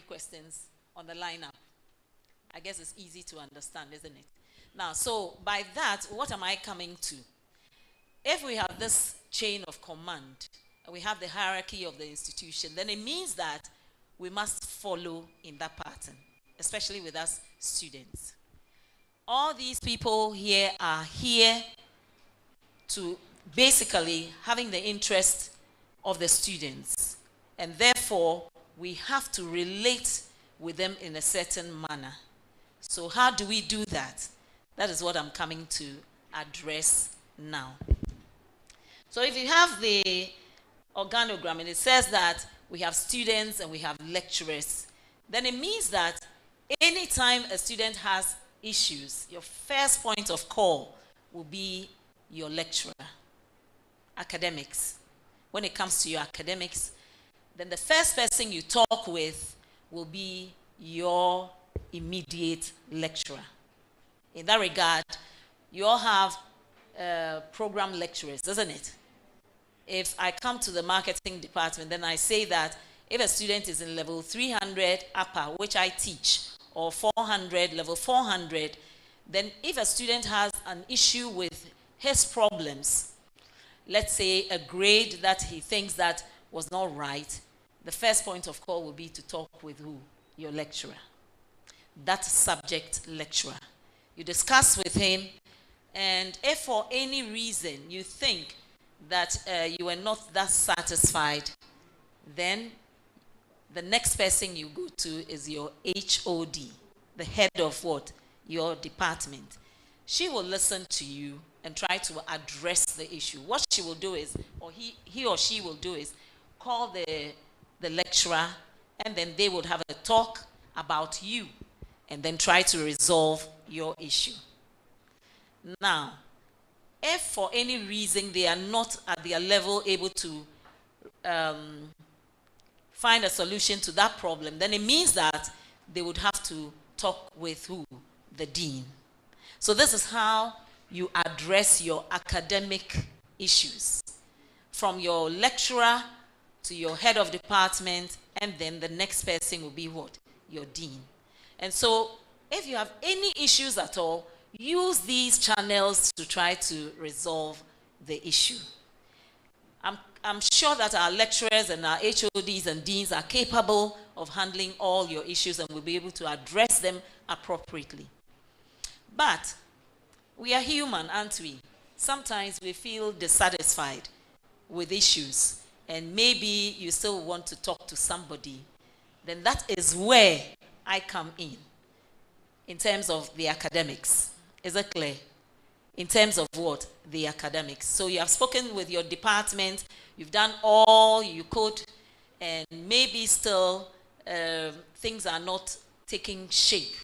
questions on the lineup. I guess it's easy to understand, isn't it? Now, so by that, what am I coming to? If we have this chain of command, and we have the hierarchy of the institution, then it means that we must follow in that pattern, especially with us students. All these people here are here to basically having the interest of the students, and therefore we have to relate with them in a certain manner. So how do we do that? That is what I'm coming to address now. So if you have the organogram and it says that we have students and we have lecturers, then it means that anytime a student has issues, your first point of call will be your lecturer. Academics. When it comes to your academics, then the first person you talk with will be your immediate lecturer. In that regard, you all have program lecturers, doesn't it? If I come to the marketing department, then I say that if a student is in level 300 upper, which I teach, or 400, level 400, then if a student has an issue with his problems, let's say a grade that he thinks that was not right, the first point of call will be to talk with who? Your lecturer. That subject lecturer. You discuss with him, and if for any reason you think that you are not that satisfied, then the next person you go to is your HOD, the head of what? Your department. She will listen to you and try to address the issue. What she will do is, or he or she will do is, call the lecturer, and then they would have a talk about you and then try to resolve your issue. Now, if for any reason they are not at their level able to find a solution to that problem, then it means that they would have to talk with who? The dean. So this is how you address your academic issues. From your lecturer to your head of department, and then the next person will be what? Your dean. And so if you have any issues at all, use these channels to try to resolve the issue. I'm sure that our lecturers and our HODs and deans are capable of handling all your issues and will be able to address them appropriately. But we are human, aren't we? Sometimes we feel dissatisfied with issues, and maybe you still want to talk to somebody. Then that is where I come in terms of the academics. Is it clear? In terms of what? The academics. So you have spoken with your department, you've done all you could, and maybe still things are not taking shape.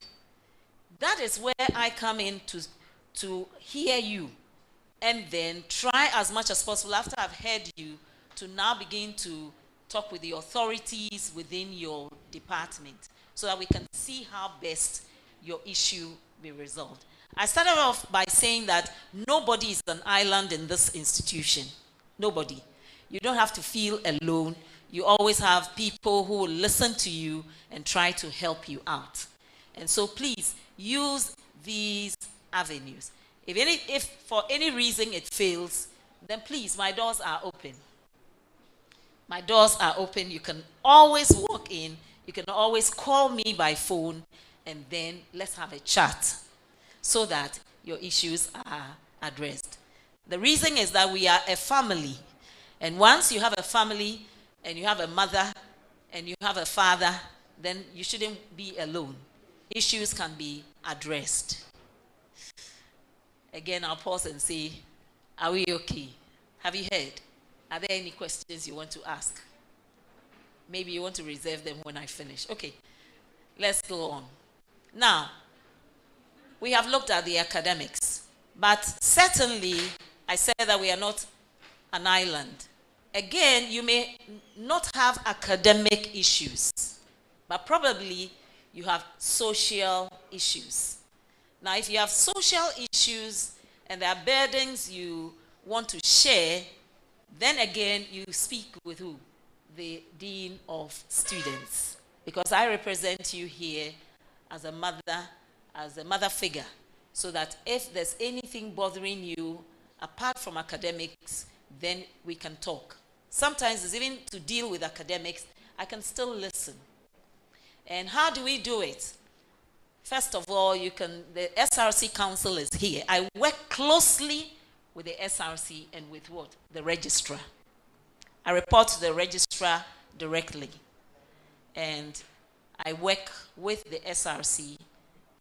That is where I come in to hear you, and then try as much as possible after I've heard you to now begin to talk with the authorities within your department so that we can see how best your issue be resolved. I started off by saying that nobody is an island in this institution. Nobody. You don't have to feel alone. You always have people who will listen to you and try to help you out. And so please use these avenues. If for any reason it fails, then please, my doors are open. My doors are open. You can always walk in. You can always call me by phone, and then let's have a chat so that your issues are addressed. The reason is that we are a family. And once you have a family and you have a mother and you have a father, then you shouldn't be alone. Issues can be addressed. Again, I'll pause and say, are we okay? Have you heard? Are there any questions you want to ask? Maybe you want to reserve them when I finish. Okay, let's go on. Now, we have looked at the academics, but certainly I said that we are not an island. Again, you may not have academic issues, but probably you have social issues. Now, if you have social issues and there are burdens you want to share, then again, you speak with who? The dean of students. because I represent you here as a mother figure, so that if there's anything bothering you apart from academics, then we can talk. Sometimes it's even to deal with academics, I can still listen. And how do we do it? First of all, the SRC Council is here. I work closely with the SRC and with what? The registrar. I report to the registrar directly. And I work with the SRC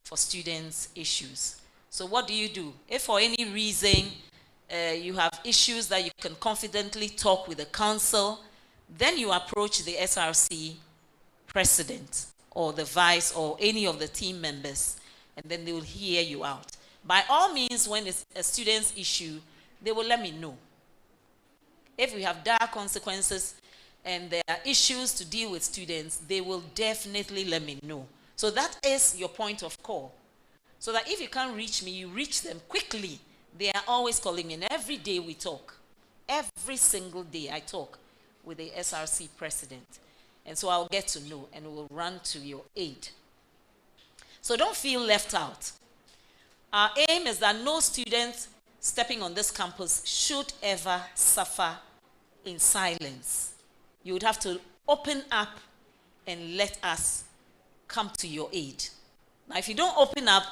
for students' issues. So what do? If for any reason you have issues that you can confidently talk with the council, then you approach the SRC president or the vice or any of the team members, and then they will hear you out. By all means, when it's a student's issue, they will let me know. If we have dire consequences and there are issues to deal with students, they will definitely let me know. So that is your point of call. So that if you can't reach me, you reach them quickly. They are always calling me, and every day we talk. Every single day I talk with the SRC president. And so I'll get to know and we'll run to your aid. So don't feel left out. Our aim is that no student stepping on this campus should ever suffer in silence. You would have to open up and let us come to your aid. Now, if you don't open up,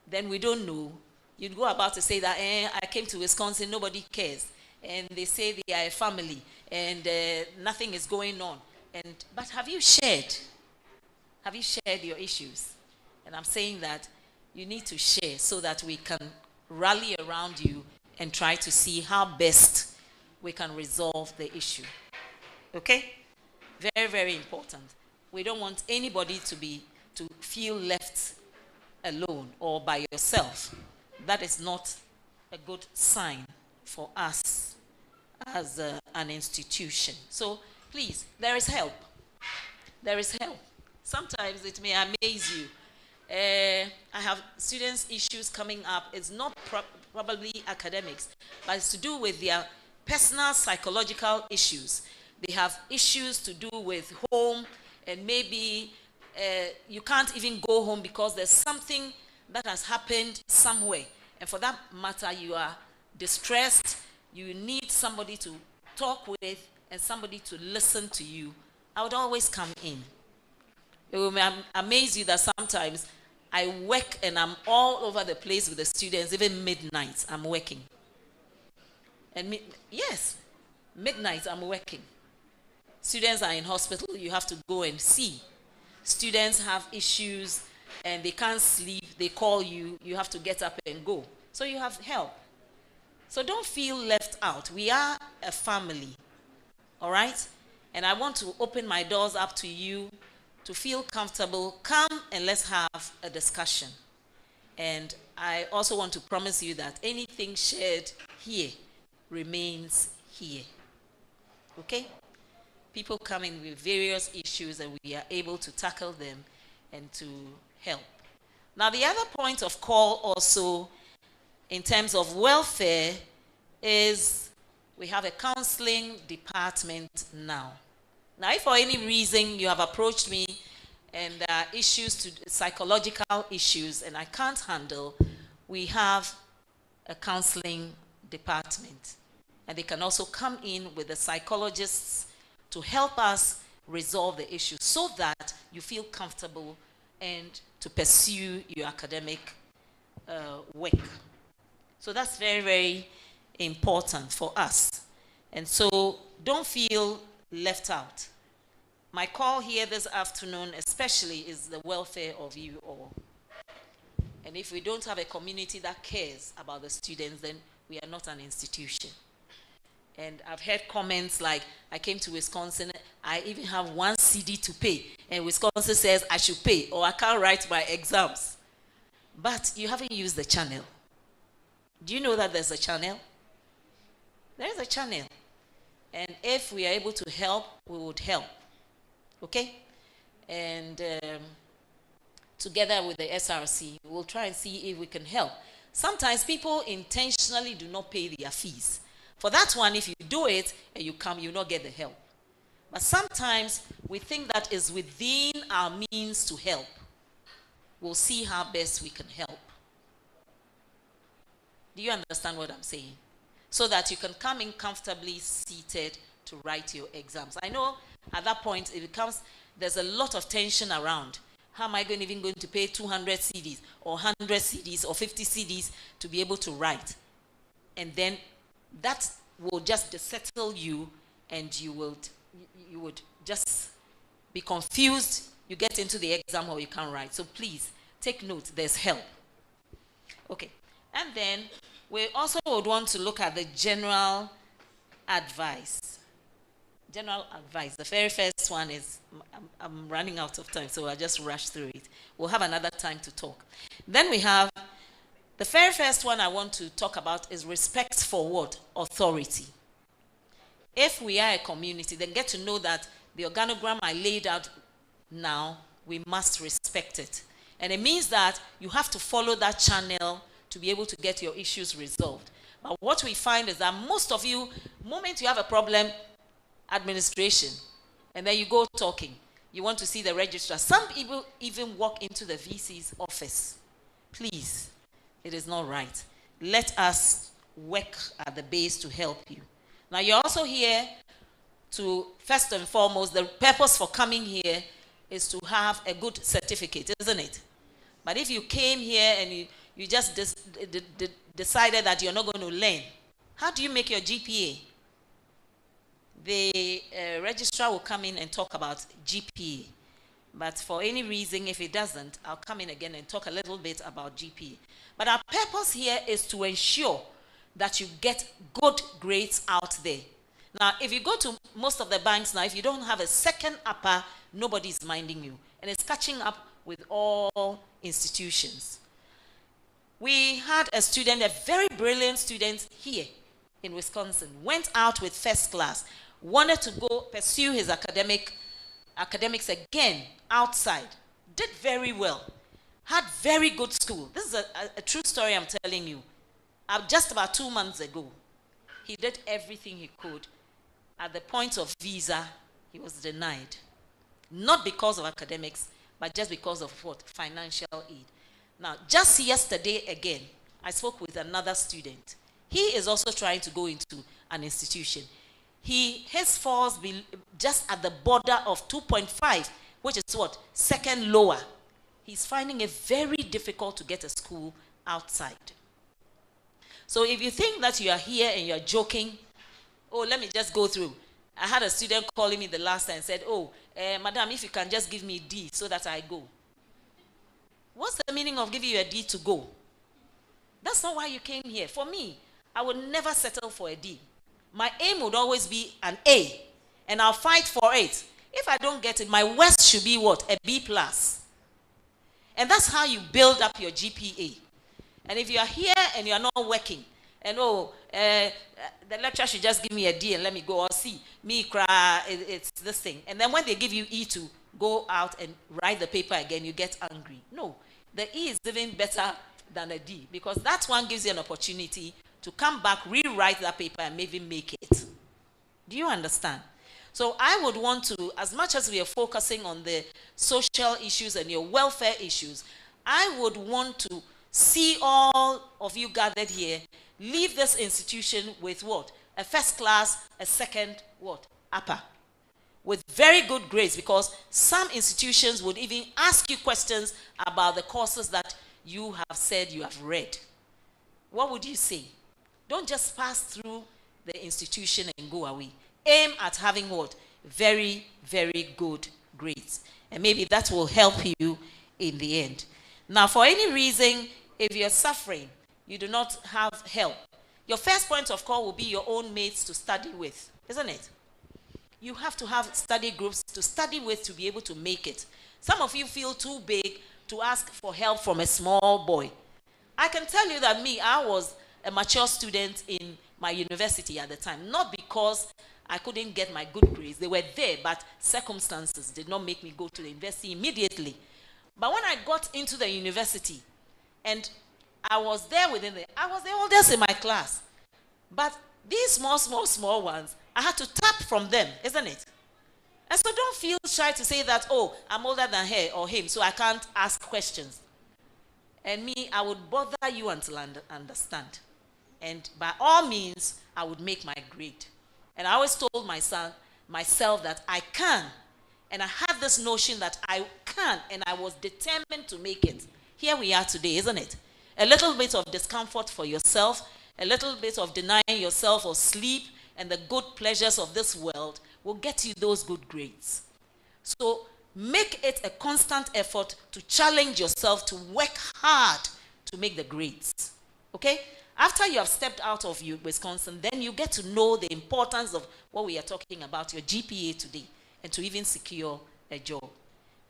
then we don't know. You'd go about to say that, I came to Wisconsin, nobody cares. And they say they are a family and nothing is going on. But have you shared? Have you shared your issues? And I'm saying that you need to share so that we can rally around you and try to see how best we can resolve the issue. Okay? Very, very important. We don't want anybody to feel left alone or by yourself. That is not a good sign for us as an institution. So please, there is help. There is help. Sometimes it may amaze you. I have students' issues coming up. It's not probably academics, but it's to do with their personal psychological issues. They have issues to do with home, and maybe you can't even go home because there's something that has happened somewhere. And for that matter, you are distressed. You need somebody to talk with and somebody to listen to you. I would always come in. It will amaze you that sometimes I work and I'm all over the place with the students, even midnight I'm working. And yes, midnight I'm working. Students are in hospital, you have to go and see. Students have issues and they can't sleep, they call you, you have to get up and go. So you have help. So don't feel left out. We are a family, all right? And I want to open my doors up to you to feel comfortable. Come and let's have a discussion. And I also want to promise you that anything shared here remains here. Okay? People come in with various issues and we are able to tackle them and to help. Now, the other point of call also in terms of welfare is we have a counseling department now. Now, if for any reason you have approached me and there are issues, psychological issues, and I can't handle, we have a counseling department. And they can also come in with the psychologists to help us resolve the issue so that you feel comfortable and to pursue your academic work. So that's very, very important for us. And so don't feel left out. My call here this afternoon especially is the welfare of you all. And if we don't have a community that cares about the students, then we are not an institution. And I've heard comments like, I came to Wisconsin, I even have 1 CD to pay, and Wisconsin says I should pay, or I can't write my exams. But you haven't used the channel. Do you know that there's a channel? There's a channel. And if we are able to help, we would help. Okay? And together with the SRC, we'll try and see if we can help. Sometimes people intentionally do not pay their fees. For that one, if you do it and you come, you'll not get the help. But sometimes we think that is within our means to help. We'll see how best we can help. Do you understand what I'm saying? So that you can come in comfortably seated to write your exams. I know at that point there's a lot of tension around. How am I even going to pay 200 CDs or 100 CDs or 50 CDs to be able to write? And then that will just settle you, and you would just be confused. You get into the exam or you can't write. So please take note, there's help. Okay, and then we also would want to look at the general advice. General advice. The very first one is, I'm running out of time, so I'll just rush through it. We'll have another time to talk. Then we have, the very first one I want to talk about is respect for what? Authority. If we are a community, then get to know that the organogram I laid out now, we must respect it. And it means that you have to follow that channel to be able to get your issues resolved. But what we find is that most of you, moment you have a problem, administration, and then you go talking, you want to see the registrar. Some people even walk into the VC's office. Please, it is not right. Let us work at the base to help you. Now, you're also here to, first and foremost, the purpose for coming here is to have a good certificate, isn't it? But if you came here and you just decided that you're not going to learn, how do you make your GPA? The registrar will come in and talk about GPA. But for any reason, if it doesn't, I'll come in again and talk a little bit about GPA. But our purpose here is to ensure that you get good grades out there. Now, if you go to most of the banks now, if you don't have a second upper, nobody's minding you. And it's catching up with all institutions. We had a student, a very brilliant student here in Wisconsin, went out with first class, wanted to go pursue his academics again outside, did very well, had very good school. This is a true story I'm telling you. Just about 2 months ago, he did everything he could. At the point of visa, he was denied. Not because of academics, but just because of what? Financial aid. Now, just yesterday again, I spoke with another student. He is also trying to go into an institution. His falls just at the border of 2.5, which is what? Second lower. He's finding it very difficult to get a school outside. So if you think that you are here and you're joking, oh, let me just go through. I had a student calling me the last time and said, oh, madam, if you can just give me D so that I go. What's the meaning of giving you a D to go? That's not why you came here. For me, I would never settle for a D. My aim would always be an A, and I'll fight for it. If I don't get it, my worst should be what? A B+. And that's how you build up your GPA. And if you are here and you are not working, and the lecturer should just give me a D and let me go, or C, me cry, it's this thing. And then when they give you E to go out and write the paper again, you get angry. No, the E is even better than a D, because that one gives you an opportunity to come back, rewrite that paper, and maybe make it. Do you understand? So I would want to, as much as we are focusing on the social issues and your welfare issues, I would want to see all of you gathered here leave this institution with what? A first class, a second what? Upper. With very good grades, because some institutions would even ask you questions about the courses that you have said you have read. What would you say? Don't just pass through the institution and go away. Aim at having what? Very, very good grades. And maybe that will help you in the end. Now, for any reason, if you're suffering, you do not have help, your first point of call will be your own mates to study with, isn't it? You have to have study groups to study with to be able to make it. Some of you feel too big to ask for help from a small boy. I can tell you that I was a mature student in my university at the time, not because I couldn't get my good grades. They were there, but circumstances did not make me go to the university immediately. But when I got into the university, and I was there I was the oldest in my class. But these small ones, I had to tap from them, isn't it? And so don't feel shy to say that, oh, I'm older than her or him, so I can't ask questions. And me, I would bother you until I understand. And by all means, I would make my grade. And I always told myself that I can. And I had this notion that I can, and I was determined to make it. Here we are today, isn't it? A little bit of discomfort for yourself, a little bit of denying yourself of sleep and the good pleasures of this world will get you those good grades. So make it a constant effort to challenge yourself to work hard to make the grades. Okay? After you have stepped out of Wisconsin, then you get to know the importance of what we are talking about, your GPA today, and to even secure a job.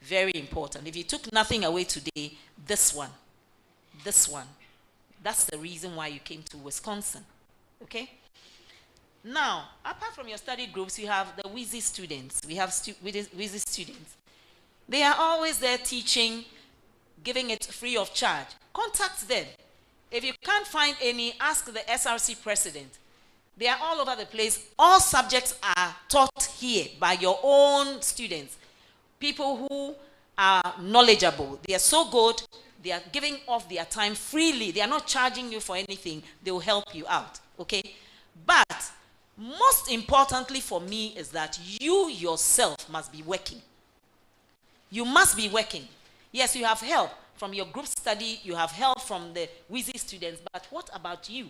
Very important. If you took nothing away today, this one, that's the reason why you came to Wisconsin. Okay? Now, apart from your study groups, you have the WISI students. We have WISI students. They are always there teaching, giving it free of charge. Contact them. If you can't find any, ask the SRC president. They are all over the place. All subjects are taught here by your own students. People who are knowledgeable. They are so good. They are giving off their time freely. They are not charging you for anything. They will help you out. Okay? But most importantly for me is that you yourself must be working. You must be working. Yes, you have help from your group study. You have help from the WISI students. But what about you?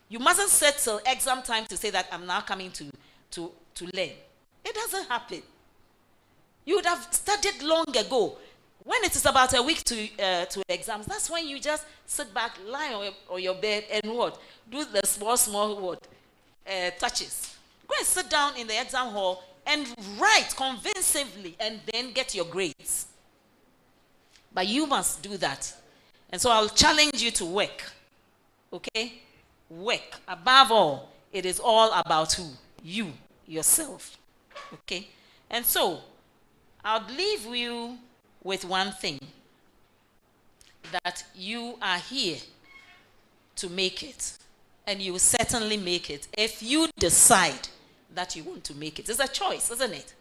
You mustn't sit till exam time to say that I'm now coming to learn. It doesn't happen. You would have studied long ago. When it is about a week to exams, that's when you just sit back, lie on your bed and what? Do the small what? Touches. Go and sit down in the exam hall and write convincingly and then get your grades. But you must do that. And so I'll challenge you to work. Okay? Work. Above all, it is all about who? You, yourself. Okay? And so, I'll leave you with one thing. That you are here to make it. And you will certainly make it if you decide that you want to make it. It's a choice, isn't it?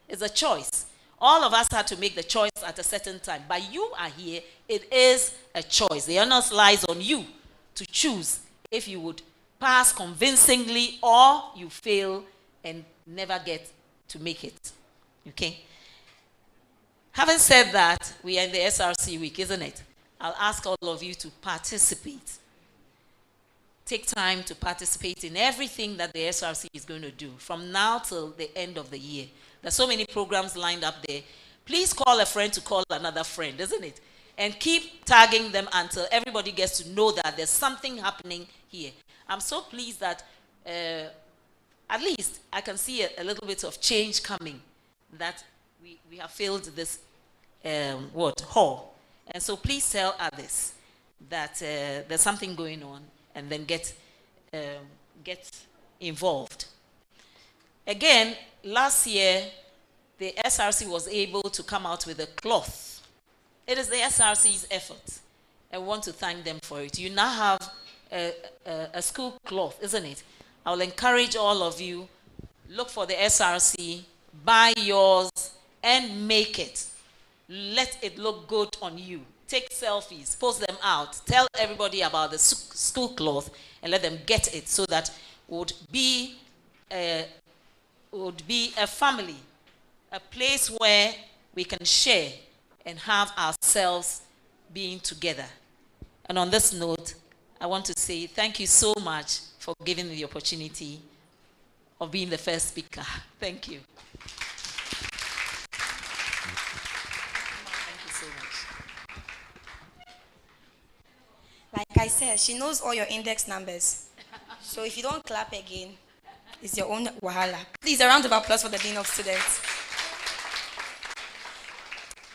It's a choice. All of us had to make the choice at a certain time. But you are here. It is a choice. The onus lies on you to choose if you would pass convincingly or you fail and never get to make it. Okay? Having said that, we are in the SRC week, isn't it? I'll ask all of you to participate. Take time to participate in everything that the SRC is going to do from now till the end of the year. There's so many programs lined up there. Please call a friend to call another friend, isn't it? And keep tagging them until everybody gets to know that there's something happening here. I'm so pleased that at least I can see a little bit of change coming, that we have filled this hall. And so please tell others that there's something going on, and then get involved. Again, last year, the SRC was able to come out with a cloth. It is the SRC's effort. I want to thank them for it. You now have a school cloth, isn't it? I will encourage all of you, look for the SRC, buy yours, and make it. Let it look good on you. Take selfies, post them out, tell everybody about the school cloth, and let them get it so that would be a family, a place where we can share and have ourselves being together. And on this note, I want to say thank you so much for giving me the opportunity of being the first speaker. Thank you. Thank you so much. Like I said, she knows all your index numbers. So if you don't clap again, it's your own wahala. Please, a round of applause for the Dean of Students.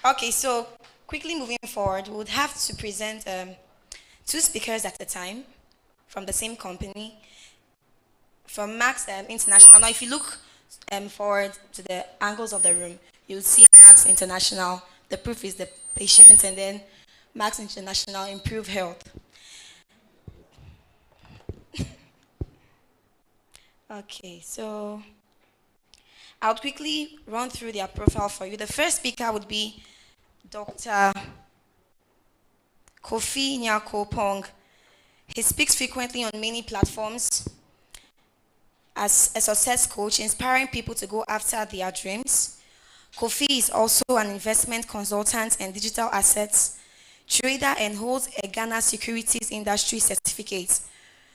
Okay, so quickly moving forward, we would have to present two speakers at a time from the same company. From Max International. Now, if you look forward to the angles of the room, you'll see Max International. The proof is the patient, and then Max International, Improve Health. Okay, so I'll quickly run through their profile for you. The first speaker would be Dr. Kofi Nyako Pong. He speaks frequently on many platforms as a success coach, inspiring people to go after their dreams. Kofi is also an investment consultant and digital assets trader and holds a Ghana Securities Industry Certificate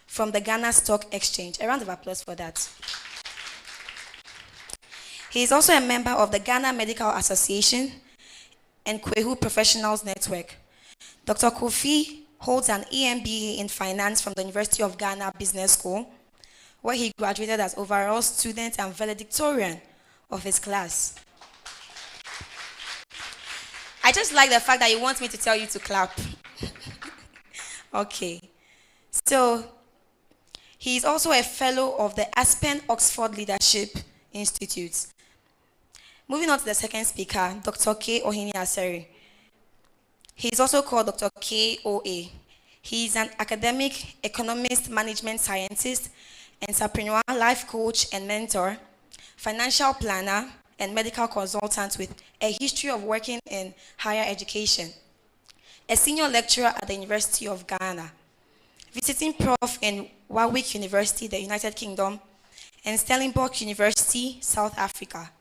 from the Ghana Stock Exchange. A round of applause for that. He is also a member of the Ghana Medical Association and Kwehu Professionals Network. Dr. Kofi holds an EMBA in finance from the University of Ghana Business School, where he graduated as overall student and valedictorian of his class. I just like the fact that you want me to tell you to clap. Okay. So, he is also a fellow of the Aspen Oxford Leadership Institute. Moving on to the second speaker, Dr. K. Ohini Aseri. He is also called Dr. KOA. He is an academic, economist, management scientist, entrepreneur, life coach and mentor, financial planner, and medical consultant with a history of working in higher education. A senior lecturer at the University of Ghana, visiting prof in Warwick University, the United Kingdom, and Stellenbosch University, South Africa.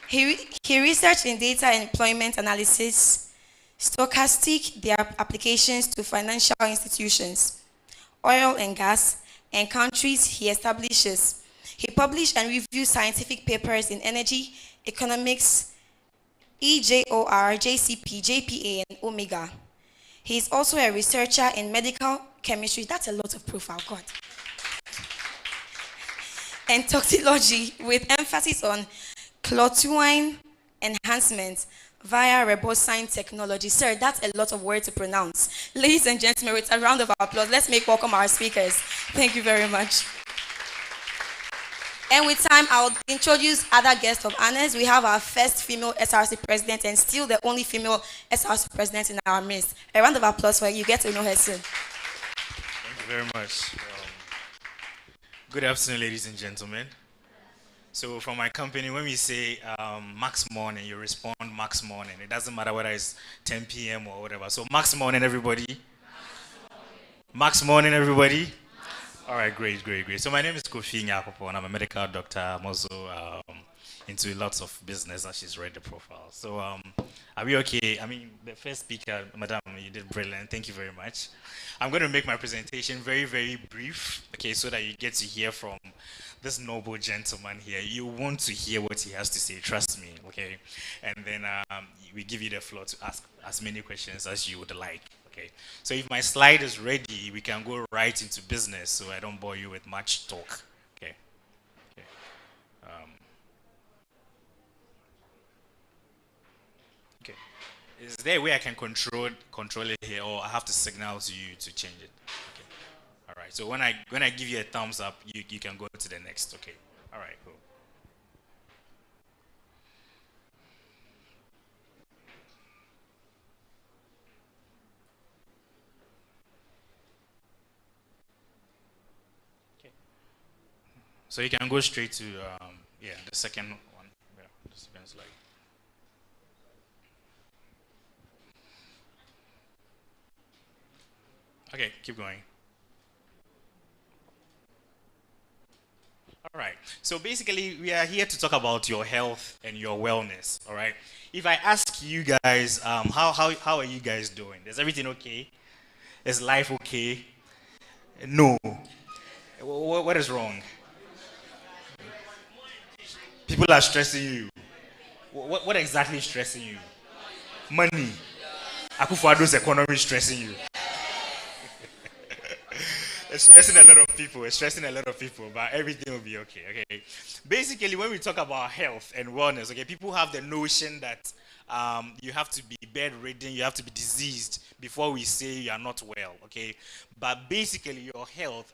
He researched in data and employment analysis, stochastic, their applications to financial institutions, oil and gas, and countries he establishes. He published and reviewed scientific papers in energy, economics, EJOR, JCP, JPA, and Omega. He is also a researcher in medical chemistry. That's a lot of profile, God. And toxicology with emphasis on clotwine enhancement via ribosine technology. Sir, that's a lot of words to pronounce. Ladies and gentlemen, with a round of applause, let's make welcome our speakers. Thank you very much. And with time, I'll introduce other guests of honors. We have our first female SRC president and still the only female SRC president in our midst. A round of applause for her. You get to know her soon. Thank you very much. Good afternoon, ladies and gentlemen. So from my company, when we say max morning, you respond max morning. It doesn't matter whether it's 10 p.m. or whatever. So max morning, everybody. Max morning, everybody. All right, great. So my name is Kofi Nyako, and I'm a medical doctor. I'm also into lots of business, as she's read the profile. So are we okay? I mean, the first speaker, Madam, you did brilliant. Thank you very much. I'm going to make my presentation very, very brief, okay, so that you get to hear from this noble gentleman here. You want to hear what he has to say, trust me, okay? And then we give you the floor to ask as many questions as you would like, okay? So if my slide is ready, we can go right into business so I don't bore you with much talk, okay? Okay. Is there a way I can control it here, or I have to signal to you to change it? Okay. All right. So when I give you a thumbs up, you can go to the next. Okay. All right. Cool. Okay. So you can go straight to the second one. Yeah, the second slide. Okay, keep going. All right. So basically, we are here to talk about your health and your wellness. All right. If I ask you guys, how are you guys doing? Is everything okay? Is life okay? No. What is wrong? People are stressing you. What exactly is stressing you? Money. Akufo-Addo's economy is stressing you. It's stressing a lot of people, but everything will be okay, okay? Basically, when we talk about health and wellness, okay, people have the notion that you have to be bedridden, you have to be diseased before we say you are not well, okay? But basically, your health,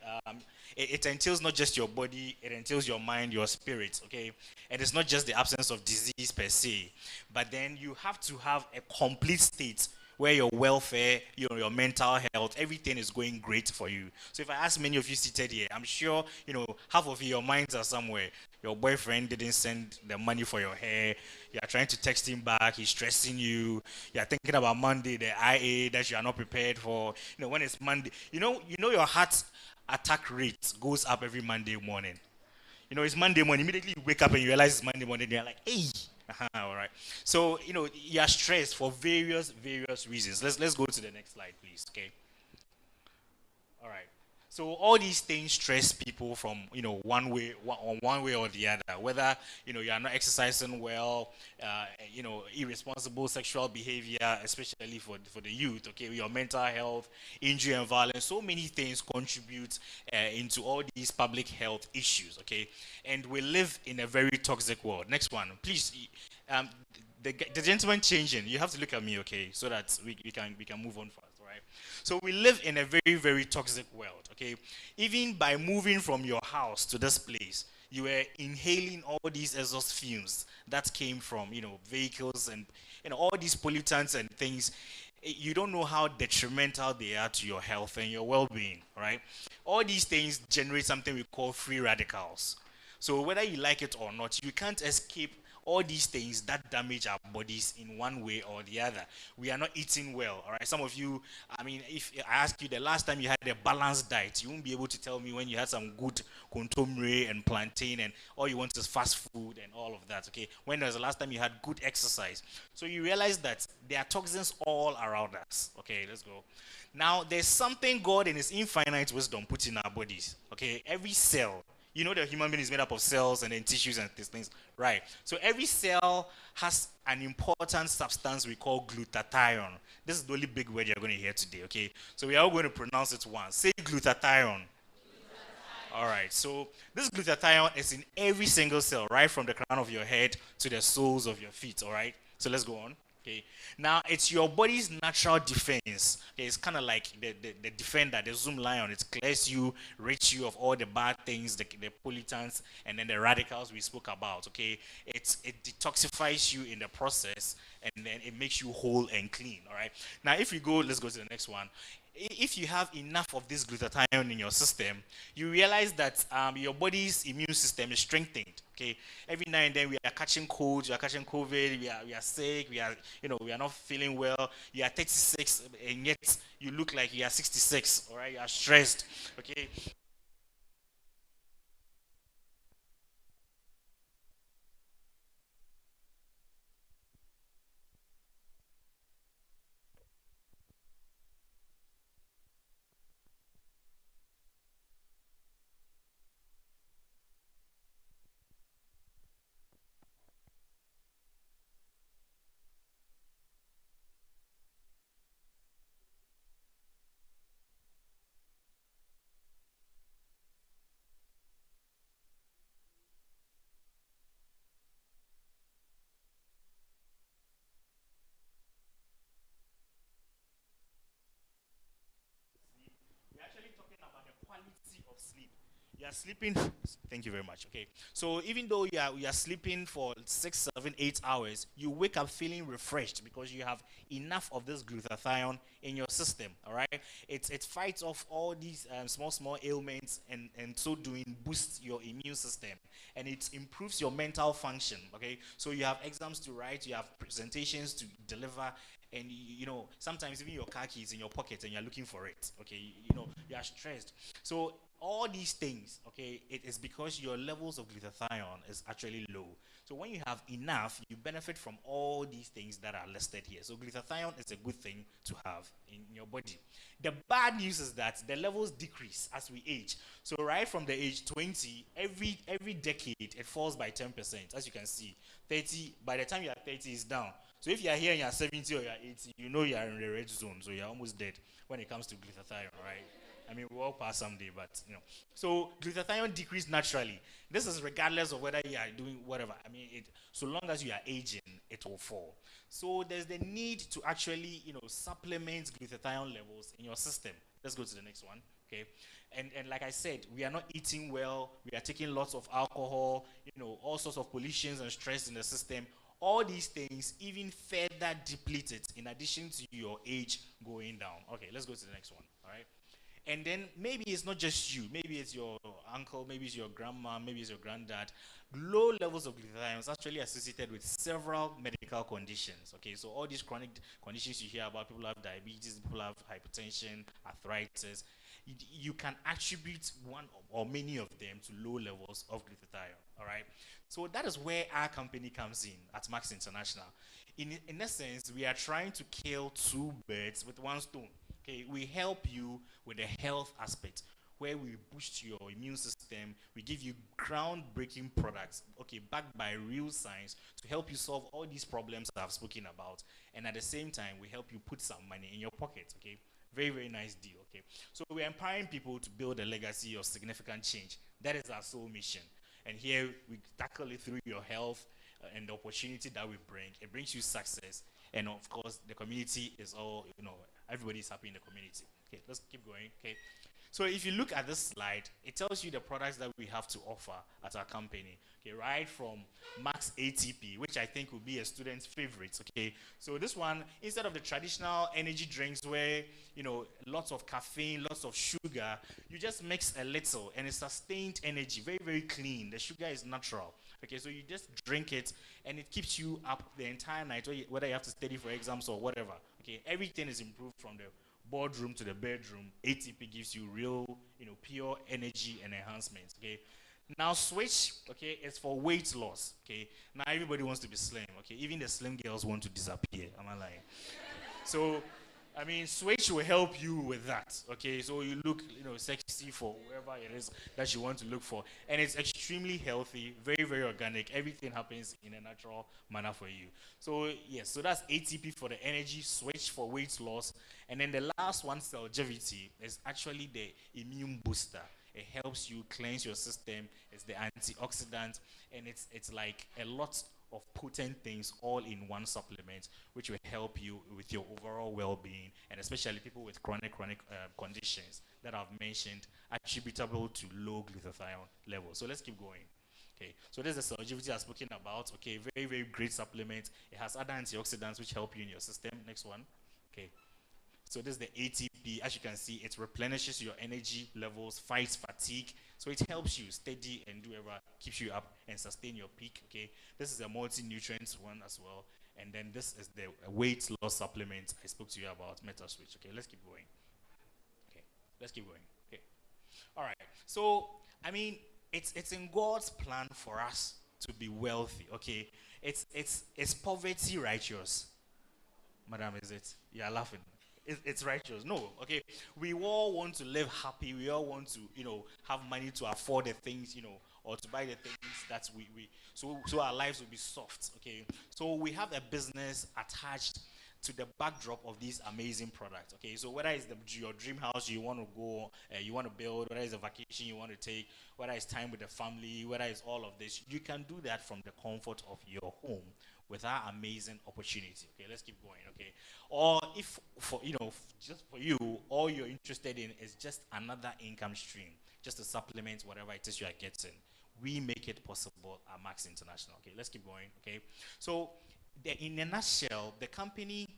it entails not just your body, it entails your mind, your spirit, okay? And it's not just the absence of disease per se, but then you have to have a complete state where your welfare, your mental health, everything is going great for you. So if I ask many of you seated here, I'm sure, half of your minds are somewhere. Your boyfriend didn't send the money for your hair. You are trying to text him back. He's stressing you. You are thinking about Monday, the IA that you are not prepared for. When it's Monday, your heart attack rate goes up every Monday morning. It's Monday morning. Immediately you wake up and you realize it's Monday morning. You're like, hey, all right. So, you are stressed for various reasons. Let's go to the next slide, please. Okay. All right. So all these things stress people from one way or the other. Whether you are not exercising well, irresponsible sexual behavior, especially for the youth. Okay, your mental health, injury and violence. So many things contribute into all these public health issues. Okay, and we live in a very toxic world. Next one, please. The gentleman changing. You have to look at me, okay, so that we can move on fast. Right? So we live in a very, very toxic world, okay? Even by moving from your house to this place, you were inhaling all these exhaust fumes that came from, vehicles and, all these pollutants and things. You don't know how detrimental they are to your health and your well-being, right? All these things generate something we call free radicals. So whether you like it or not, you can't escape all these things that damage our bodies in one way or the other. We are not eating well, all right? Some of you, if I ask you the last time you had a balanced diet, you won't be able to tell me when you had some good contomere and plantain and all you want is fast food and all of that, okay? When was the last time you had good exercise? So you realize that there are toxins all around us, okay? Let's go. Now, there's something God in his infinite wisdom put in our bodies, okay? Every cell, the human being is made up of cells and then tissues and these things, right? So every cell has an important substance we call glutathione. This is the only big word you're going to hear today, okay? So we are all going to pronounce it once. Say glutathione. All right, so this glutathione is in every single cell, right from the crown of your head to the soles of your feet, all right? So let's go on. Okay. Now, it's your body's natural defense. Okay, it's kind of like the defender, the zoom lion. It clears you, rids you of all the bad things, the pollutants, and then the radicals we spoke about. Okay, it detoxifies you in the process, and then it makes you whole and clean. All right. Now, if you go, let's go to the next one. If you have enough of this glutathione in your system, you realize that your body's immune system is strengthened. Okay, every now and then we are catching colds, we are catching COVID, we are sick, we are not feeling well. You are 36, and yet you look like you are 66. All right, you are stressed. Okay. You are sleeping. Thank you very much. Okay. So even though you are sleeping for 6, 7, 8 hours, you wake up feeling refreshed because you have enough of this glutathione in your system. All right. It fights off all these small ailments and so doing boosts your immune system and it improves your mental function. Okay. So you have exams to write, you have presentations to deliver. And sometimes even your car keys in your pocket and you're looking for it. Okay, you are stressed. So all these things, okay, it is because your levels of glutathione is actually low. So when you have enough, you benefit from all these things that are listed here. So glutathione is a good thing to have in your body. The bad news is that the levels decrease as we age. So right from the age 20, every decade it falls by 10%. As you can see, 30. By the time you are 30, it's down. So if you are here and you are 70 or you are 80, you know you are in the red zone. So you are almost dead when it comes to glutathione, right? I mean, we'll all pass someday, but So glutathione decreases naturally. This is regardless of whether you are doing whatever. I mean, so long as you are aging, it will fall. So there's the need to actually, supplement glutathione levels in your system. Let's go to the next one. Okay. And like I said, we are not eating well. We are taking lots of alcohol, all sorts of pollutions and stress in the system. All these things even further deplete it in addition to your age going down. Okay, let's go to the next one. All right. And then maybe it's not just you, maybe it's your uncle, maybe it's your grandma, maybe it's your granddad. Low levels of glutathione is actually associated with several medical conditions. Okay, so all these chronic conditions you hear about, people have diabetes, people have hypertension, arthritis. You can attribute one or many of them to low levels of glutathione. All right, so that is where our company comes in at Max International. In essence, we are trying to kill two birds with one stone. Okay, we help you with the health aspect where we boost your immune system. We give you groundbreaking products, okay, backed by real science to help you solve all these problems that I've spoken about. And at the same time, we help you put some money in your pocket, okay? Very, very nice deal, okay? So we're empowering people to build a legacy of significant change. That is our sole mission. And here we tackle it through your health and the opportunity that we bring. It brings you success. And of course, the community is all, everybody's happy in the community. Okay, let's keep going. Okay. So if you look at this slide, it tells you the products that we have to offer at our company. Okay, right from Max ATP, which I think will be a student's favorite. Okay, so this one, instead of the traditional energy drinks where, lots of caffeine, lots of sugar, you just mix a little and it's sustained energy, very, very clean. The sugar is natural. Okay, so you just drink it and it keeps you up the entire night, whether you have to study for exams or whatever. Okay, everything is improved from the boardroom to the bedroom. ATP gives you real, pure energy and enhancement. Okay. Now switch, okay, is for weight loss. Okay. Now everybody wants to be slim. Okay. Even the slim girls want to disappear. Am I lying? So, switch will help you with that. Okay. So you look, sexy for whoever it is that you want to look for, and it's extremely healthy, very, very organic. Everything happens in a natural manner for you. So yes, so that's ATP for the energy, switch for weight loss, and then the last one, Celgevity, is actually the immune booster. It helps you cleanse your system. It's the antioxidant, and it's like a lot of potent things all in one supplement, which will help you with your overall well-being, and especially people with chronic conditions that I've mentioned, attributable to low glutathione levels. So let's keep going. Okay, so this is the Celgevity I've spoken about. Okay, very, very great supplement. It has other antioxidants which help you in your system. Next one. Okay. So this is the ATP. As you can see, it replenishes your energy levels, fights fatigue. So it helps you steady and do whatever, keeps you up and sustain your peak. Okay. This is a multi-nutrients one as well. And then this is the weight loss supplement I spoke to you about, MetaSwitch. Okay, let's keep going. Okay, let's keep going. Okay. All right. So, it's in God's plan for us to be wealthy. Okay. It's poverty righteous. Madam, is it? You're laughing. It's righteous. No, okay. We all want to live happy. We all want to, have money to afford the things, or to buy the things that so our lives will be soft. Okay. So we have a business attached to the backdrop of these amazing products. Okay. So whether it's your dream house you want to go, you want to build, whether it's a vacation you want to take, whether it's time with the family, whether it's all of this, you can do that from the comfort of your home with our amazing opportunity. Okay, let's keep going. Okay, or if just for you, all you're interested in is just another income stream, just to supplement whatever it is you are getting, we make it possible at Max International. Okay, let's keep going. Okay, so in a nutshell, the company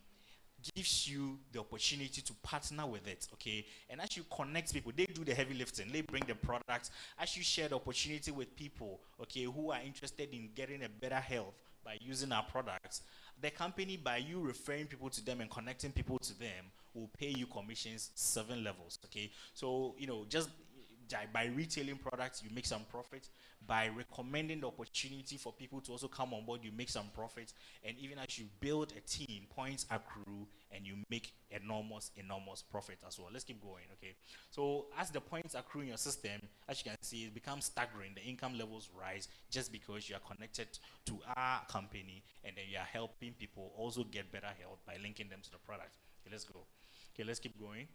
gives you the opportunity to partner with it, okay? And as you connect people, they do the heavy lifting, they bring the products. As you share the opportunity with people, okay, who are interested in getting a better health by using our products, the company, by you referring people to them and connecting people to them, will pay you commissions 7 levels, okay? So, just by retailing products, you make some profit. By recommending the opportunity for people to also come on board, you make some profit. And even as you build a team, points accrue and you make enormous profit as well. Let's keep going, okay? So as the points accrue in your system, as you can see, it becomes staggering. The income levels rise just because you are connected to our company, and then you are helping people also get better health by linking them to the product. Okay, let's go. Okay, let's keep going.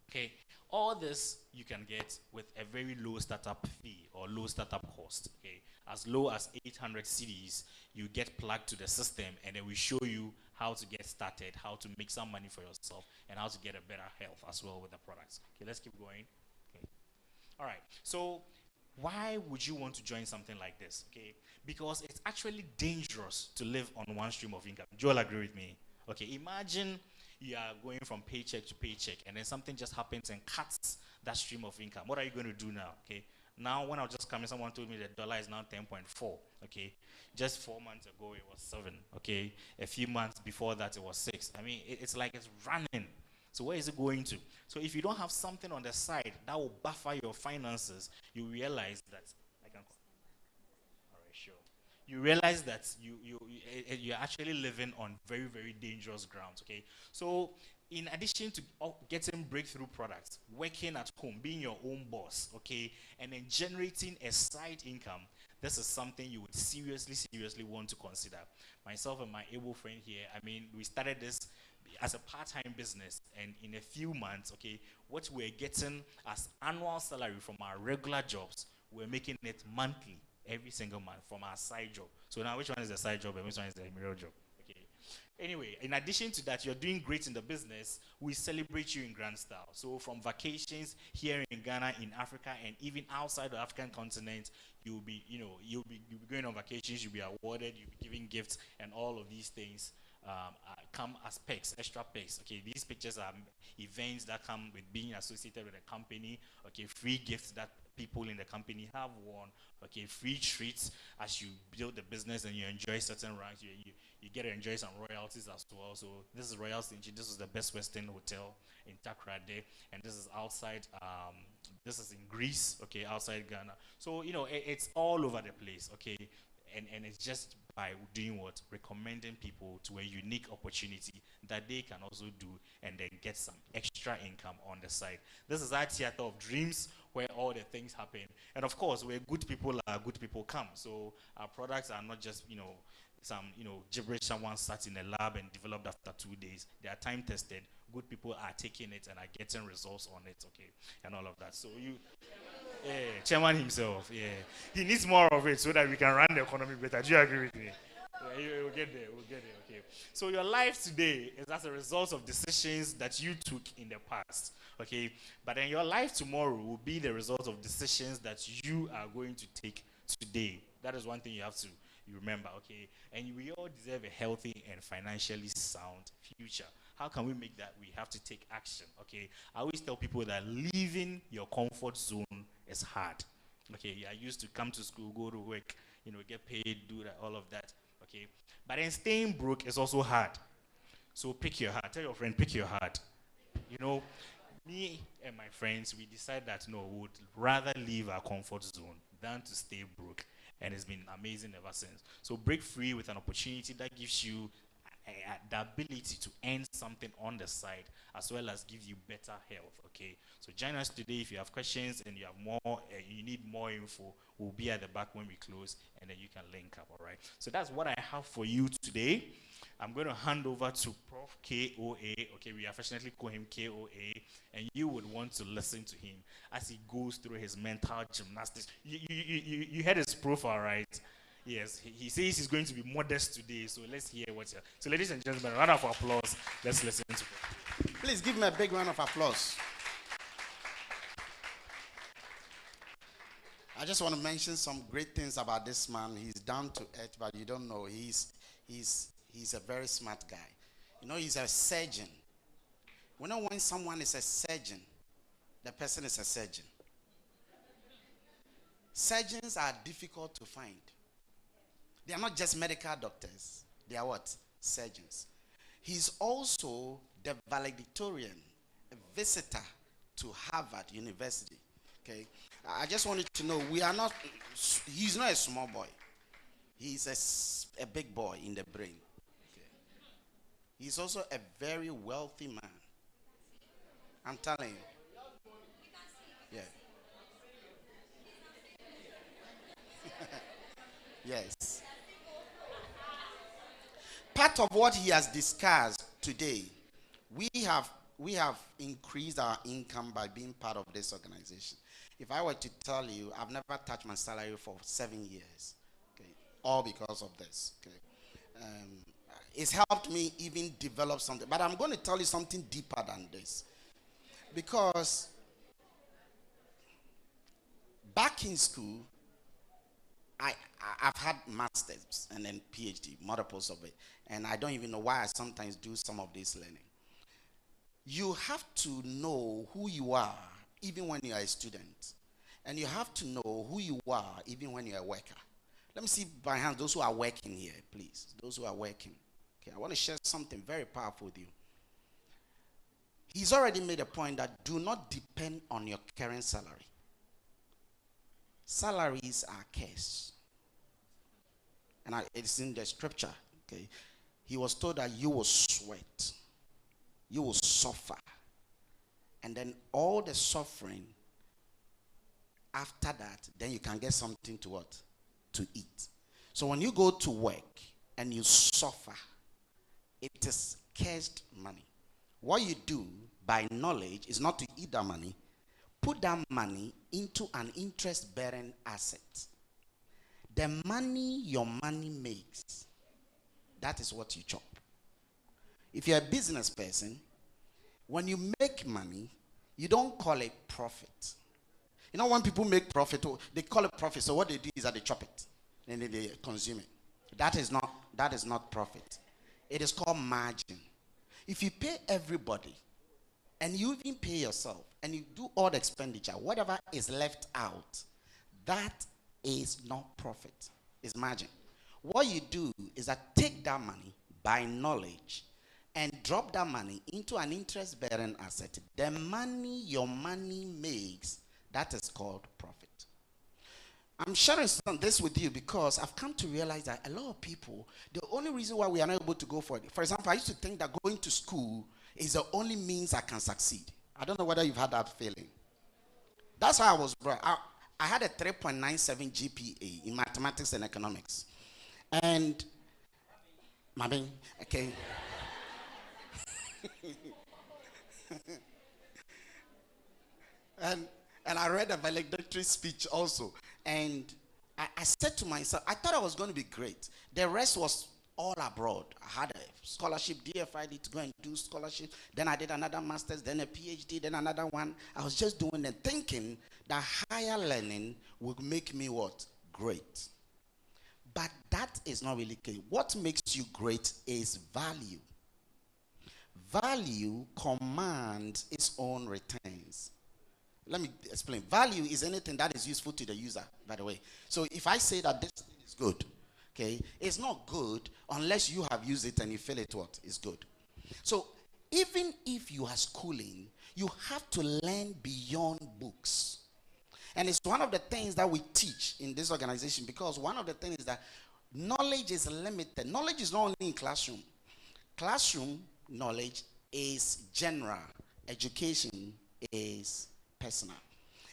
Okay, all this you can get with a very low startup fee or low startup cost. Okay, as low as 800 cedis, you get plugged to the system, and then we show you how to get started, how to make some money for yourself, and how to get a better health as well with the products. Okay, let's keep going. Okay, all right. So Why would you want to join something like this? Okay, because it's actually dangerous to live on one stream of income. Do you all agree with me? Okay, imagine you are going from paycheck to paycheck and then something just happens and cuts that stream of income. What are you going to do now? Okay, now when I was just coming, someone told me the dollar is now 10.4. Okay, just 4 months ago it was 7. Okay, a few months before that it was 6. I mean, it's like it's running. So where is it going to? So if you don't have something on the side that will buffer your finances, you realize that I can. All right, sure. You realize that you're actually living on very, very dangerous grounds. Okay, so in addition to getting breakthrough products, working at home, being your own boss, okay, and then generating a side income, this is something you would seriously want to consider. Myself and my able friend here, I mean, we started this as a part-time business, and in a few months, okay, what we're getting as annual salary from our regular jobs, we're making it monthly, every single month from our side job. So now which one is the side job and which one is the real job? Okay. Anyway, in addition to that, you're doing great in the business. We celebrate you in grand style. So from vacations here in Ghana, in Africa, and even outside the African continent, you'll be going on vacations, you'll be awarded, you'll be giving gifts, and all of these things come as perks, extra perks. Okay, these pictures are events that come with being associated with a company. Okay, free gifts that people in the company have won. Okay, free treats as you build the business and you enjoy certain ranks. You get to enjoy some royalties as well. So this is Royal Stingy. This is the Best Western Hotel in Takoradi, and this is outside. This is in Greece. Okay, outside Ghana. So it's all over the place. Okay, and it's just by doing what? Recommending people to a unique opportunity that they can also do and then get some extra income on the side. This is our theater of dreams where all the things happen. And of course, where good people are, good people come. So our products are not just, some, gibberish someone sat in a lab and developed after 2 days. They are time tested. Good people are taking it and are getting results on it, okay, and all of that. So chairman himself, he needs more of it so that we can run the economy better. Do you agree with me? We'll get there, okay. So your life today is as a result of decisions that you took in the past, okay? But then your life tomorrow will be the result of decisions that you are going to take today. That is one thing you have to remember, okay? And we all deserve a healthy and financially sound future. How can we make that? We have to take action, okay? I always tell people that leaving your comfort zone is hard. Okay, you are used to come to school, go to work, get paid, do that, all of that, okay? But then staying broke is also hard. So pick your heart. Tell your friend, pick your heart. Me and my friends, we decided that, no, we would rather leave our comfort zone than to stay broke. And it's been amazing ever since. So break free with an opportunity that gives you the ability to earn something on the side, as well as give you better health, okay? So join us today. If you have questions and you have more, you need more info, we'll be at the back when we close, and then you can link up, all right? So that's what I have for you today. I'm going to hand over to Prof. KOA, okay? We affectionately call him KOA, and you would want to listen to him as he goes through his mental gymnastics. You heard his profile, right? Yes, he says he's going to be modest today, so let's hear what's here. So ladies and gentlemen, a round of applause. Let's listen to him. Please give me a big round of applause. I just want to mention some great things about this man. He's down to earth, but you don't know. He's a very smart guy. He's a surgeon. When someone is a surgeon, the person is a surgeon. Surgeons are difficult to find. They are not just medical doctors. They are what? Surgeons. He's also the valedictorian, a visitor to Harvard University. Okay? I just wanted to know, he's not a small boy. He's a big boy in the brain. Okay? He's also a very wealthy man. I'm telling you. Yeah. Yes. Part of what he has discussed today, we have increased our income by being part of this organization. If I were to tell you, I've never touched my salary for 7 years, okay, all because of this. Okay, it's helped me even develop something. But I'm going to tell you something deeper than this, because back in school, I've had masters and then PhD, multiples of it, and I don't even know why I sometimes do some of this learning. You have to know who you are even when you are a student, and you have to know who you are even when you're a worker. Let me see by hand those who are working here, please. Those who are working. Okay, I want to share something very powerful with you. He's already made a point that do not depend on your current salary. Salaries are cursed. And it's in the scripture. Okay, he was told that you will sweat, you will suffer, and then all the suffering after that, then you can get something to what? To eat. So when you go to work and you suffer, it is cursed money. What you do by knowledge is not to eat that money. Put that money into an interest-bearing asset. The money your money makes, that is what you chop. If you're a business person, when you make money, you don't call it profit. You know, when people make profit, they call it profit. So what they do is that they chop it and then they consume it. That is not profit. It is called margin. If you pay everybody and you even pay yourself and you do all the expenditure, whatever is left out, that is not profit. It's margin. What you do is that take that money by knowledge and drop that money into an interest-bearing asset. The money your money makes, that is called profit. I'm sharing this with you because I've come to realize that a lot of people, the only reason why we are not able to go for it, for example, I used to think that going to school is the only means I can succeed. I don't know whether you've had that feeling. That's how I was brought. I had a 3.97 GPA in mathematics and economics. And, okay. And I read a valedictory speech also. And I said to myself, I thought I was going to be great. The rest was all abroad. I had a scholarship, DFID, to go and do scholarship. Then I did another master's, then a PhD, then another one. I was just doing it, thinking that higher learning would make me what? Great. But that is not really key. What makes you great is value. Value commands its own returns. Let me explain. Value is anything that is useful to the user, by the way. So if I say that this thing is good, okay, it's not good unless you have used it and you feel it what is good. So even if you are schooling, you have to learn beyond books. And it's one of the things that we teach in this organization, because one of the things is that knowledge is limited. Knowledge is not only in classroom. Classroom knowledge is general. Education is personal.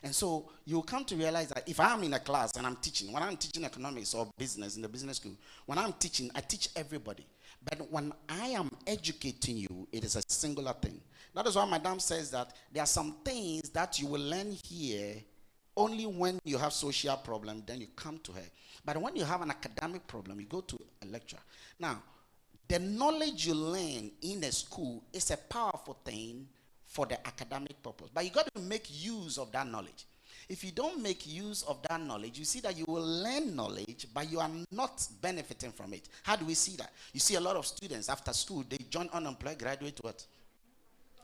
And so you come to realize that if I'm in a class and I'm teaching, when I'm teaching economics or business in the business school, when I'm teaching, I teach everybody. But when I am educating you, it is a singular thing. That is why Madame says that there are some things that you will learn here only when you have social problem, then you come to her. But when you have an academic problem, you go to a lecture. Now, the knowledge you learn in a school is a powerful thing for the academic purpose. But you got to make use of that knowledge. If you don't make use of that knowledge, you see that you will learn knowledge, but you are not benefiting from it. How do we see that? You see a lot of students after school, they join unemployed graduate what?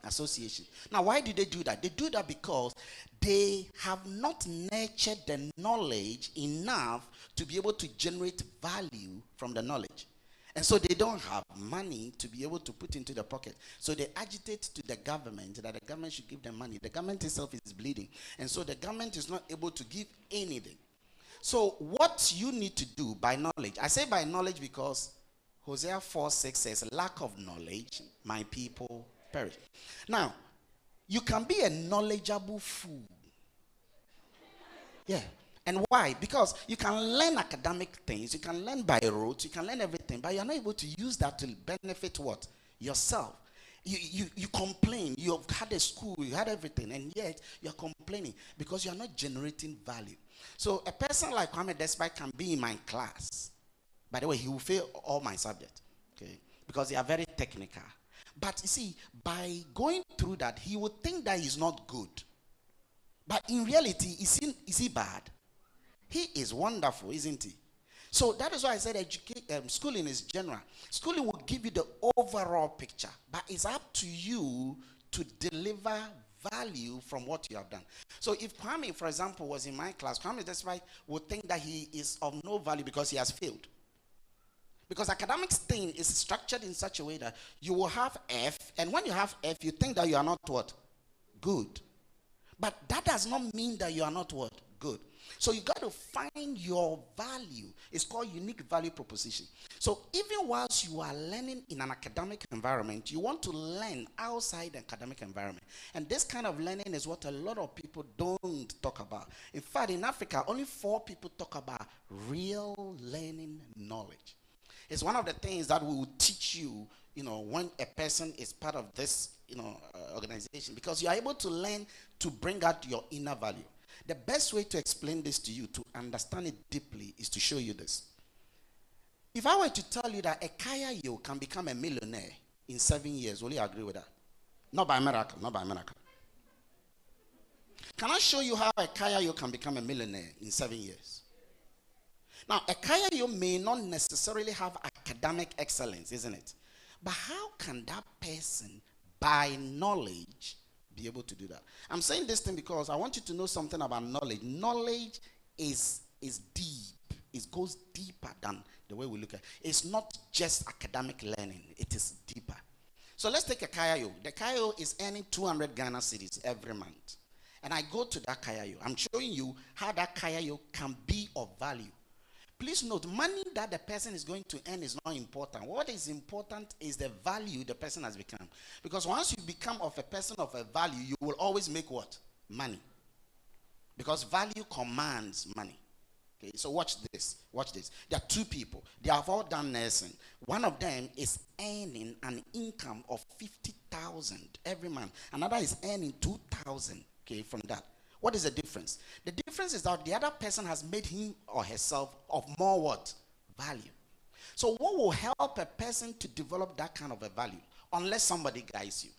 Association. Now, why do they do that? They do that because they have not nurtured the knowledge enough to be able to generate value from the knowledge. And so they don't have money to be able to put into the pocket. So they agitate to the government that the government should give them money. The government itself is bleeding. And so the government is not able to give anything. So what you need to do by knowledge, I say by knowledge because Hosea 4:6 says, lack of knowledge, my people perish. Now, you can be a knowledgeable fool. Yeah. And why? Because you can learn academic things, you can learn by rote, you can learn everything, but you're not able to use that to benefit what? Yourself. You complain, you have had a school, you had everything, and yet you're complaining because you're not generating value. So a person like Kwame Despite can be in my class. By the way, he will fail all my subjects, okay? Because they are very technical. But you see, by going through that, he would think that he's not good. But in reality, is he bad? He is wonderful, isn't he? So that is why I said schooling is general. Schooling will give you the overall picture, but it's up to you to deliver value from what you have done. So if Kwame, for example, was in my class, Kwame despite would think that he is of no value because he has failed. Because academics thing is structured in such a way that you will have F, and when you have F, you think that you are not what? Good. But that does not mean that you are not what? Good. So you got to find your value. It's called unique value proposition. So even whilst you are learning in an academic environment, you want to learn outside the academic environment. And this kind of learning is what a lot of people don't talk about. In fact, in Africa, only 4 people talk about real learning knowledge. It's one of the things that we will teach you, when a person is part of this, organization, because you are able to learn to bring out your inner value. The best way to explain this to you, to understand it deeply, is to show you this. If I were to tell you that a Kayayo can become a millionaire in 7 years, will you agree with that? Not by miracle, not by miracle. Can I show you how a Kayayo can become a millionaire in 7 years? Now, a Kayayo may not necessarily have academic excellence, isn't it? But how can that person, by knowledge, be able to do that? I'm saying this thing because I want you to know something about knowledge. Knowledge is deep. It goes deeper than the way we look at it. It's not just academic learning. It is deeper. So let's take a Kayayo. The Kayayo is earning 200 Ghana cedis every month. And I go to that Kayayo. I'm showing you how that Kayayo can be of value. Please note, money that the person is going to earn is not important. What is important is the value the person has become. Because once you become of a person of a value, you will always make what? Money. Because value commands money. Okay, so watch this. Watch this. There are 2 people. They have all done nursing. One of them is earning an income of 50,000 every month. Another is earning 2,000, okay, from that. What is the difference? The difference is that the other person has made him or herself of more what? Value. So what will help a person to develop that kind of a value? Unless somebody guides you.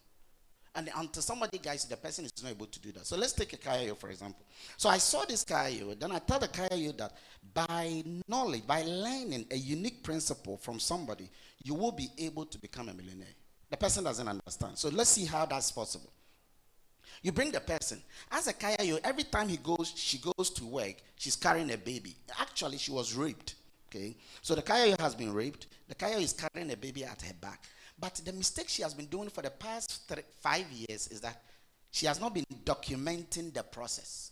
And until somebody guides you, the person is not able to do that. So let's take a Kayayo, for example. So I saw this Kayayo, then I tell the Kayayo that by knowledge, by learning a unique principle from somebody, you will be able to become a millionaire. The person doesn't understand. So let's see how that's possible. You bring the person. As a Kayayo, every time she goes to work, she's carrying a baby. Actually, she was raped. Okay? So the Kayayo has been raped. The Kayayo is carrying a baby at her back. But the mistake she has been doing for the past 5 years is that she has not been documenting the process.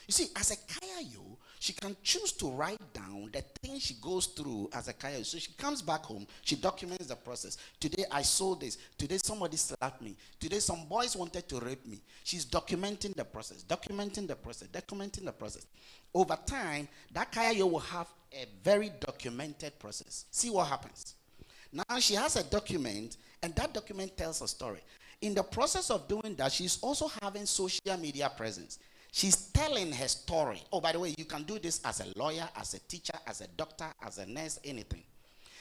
You see, as a Kayayo, she can choose to write down the things she goes through as a Kayayo. So she comes back home, she documents the process. Today I saw this. Today somebody slapped me. Today some boys wanted to rape me. She's documenting the process, documenting the process, documenting the process. Over time, that Kayayo will have a very documented process. See what happens. Now she has a document, and that document tells a story. In the process of doing that, she's also having social media presence. She's telling her story. Oh, by the way, you can do this as a lawyer, as a teacher, as a doctor, as a nurse, anything.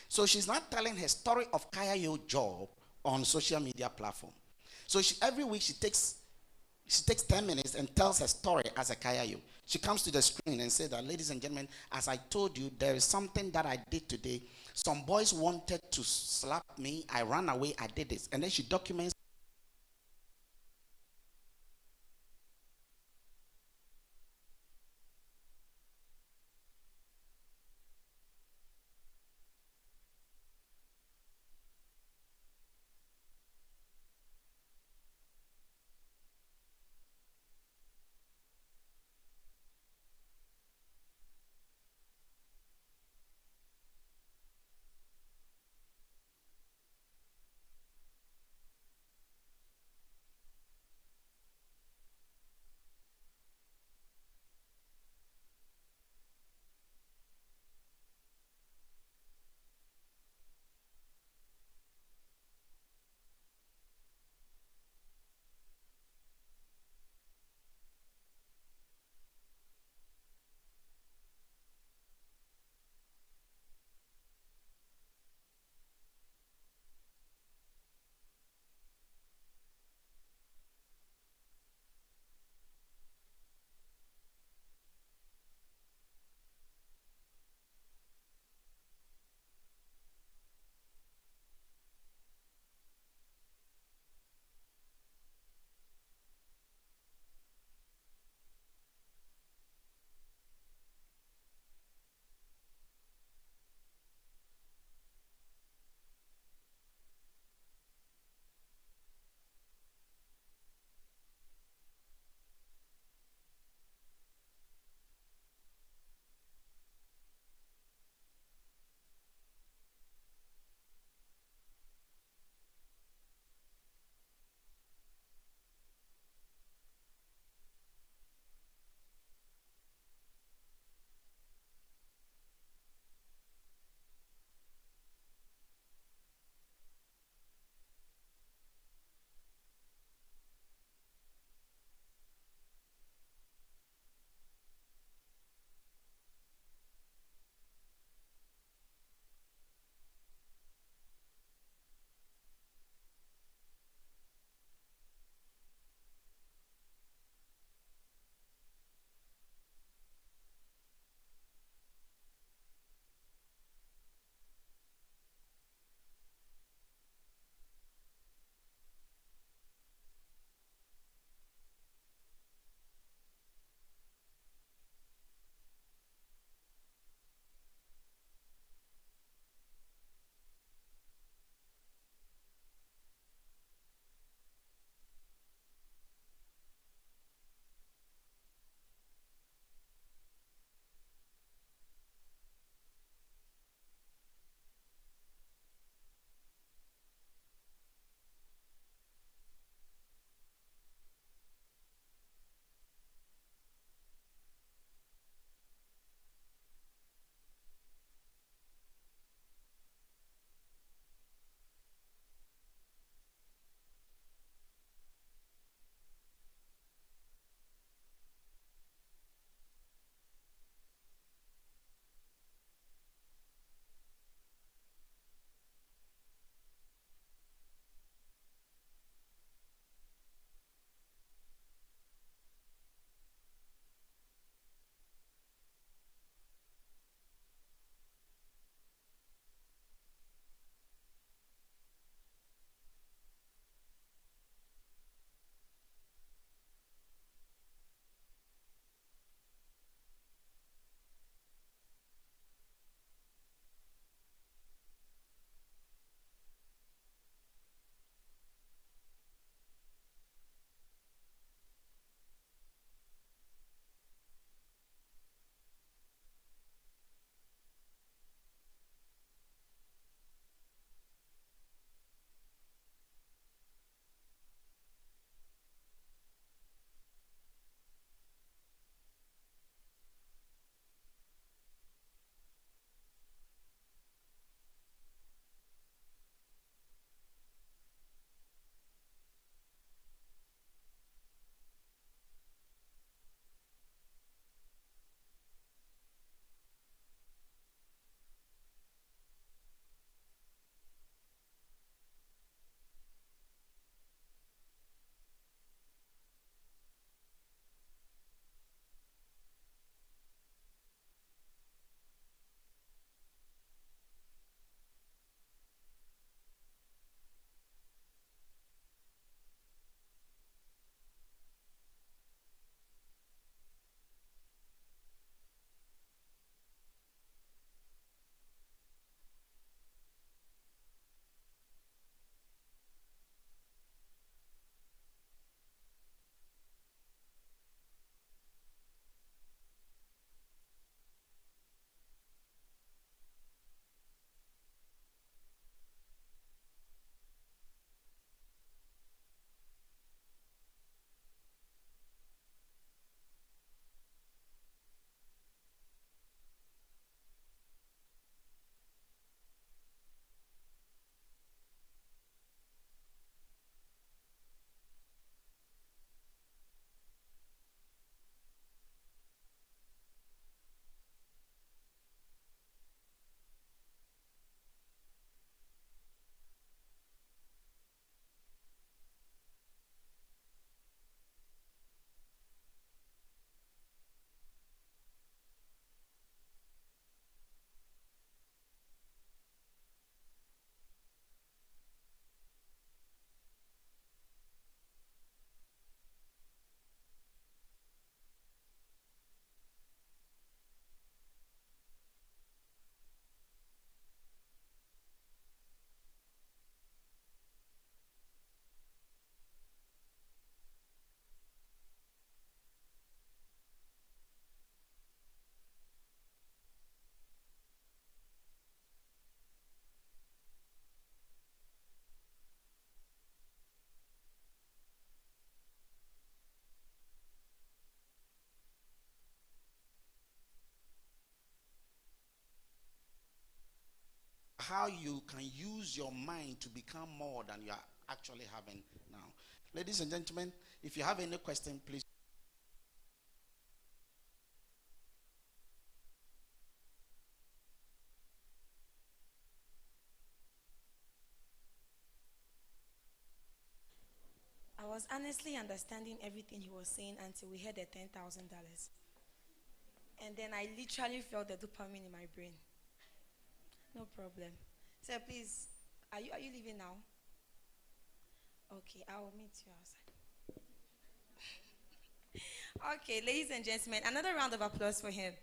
So she's not telling her story of Kayayo job on social media platform. So every week she takes 10 minutes and tells her story as a Kayayo. She comes to the screen and says that, ladies and gentlemen, as I told you, there is something that I did today. Some boys wanted to slap me. I ran away. I did this. And then she documents. how you can use your mind to become more than you are actually having now. Ladies and gentlemen, if you have any question, please. I was honestly understanding everything he was saying until we heard the $10,000. And then I literally felt the dopamine in my brain. No problem. Sir, please, are you leaving now? Okay, I will meet you outside. Okay, ladies and gentlemen, another round of applause for him.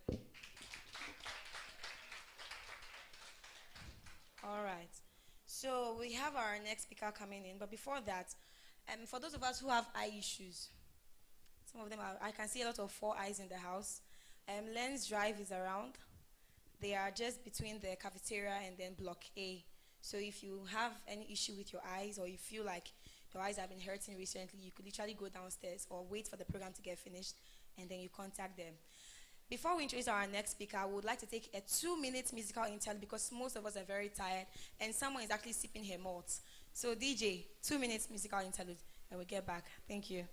All right. So we have our next speaker coming in, but before that, for those of us who have eye issues, some of them I can see a lot of 4 eyes in the house. Lens Drive is around. They are just between the cafeteria and then Block A. So if you have any issue with your eyes, or you feel like your eyes have been hurting recently, you could literally go downstairs or wait for the program to get finished, and then you contact them. Before we introduce our next speaker, I would like to take a 2-minute musical interlude because most of us are very tired and someone is actually sipping her malt. So DJ, 2 minutes musical interlude and we'll get back. Thank you.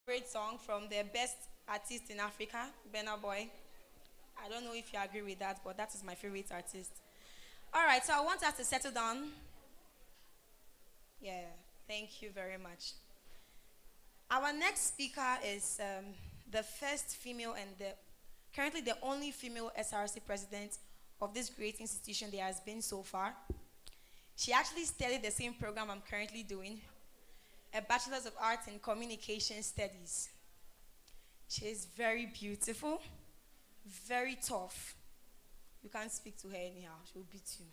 Great song from the best artist in Africa, Burna Boy. I don't know if you agree with that, but that is my favorite artist. All right, so I want us to settle down. Yeah, thank you very much. Our next speaker is the first female and currently the only female SRC president of this great institution there has been so far. She actually studied the same program I'm currently doing, a Bachelor's of Arts in Communication Studies. She is very beautiful, very tough. You can't speak to her anyhow, she'll beat you.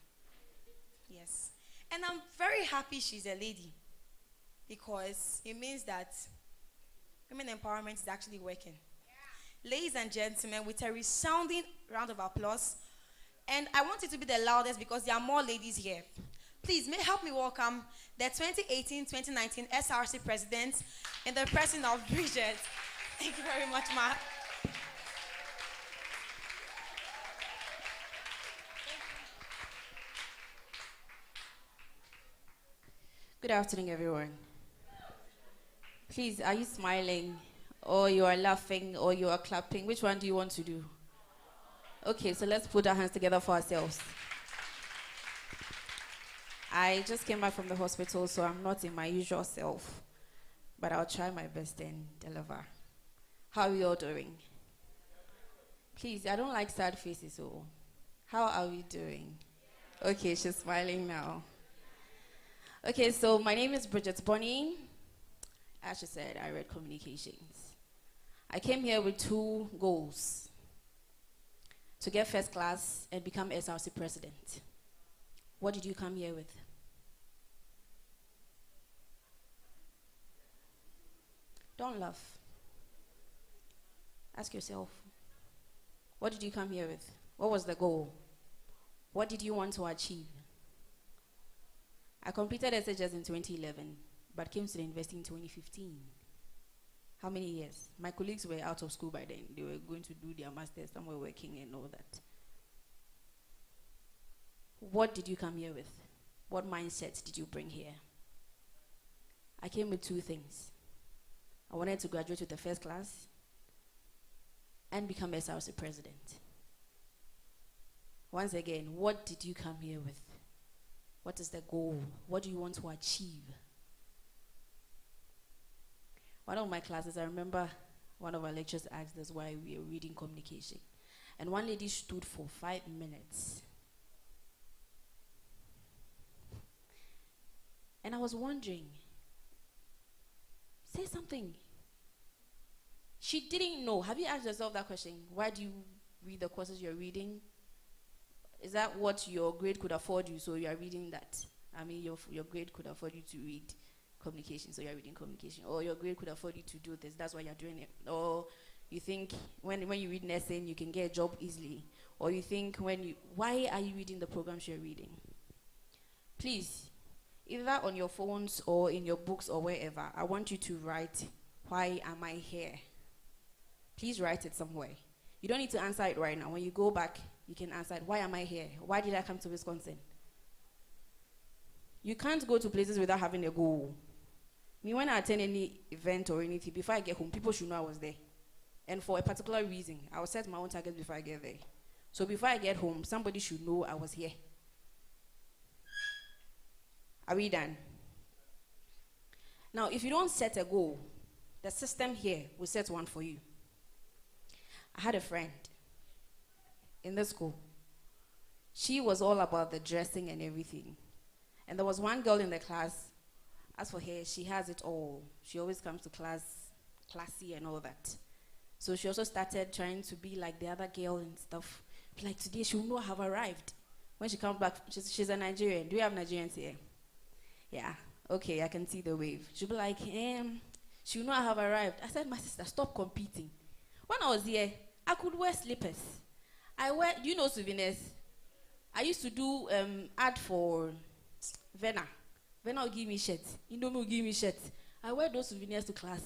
Yes. And I'm very happy she's a lady because it means that women empowerment is actually working. Yeah. Ladies and gentlemen, with a resounding round of applause, and I want it to be the loudest because there are more ladies here. Please, help me welcome the 2018-2019 SRC president in the person of Bridget. Thank you very much, Ma. Good afternoon, everyone. Please, are you smiling, or you are laughing, or you are clapping? Which one do you want to do? Okay, so let's put our hands together for ourselves. I just came back from the hospital, so I'm not in my usual self, but I'll try my best and deliver. How are you all doing? Please, I don't like sad faces, so how are we doing? Okay, she's smiling now. Okay, so my name is Bridget Bonnie. As she said, I read communications. I came here with 2 goals: to get first class and become SRC president. What did you come here with? Don't laugh. Ask yourself, what did you come here with? What was the goal? What did you want to achieve? I completed SHS in 2011, but came to the university in 2015. How many years? My colleagues were out of school by then. They were going to do their masters, some were working and all that. What did you come here with? What mindset did you bring here? I came with two things. I wanted to graduate with the first class and become SRC president. Once again, what did you come here with? What is the goal? What do you want to achieve? One of my classes, I remember one of our lecturers asked us why we were reading communication. And one lady stood for 5 minutes. And I was wondering, say something. She didn't know. Have you asked yourself that question? Why do you read the courses you're reading? Is that what your grade could afford you, so you are reading that? I mean, your grade could afford you to read communication, so you're reading communication. Or your grade could afford you to do this, that's why you're doing it. Or you think when you read nursing, you can get a job easily. Or you think why are you reading the programs you're reading? Please, either on your phones or in your books or wherever, I want you to write, why am I here? Please write it somewhere. You don't need to answer it right now. When you go back, you can answer it, why am I here? Why did I come to Wisconsin? You can't go to places without having a goal. Me, when I attend any event or anything, before I get home, people should know I was there. And for a particular reason, I will set my own targets before I get there. So before I get home, somebody should know I was here. Are we done? Now, if you don't set a goal, the system here will set one for you. I had a friend in the school. She was all about the dressing and everything. And there was one girl in the class. As for her, she has it all. She always comes to class classy and all that. So she also started trying to be like the other girl and stuff. Like today, she will know I have arrived. When she comes back, she's a Nigerian. Do you have Nigerians here? Yeah. Okay, I can see the wave. She'll be like, she will know I have arrived. I said, my sister, stop competing. When I was here, I could wear slippers. You know souvenirs. I used to do ad for Vena. Vena will give me shirts. Indomie will give me shirts. I wear those souvenirs to class.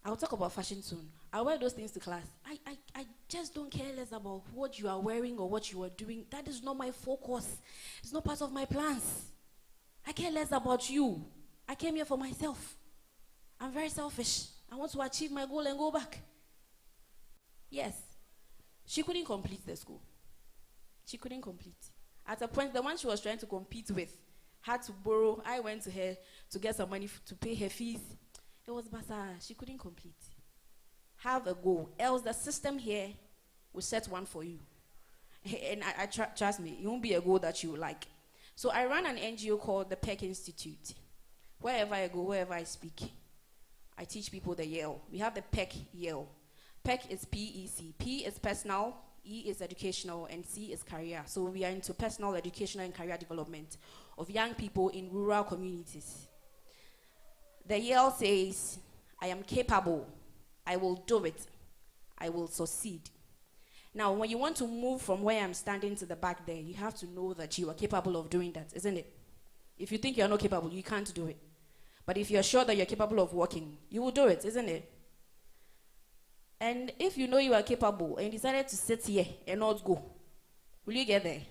I'll talk about fashion soon. I wear those things to class. I just don't care less about what you are wearing or what you are doing. That is not my focus. It's not part of my plans. I care less about you. I came here for myself. I'm very selfish. I want to achieve my goal and go back. Yes. She couldn't complete the school. She couldn't complete. At a point, the one she was trying to compete with had to borrow. I went to her to get some money to pay her fees. It was bazaar. She couldn't complete. Have a goal. Else the system here will set one for you. And trust me, it won't be a goal that you like. So I run an NGO called the PEC Institute. Wherever I go, wherever I speak, I teach people the Yale. We have the PEC Yale. PEC is P-E-C. P is personal, E is educational, and C is career. So we are into personal, educational, and career development of young people in rural communities. The Yale says, I am capable. I will do it. I will succeed. Now, when you want to move from where I'm standing to the back there, you have to know that you are capable of doing that, isn't it? If you think you're not capable, you can't do it. But if you're sure that you're capable of working, you will do it, isn't it? And if you know you are capable and decided to sit here and not go, will you get there?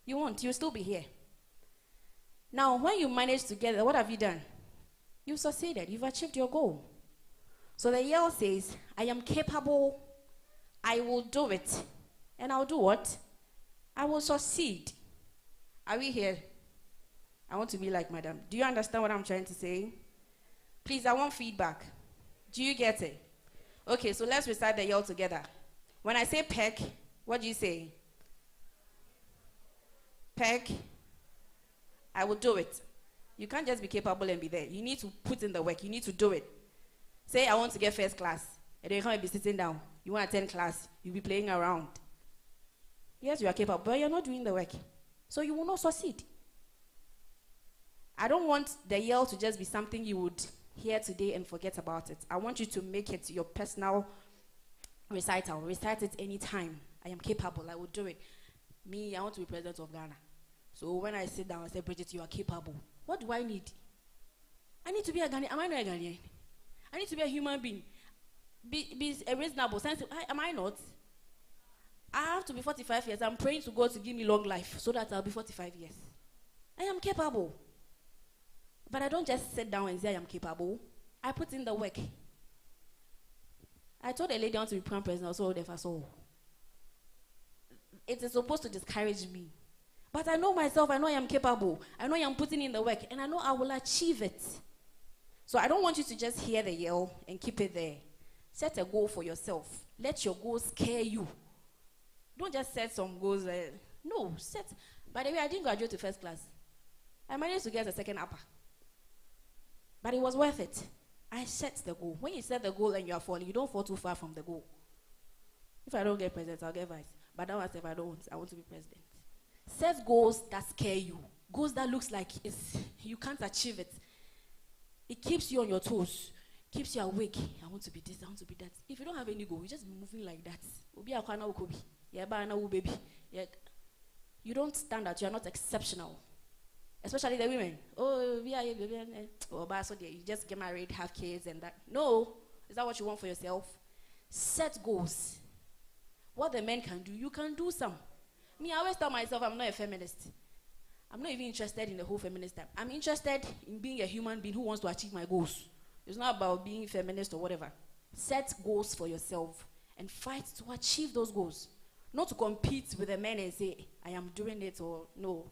You won't. You'll still be here. Now, when you manage to get there, what have you done? You've succeeded. You've achieved your goal. So the Yale says, I am capable. I will do it. And I'll do what? I will succeed. Are we here? I want to be like Madam. Do you understand what I'm trying to say? Please, I want feedback. Do you get it? Okay, so let's recite the Yale together. When I say PEC, what do you say? PEC, I will do it. You can't just be capable and be there. You need to put in the work. You need to do it. Say, I want to get first class. And then you can't be sitting down. You want to attend class. You'll be playing around. Yes, you are capable, but you're not doing the work. So you will not succeed. I don't want the Yale to just be something you would hear today and forget about it. I want you to make it your personal recital. Recite it anytime. I am capable. I will do it. Me, I want to be president of Ghana. So when I sit down and say, Bridget, you are capable, what do I need? I need to be a Ghanaian. Am I not a Ghanaian? I need to be a human being. Be a reasonable, sensitive. Am I not? I have to be 45 years. I'm praying to God to give me long life so that I'll be 45 years. I am capable. But I don't just sit down and say I am capable. I put in the work. I told a lady I want to be prime president, also if I saw. It is supposed to discourage me. But I know myself, I know I am capable. I know I am putting in the work, and I know I will achieve it. So I don't want you to just hear the yell and keep it there. Set a goal for yourself. Let your goals scare you. Don't just set some goals. No, set. By the way, I didn't graduate to first class. I managed to get a second upper. But it was worth it. I set the goal. When you set the goal and you are falling, you don't fall too far from the goal. If I don't get president, I'll get vice. But that was if I don't, I want to be president. Set goals that scare you. Goals that looks like you can't achieve it. It keeps you on your toes. Keeps you awake. I want to be this, I want to be that. If you don't have any goal, you just be moving like that. You don't stand out. You are not exceptional. Especially the women. Oh, we are you just get married, have kids and that. No. Is that what you want for yourself? Set goals. What the men can do, you can do some. Me, I always tell myself I'm not a feminist. I'm not even interested in the whole feminist type. I'm interested in being a human being who wants to achieve my goals. It's not about being feminist or whatever. Set goals for yourself and fight to achieve those goals. Not to compete with the men and say, I am doing it or no.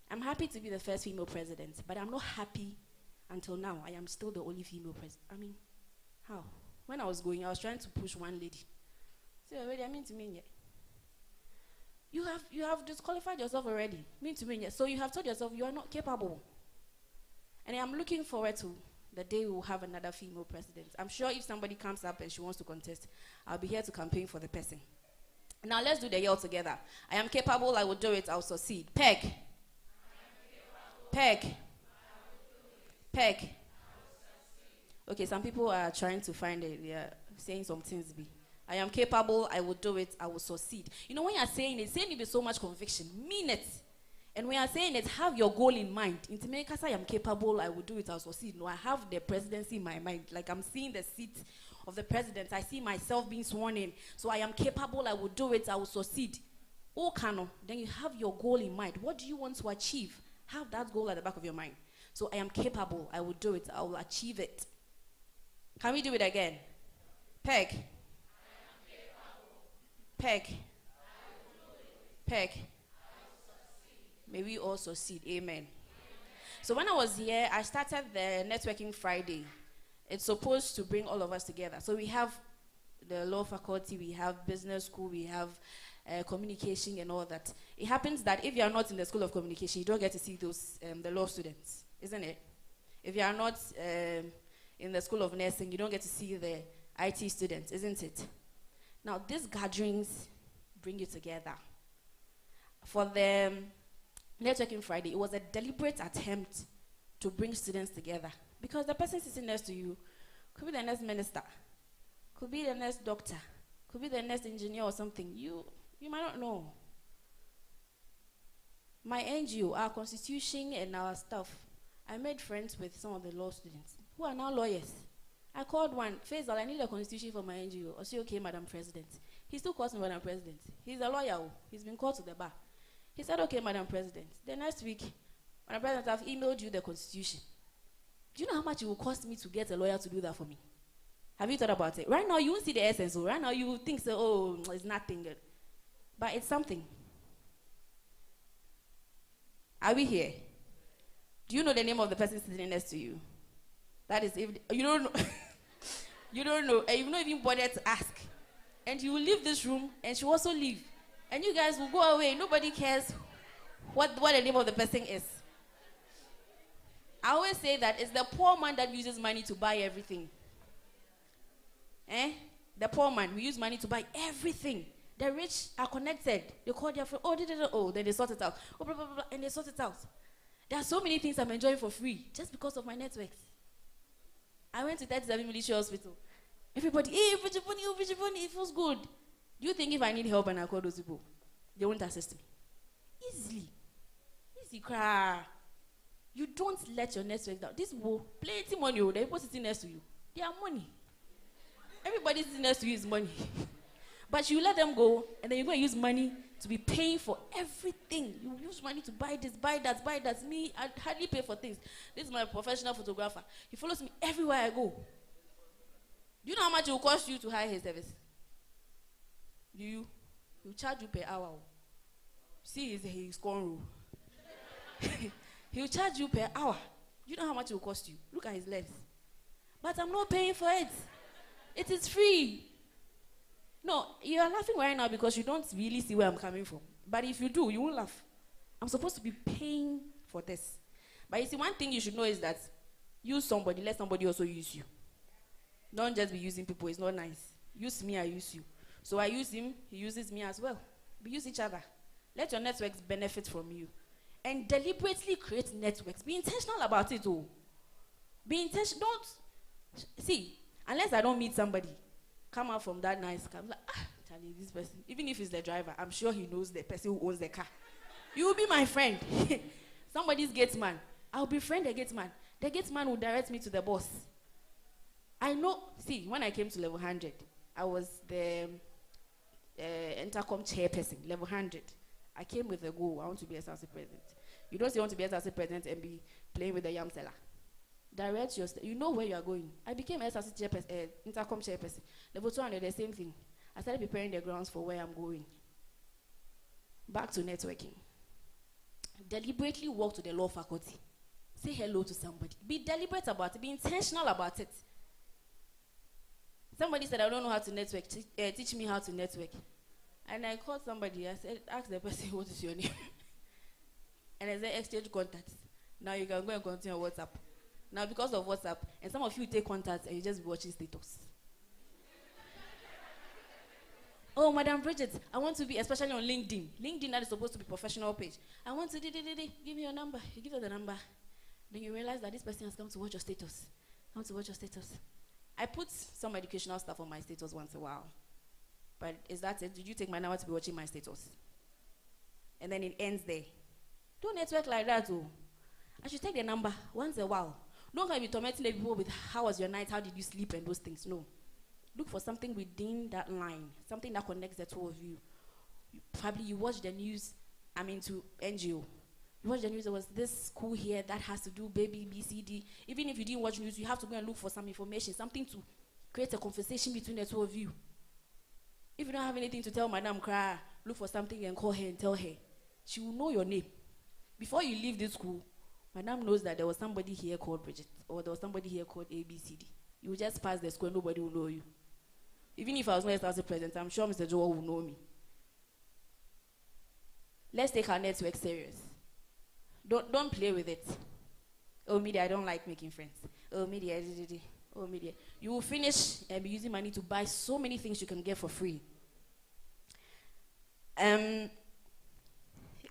I'm happy to be the first female president, but I'm not happy until now. I am still the only female president. I mean, how? When I was going, I was trying to push one lady. So already, I mean to me, yeah. You have disqualified yourself already. Mean to me, yeah. So you have told yourself you are not capable. And I'm looking forward to the day we will have another female president. I'm sure if somebody comes up and she wants to contest, I'll be here to campaign for the person. Now let's do the yell together. I am capable, I will do it, I'll succeed. Peg. Peg. Peg. Okay, some people are trying to find it. They are saying some things. I am capable, I will do it, I will succeed. You know, when you are saying it with so much conviction. Mean it. And when you are saying it, have your goal in mind. In Timeka, I am capable, I will do it, I'll succeed. No, I have the presidency in my mind. Like I'm seeing the seat of the president. I see myself being sworn in. So I am capable, I will do it, I will succeed. Oh, Kano, then you have your goal in mind. What do you want to achieve? Have that goal at the back of your mind. So I am capable, I will do it, I will achieve it. Can we do it again? Peg. Peg. Peg. May we all succeed. Amen. So when I was here, I started the Networking Friday. It's supposed to bring all of us together. So we have the law faculty, we have business school, we have communication and all that. It happens that if you are not in the School of Communication, you don't get to see those the law students, isn't it? If you are not in the School of Nursing, you don't get to see the IT students, isn't it? Now, these gatherings bring you together. For the Networking Friday, it was a deliberate attempt to bring students together. Because the person sitting next to you could be the next minister, could be the next doctor, could be the next engineer or something. You might not know. My NGO, our constitution and our stuff, I made friends with some of the law students who are now lawyers. I called one, Faisal, I need a constitution for my NGO. I said, okay, Madam President. He still calls me Madam President. He's a lawyer. He's been called to the bar. He said, okay, Madam President. The next week, Madam President, I've emailed you the constitution. Do you know how much it will cost me to get a lawyer to do that for me? Have you thought about it? Right now, you won't see the essence. So right now, you think, so, oh, it's nothing good. But it's something. Are we here? Do you know the name of the person sitting next to you? That is, if you don't know, you don't know, and you've not even bothered to ask. And you will leave this room, and she will also leave. And you guys will go away. Nobody cares what the name of the person is. I always say that it's the poor man that uses money to buy everything. The poor man who uses money to buy everything. The rich are connected. They call their friend, then they sort it out. Oh, blah, blah, blah, and they sort it out. There are so many things I'm enjoying for free just because of my networks. I went to 37 Military Hospital. Everybody, hey, Vijiboni, it feels good. Do you think if I need help and I call those people, they won't assist me? easy cry. You don't let your network down. This will plenty money. The people sitting next to you, they are money. Everybody sitting next to you is money. But you let them go, and then you're going to use money to be paying for everything. You use money to buy this, buy that, buy that. Me, I hardly pay for things. This is my professional photographer. He follows me everywhere I go. Do you know how much it will cost you to hire his service? Do you? He'll charge you per hour. See his corn rule. He'll charge you per hour. Do you know how much it will cost you? Look at his legs. But I'm not paying for it. It is free. No, you are laughing right now because you don't really see where I'm coming from. But if you do, you won't laugh. I'm supposed to be paying for this. But you see, one thing you should know is that use somebody, let somebody also use you. Don't just be using people, it's not nice. Use me, I use you. So I use him, he uses me as well. We use each other. Let your networks benefit from you. And deliberately create networks. Be intentional about it, oh. Be intentional. Don't, see, unless I don't meet somebody, come out from that nice car. I'm like, Charlie, this person, even if he's the driver, I'm sure he knows the person who owns the car. You will be my friend. Somebody's gate man. I'll befriend the gate man. The gate man will direct me to the boss. I know, see, when I came to level 100, I was the intercom chairperson, level 100. I came with a goal. I want to be a SLC president. You don't say you want to be a SLC president and be playing with the yam seller. Direct your you know where you are going. I became SLC chairperson, intercom chairperson. Level 200, the same thing. I started preparing the grounds for where I'm going. Back to networking. Deliberately walk to the law faculty. Say hello to somebody. Be deliberate about it. Be intentional about it. Somebody said, I don't know how to network. Teach me how to network. And I called somebody. I said, ask the person, what is your name? And I said, exchange contacts. Now you can go and continue on WhatsApp. Now because of WhatsApp, and some of you take contacts and you just be watching status. Oh, Madam Bridget, I want to be, especially on LinkedIn. LinkedIn, that is supposed to be professional page. I want to, give me your number. You give her the number. Then you realize that this person has come to watch your status. I want to watch your status. I put some educational stuff on my status once in a while. But is that it? Did you take my number to be watching my status? And then it ends there. Don't network like that, oh. I should take the number once in a while. Don't be tormenting the people with how was your night, how did you sleep, and those things. No. Look for something within that line, something that connects the two of you. Probably you watch the news, I'm into NGO. You watch the news, there was this school here that has to do baby, BCD. Even if you didn't watch news, you have to go and look for some information, something to create a conversation between the two of you. If you don't have anything to tell Madam Cry, look for something and call her and tell her. She will know your name. Before you leave this school, Madam knows that there was somebody here called Bridget, or there was somebody here called ABCD. You will just pass the school and nobody will know you. Even if I was not a SLC president, I'm sure Mr. Joel will know me. Let's take our network serious. Don't play with it. Oh, media, I don't like making friends. Oh, media, oh, media. You will finish and be using money to buy so many things you can get for free.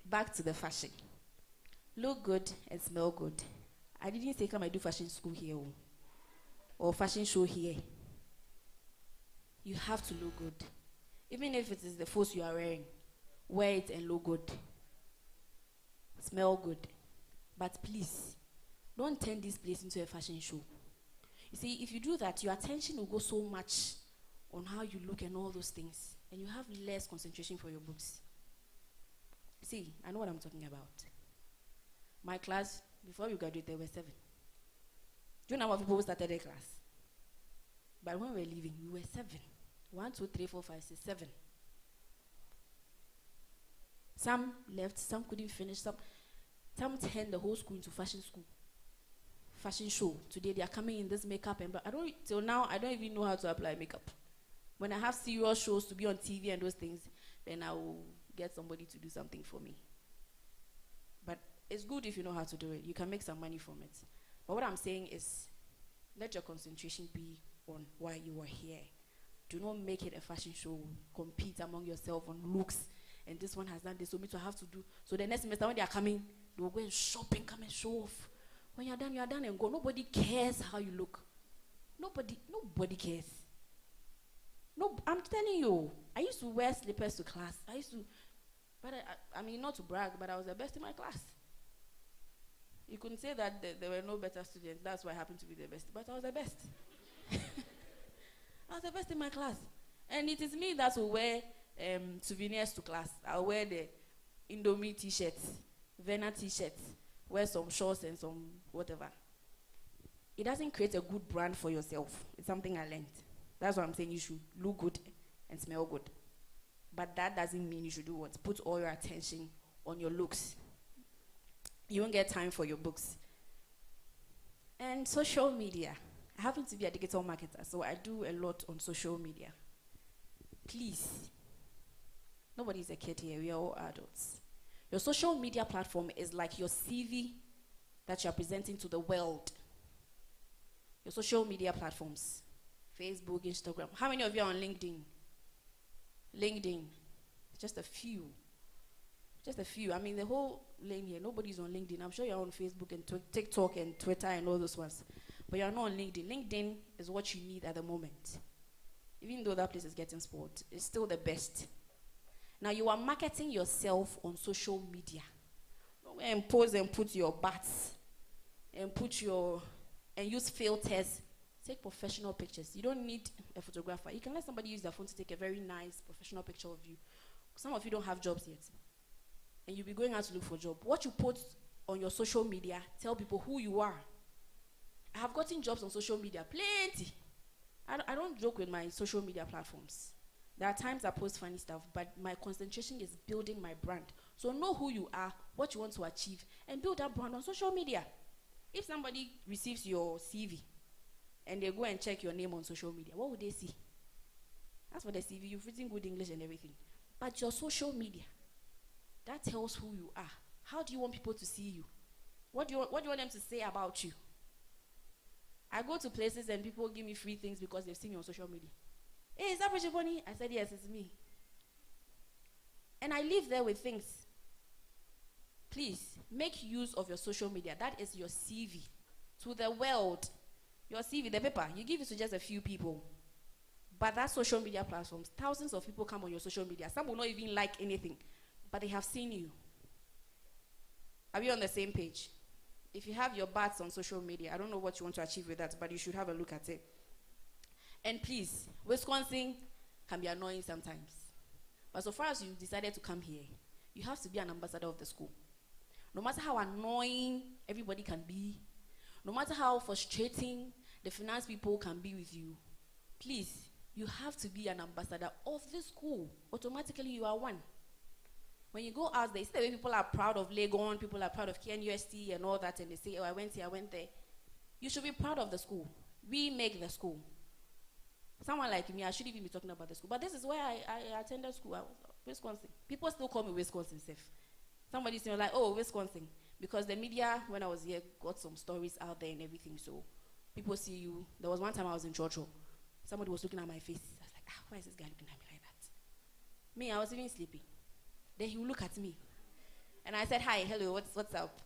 Back to the fashion. Look good and smell good. I didn't say come and do fashion school here or fashion show here. You have to look good. Even if it is the clothes you are wearing, wear it and look good. Smell good. But please, don't turn this place into a fashion show. You see, if you do that, your attention will go so much on how you look and all those things, and you have less concentration for your books. See, I know what I'm talking about. My class, before we graduated, there were 7. Do you know how many people started their class? But when we were leaving, we were 7. 1, 2, 3, 4, 5, 6, 7. Some left, some couldn't finish, some turned the whole school into fashion school. Fashion show. Today they are coming in this makeup and till now I don't even know how to apply makeup. When I have serious shows to be on TV and those things, then I will get somebody to do something for me. But it's good if you know how to do it. You can make some money from it. But what I'm saying is, let your concentration be on why you are here. Do not make it a fashion show. Compete among yourself on looks. And this one has done this, so me to have to do. So the next semester when they are coming, they will go and shop and come and show off. When you are done and go. Nobody cares how you look. Nobody cares. No, I'm telling you. I used to wear slippers to class. But I mean, not to brag, but I was the best in my class. You couldn't say that there were no better students. That's why I happened to be the best. But I was the best. I was the best in my class. And it is me that will wear souvenirs to class. I'll wear the Indomie t-shirts, Vena t-shirts, wear some shorts and some whatever. It doesn't create a good brand for yourself. It's something I learned. That's why I'm saying you should look good and smell good. But that doesn't mean you should do what? Put all your attention on your looks. You won't get time for your books. And social media. I happen to be a digital marketer, so I do a lot on social media. Please, nobody's a kid here, we are all adults. Your social media platform is like your CV that you're presenting to the world. Your social media platforms, Facebook, Instagram. How many of you are on LinkedIn? LinkedIn, just a few. Just a few. I mean, the whole lane here, nobody's on LinkedIn. I'm sure you're on Facebook and TikTok and Twitter and all those ones. But you're not on LinkedIn. LinkedIn is what you need at the moment. Even though that place is getting spoiled, it's still the best. Now, you are marketing yourself on social media. Don't go and pose and put your butts and use filters. Take professional pictures. You don't need a photographer. You can let somebody use their phone to take a very nice professional picture of you. Some of you don't have jobs yet. And you'll be going out to look for a job. What you put on your social media, tell people who you are. I have gotten jobs on social media, plenty. I don't joke with my social media platforms. There are times I post funny stuff, but my concentration is building my brand. So know who you are, what you want to achieve, and build that brand on social media. If somebody receives your CV, and they go and check your name on social media, what would they see? As for the CV, you've written good English and everything. But your social media, that tells who you are. How do you want people to see you? What do you want them to say about you? I go to places and people give me free things because they've seen me on social media. Hey, is that Bridget Bonnie? I said, yes, it's me. And I live there with things. Please, make use of your social media. That is your CV. To the world, your CV, the paper, you give it to just a few people. But that social media platforms, thousands of people come on your social media. Some will not even like anything, but they have seen you. Are we on the same page? If you have your bats on social media, I don't know what you want to achieve with that, but you should have a look at it. And please, Wisconsin can be annoying sometimes. But so far as you decided to come here, you have to be an ambassador of the school. No matter how annoying everybody can be, no matter how frustrating the finance people can be with you, please, you have to be an ambassador of the school. Automatically, you are one. When you go out there, see the way people are proud of Legon, people are proud of KNUST and all that, and they say, oh, I went here, I went there. You should be proud of the school. We make the school. Someone like me, I shouldn't even be talking about the school. But this is where I attended school. I was Wisconsin. People still call me Wisconsin safe. Somebody saying like, oh, Wisconsin. Because the media, when I was here, got some stories out there and everything. So people see you. There was one time I was in Churchill. Somebody was looking at my face. I was like, why is this guy looking at me like that? Me, I was even sleeping. Then he would look at me. And I said, hi, hello, what's up?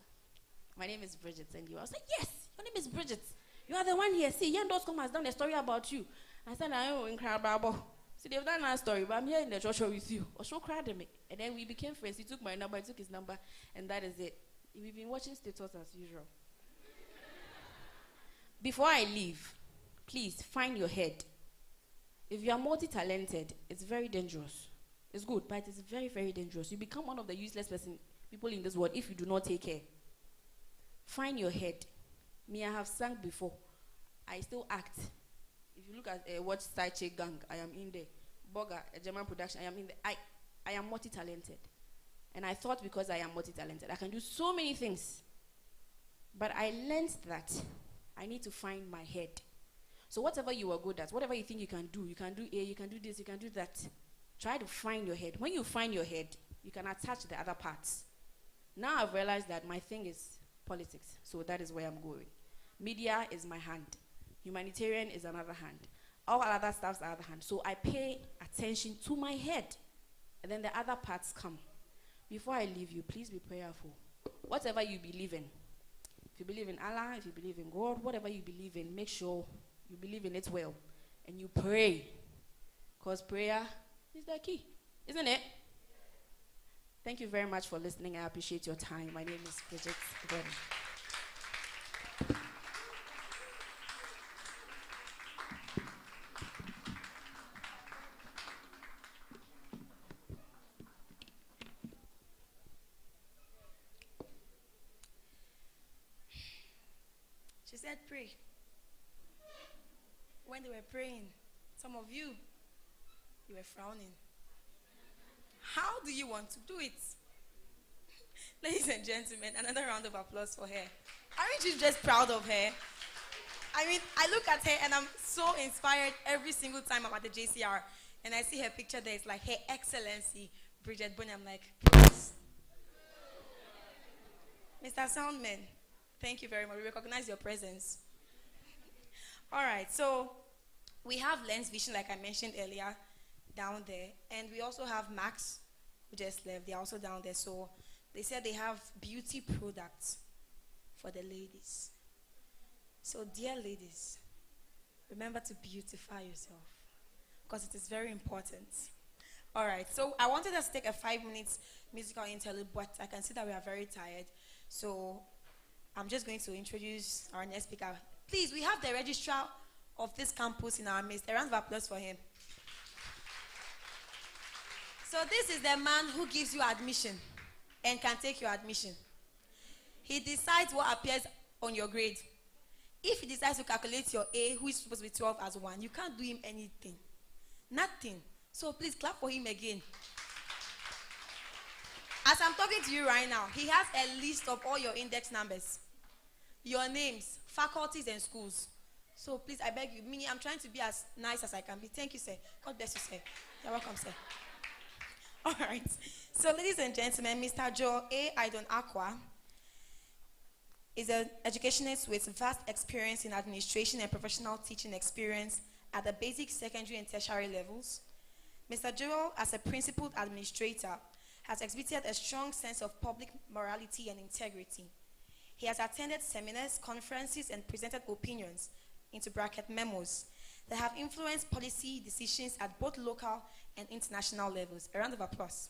My name is Bridget. And I was like, yes, your name is Bridget. You are the one here. See, Yan.com has done a story about you. I said, I am in Crababo. See, they've done a story, but I'm here in the church with you. Osho cried at me. And then we became friends. He took my number, I took his number, and that is it. We've been watching status as usual. Before I leave, please find your head. If you are multi-talented, it's very dangerous. It's good, but it's very, very dangerous. You become one of the useless people in this world if you do not take care. Find your head. Me, I have sung before. I still act. If you look at Watch Side Chick Gang, I am in there. Boga, a German production, I am in there. I am multi-talented. And I thought because I am multi-talented, I can do so many things. But I learned that I need to find my head. So whatever you are good at, whatever you think you can do A, you can do this, you can do that. Try to find your head. When you find your head, you can attach the other parts. Now I've realized that my thing is politics. So that is where I'm going. Media is my hand. Humanitarian is another hand. All other stuff's other hand. So I pay attention to my head. And then the other parts come. Before I leave you, please be prayerful. Whatever you believe in. If you believe in Allah, if you believe in God, whatever you believe in, make sure you believe in it well. And you pray. Because prayer is the key. Isn't it? Thank you very much for listening. I appreciate your time. My name is Bridget Bonnie. She said, pray. When they were praying, some of you were frowning. How do you want to do it? Ladies and gentlemen, another round of applause for her. Aren't you just proud of her? I mean, I look at her and I'm so inspired every single time I'm at the JCR and I see her picture there. It's like, Her Excellency Bridget Bonnie. I'm like, please. Mr. Soundman, thank you very much. We recognize your presence. All right, so we have Lens Vision, like I mentioned earlier, down there. And we also have Max, who just left. They're also down there. So they said they have beauty products for the ladies. So, dear ladies, remember to beautify yourself because it is very important. All right, so I wanted us to take a 5-minute musical interlude, but I can see that we are very tired. So, I'm just going to introduce our next speaker. Please, we have the registrar of this campus in our midst. A round of applause for him. So, this is the man who gives you admission and can take your admission. He decides what appears on your grade. If he decides to calculate your A, who is supposed to be 12 as 1, you can't do him anything. Nothing. So please clap for him again. As I'm talking to you right now, he has a list of all your index numbers, your names, faculties, and schools. So please, I beg you, Minnie, I'm trying to be as nice as I can be. Thank you, sir. God bless you, sir. You're welcome, sir. All right. So, ladies and gentlemen, Mr. Joel A. Idon Aqua is an educationist with vast experience in administration and professional teaching experience at the basic, secondary, and tertiary levels. Mr. Joel, as a principled administrator, has exhibited a strong sense of public morality and integrity. He has attended seminars, conferences, and presented opinions, into bracket memos, that have influenced policy decisions at both local and international levels. A round of applause.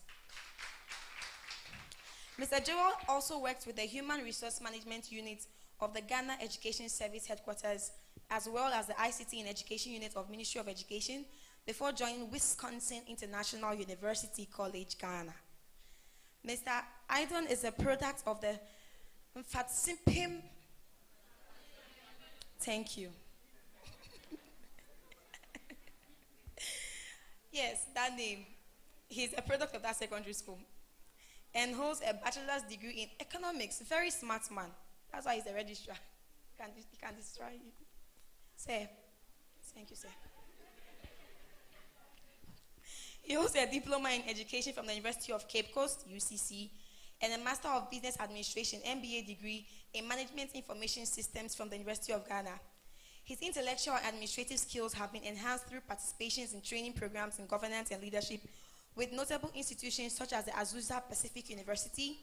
Mr. Joel also worked with the Human Resource Management Unit of the Ghana Education Service Headquarters, as well as the ICT and Education Unit of Ministry of Education, before joining Wisconsin International University College, Ghana. Mr. Idon is a product of the Mfatsimpim. Thank you. Yes, that name. He's a product of that secondary school and holds a bachelor's degree in economics. Very smart man. That's why he's a registrar. He can destroy you. Sir. Thank you, sir. He holds a diploma in education from the University of Cape Coast, UCC, and a Master of Business Administration, MBA degree in Management Information Systems from the University of Ghana. His intellectual and administrative skills have been enhanced through participations in training programs in governance and leadership with notable institutions such as the Azusa Pacific University,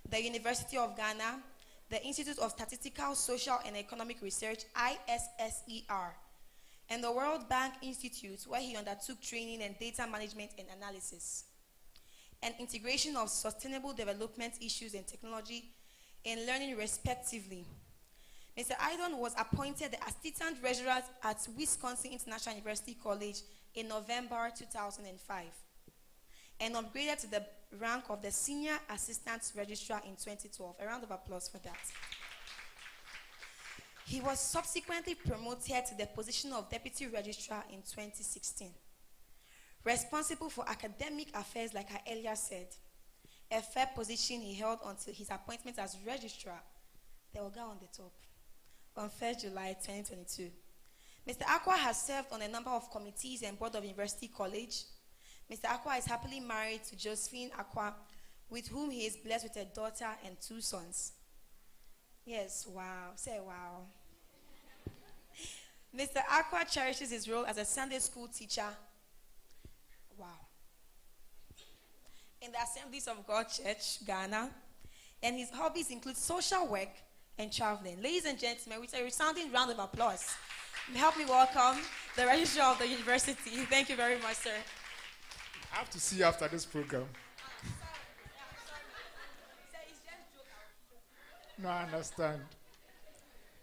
the University of Ghana, the Institute of Statistical, Social, and Economic Research, ISSER, and the World Bank Institute, where he undertook training in data management and analysis, and integration of sustainable development issues and technology in learning respectively. Mr. Idon was appointed the Assistant Registrar at Wisconsin International University College in November 2005 and upgraded to the rank of the Senior Assistant Registrar in 2012. A round of applause for that. He was subsequently promoted to the position of Deputy Registrar in 2016, responsible for academic affairs, like I earlier said, a fair position he held until his appointment as Registrar, the Oga on the top, on 1st July 2022. Mr. Aqua has served on a number of committees and board of University College. Mr. Aqua is happily married to Josephine Aqua, with whom he is blessed with a daughter and 2 sons. Yes, wow. Say wow. Mr. Aqua cherishes his role as a Sunday school teacher. Wow. In the Assemblies of God Church, Ghana. And his hobbies include social work and traveling. Ladies and gentlemen, with a resounding round of applause, help me welcome the Registrar of the University. Thank you very much, sir. I have to see you after this program. No, I understand.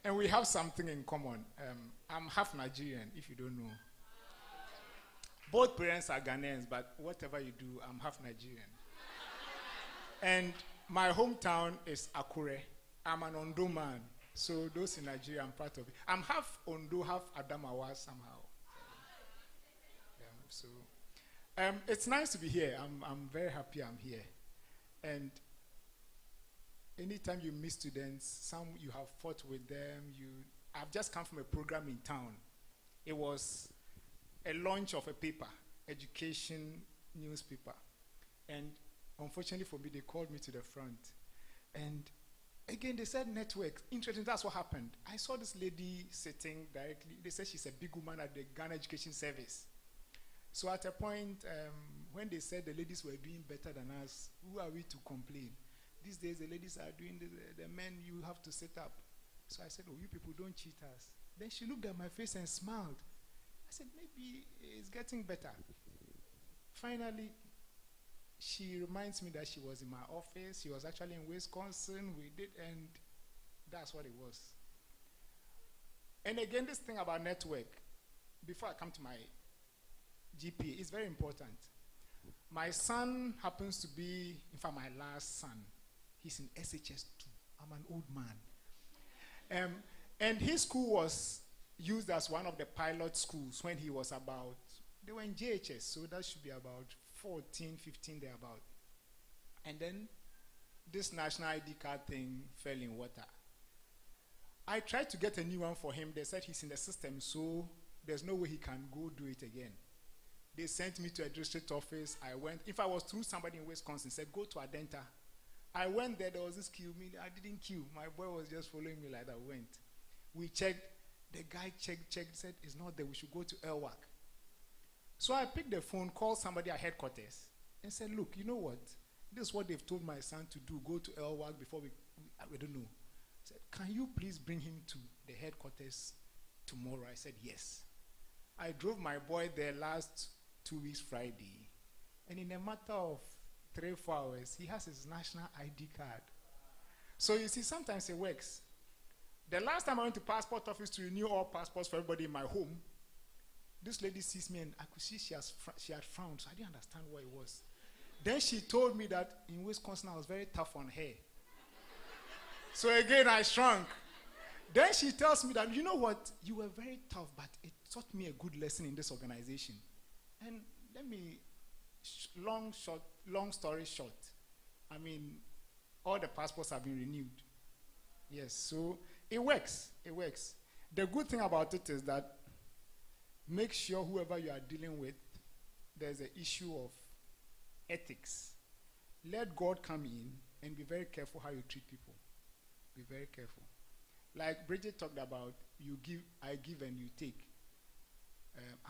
And we have something in common. I'm half Nigerian, if you don't know. Both parents are Ghanaians, but whatever you do, I'm half Nigerian. And my hometown is Akure. I'm an Ondo man. So those in Nigeria, I'm part of it. I'm half Ondo, half Adamawa somehow. It's nice to be here. I'm very happy I'm here. And anytime you meet students, some you have fought with them. I've just come from a program in town. It was a launch of a paper, education newspaper. And unfortunately for me, they called me to the front. And again, they said network. Interesting, that's what happened. I saw this lady sitting directly. They said she's a big woman at the Ghana Education Service. So at a point, when they said the ladies were doing better than us, who are we to complain? These days, the ladies are doing the men, you have to sit up. So I said, oh, you people don't cheat us. Then she looked at my face and smiled. I said, maybe it's getting better. Finally, she reminds me that she was in my office. She was actually in Wisconsin. We did, and that's what it was. And again, this thing about network, before I come to my GPA, is very important. My son happens to be, in fact, my last son. He's in SHS 2. I'm an old man. And his school was used as one of the pilot schools when he was about, they were in JHS, so that should be about 14, 15, thereabout. And then this national ID card thing fell in water. I tried to get a new one for him. They said he's in the system, so there's no way he can go do it again. They sent me to a district office. I went. If I was through somebody in Wisconsin, said, go to Adenta. I went there. There was this queue. I didn't queue. My boy was just following me like that. Went. We checked. The guy checked, said, it's not there. We should go to LWAC. So I picked the phone, called somebody at headquarters, and said, look, you know what? This is what they've told my son to do. Go to LWAC before I don't know. I said, can you please bring him to the headquarters tomorrow? I said, yes. I drove my boy there last 2 weeks Friday, and in a matter of 3 or 4 hours, he has his national ID card. So you see, sometimes it works. The last time I went to passport office to renew all passports for everybody in my home, this lady sees me and I could see she had frowned, so I didn't understand what it was. Then she told me that in Wisconsin I was very tough on hair. So again, I shrunk. Then she tells me that, you know what, you were very tough, but it taught me a good lesson in this organization. And let me, long story short, I mean, all the passports have been renewed. Yes, so it works. It works. The good thing about it is that make sure whoever you are dealing with, there's an issue of ethics. Let God come in and be very careful how you treat people. Be very careful. Like Bridget talked about, I give and you take.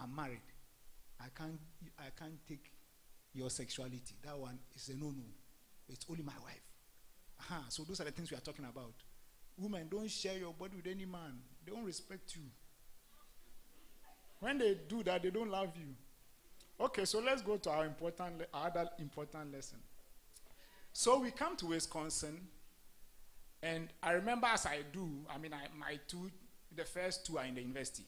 I'm married. I can't take your sexuality. That one is a no-no. It's only my wife. So those are the things we are talking about. Women, don't share your body with any man. They don't respect you. When they do that, they don't love you. Okay, so let's go to our other important lesson. So we come to Wisconsin, and I remember as I do, the first two are in the university.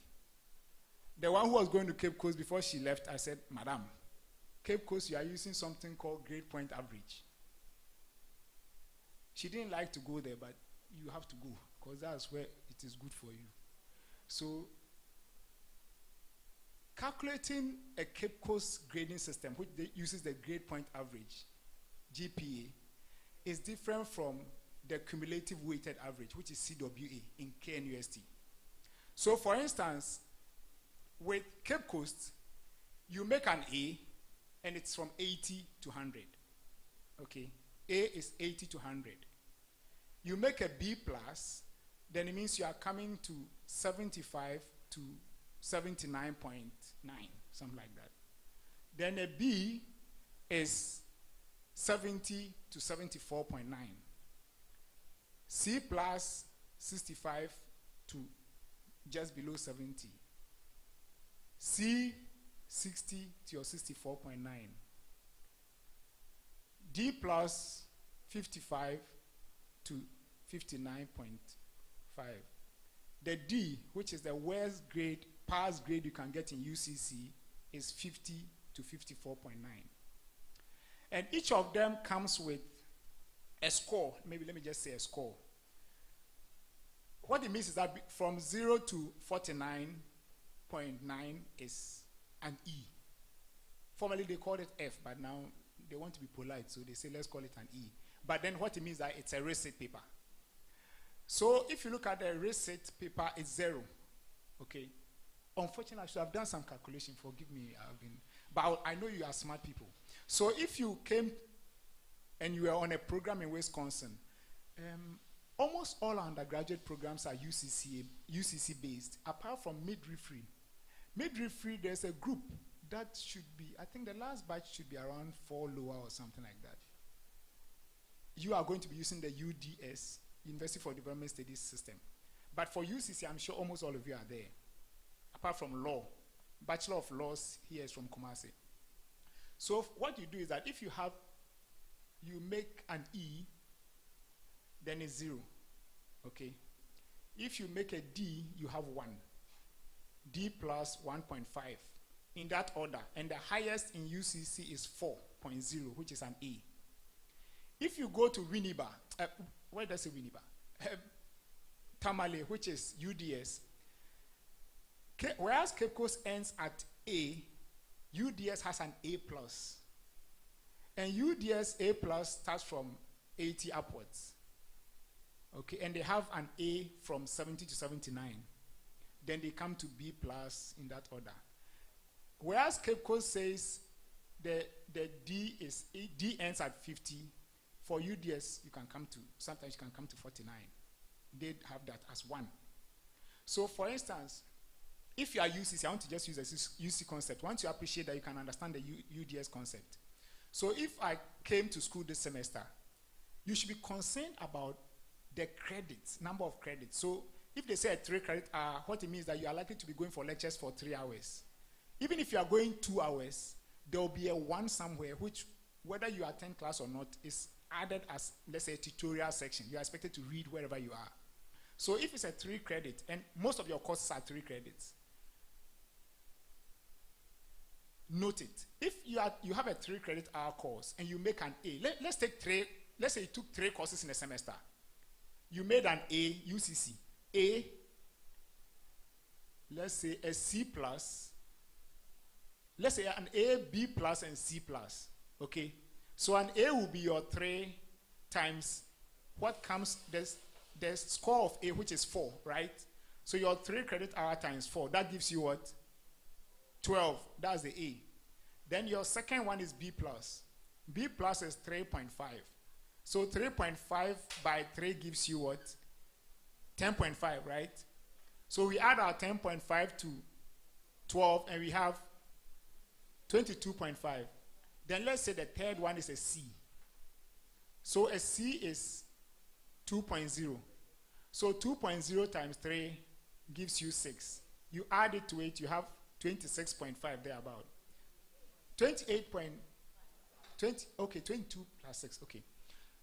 The one who was going to Cape Coast before she left, I said, Madam, Cape Coast, you are using something called grade point average. She didn't like to go there, but you have to go because that's where it is good for you. So calculating a Cape Coast grading system, which uses the grade point average, GPA, is different from the cumulative weighted average, which is CWA in KNUST. So for instance, with Cape Coast, you make an A, and it's from 80 to 100. Okay, A is 80 to 100. You make a B plus, then it means you are coming to 75 to 79.9, something like that. Then a B is 70 to 74.9. C plus 65 to just below 70. C 60 to your 64.9. D plus 55 to 59.5. The D, which is the worst grade, pass grade you can get in UCC, is 50 to 54.9. And each of them comes with a score. Maybe let me just say a score. what it means is that from 0 to 49.9 is an E. Formerly they called it F, but now they want to be polite, so they say let's call it an E. But then what it means is that it's a receipt paper. So if you look at the receipt paper, it's 0. Okay. Unfortunately, I should have done some calculation. Forgive me, but I know you are smart people. So if you came and you were on a program in Wisconsin, almost all undergraduate programs are UCC based, apart from midwifery. Midwifery, there's a group that should be, I think the last batch should be around 4 lower or something like that. You are going to be using the UDS, University for Development Studies system. But for UCC, I'm sure almost all of you are there. Apart from law, Bachelor of Laws here is from Kumasi. So what you do is that if you make an E, then it's 0. Okay. If you make a D, you have 1. D plus 1.5 in that order, and the highest in UCC is 4.0, which is an A. If you go to Winneba, where does it Winneba? Tamale, which is UDS. Whereas Cape Coast ends at A, UDS has an A plus. And UDS A plus starts from 80 upwards. Okay, and they have an A from 70 to 79. Then they come to B plus in that order. Whereas Cape Coast says the D ends at 50. For UDS, sometimes you can come to 49. They have that as 1. So for instance, if you are UCC, I want to just use a UC concept. Once you appreciate that, you can understand the UDS concept. So if I came to school this semester, you should be concerned about the credits, number of credits. So if they say a 3 credit hour, what it means is that you are likely to be going for lectures for 3 hours. Even if you are going 2 hours, there will be a 1 somewhere, which whether you attend class or not is added as, let's say, a tutorial section. You are expected to read wherever you are. So if it's a 3 credit, and most of your courses are 3 credits, note it. If you have a 3 credit hour course and you make an A, let's say you took 3 courses in a semester. You made an A, UCC. A, let's say a C plus, let's say an A, B plus, and C plus. Okay? So an A will be your 3 times what comes, the score of A, which is 4, right? So your 3 credit hour times 4, that gives you what? 12. That's the A. Then your second one is B plus. B plus is 3.5. So 3.5 by 3 gives you what? 10.5, right? So we add our 10.5 to 12 and we have 22.5. Then let's say the third one is a C. So a C is 2.0. So 2.0 times 3 gives you 6. You add it to it, you have 26.5 thereabout. 22 plus 6, okay.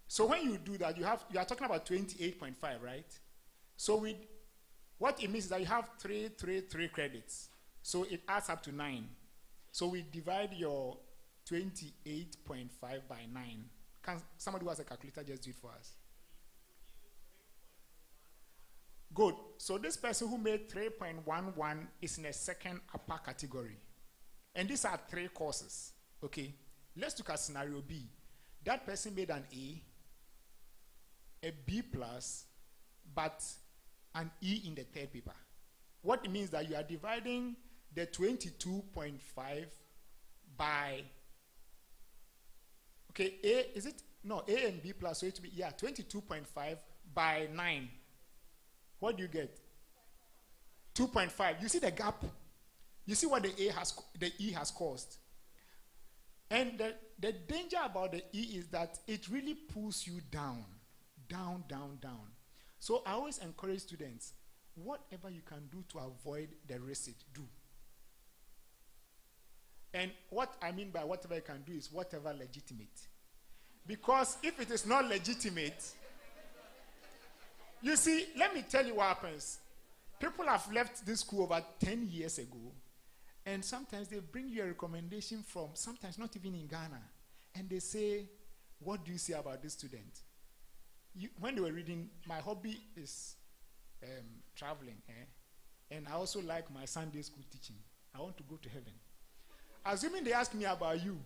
So when you do that, you are talking about 28.5, right? So what it means is that you have 3 credits. So it adds up to 9. So we divide your 28.5 by 9. Can somebody who has a calculator just do it for us? Good. So this person who made 3.11 is in a second upper category. And these are 3 courses. Okay. Let's look at scenario B. That person made an A B plus, but an E in the third paper. What it means that you are dividing the 22.5 by, okay, A, is it? No, A and B plus, so it will be, 22.5 by 9. What do you get? 2.5. You see the gap? You see what the E has caused? And the danger about the E is that it really pulls you down. Down, down, down. So I always encourage students, whatever you can do to avoid the receipt, do. And what I mean by whatever you can do is whatever legitimate. Because if it is not legitimate, you see, let me tell you what happens. People have left this school over 10 years ago, and sometimes they bring you a recommendation from, sometimes not even in Ghana, and they say, what do you say about this student? When they were reading, my hobby is traveling, and I also like my Sunday school teaching. I want to go to heaven. Assuming they ask me about you,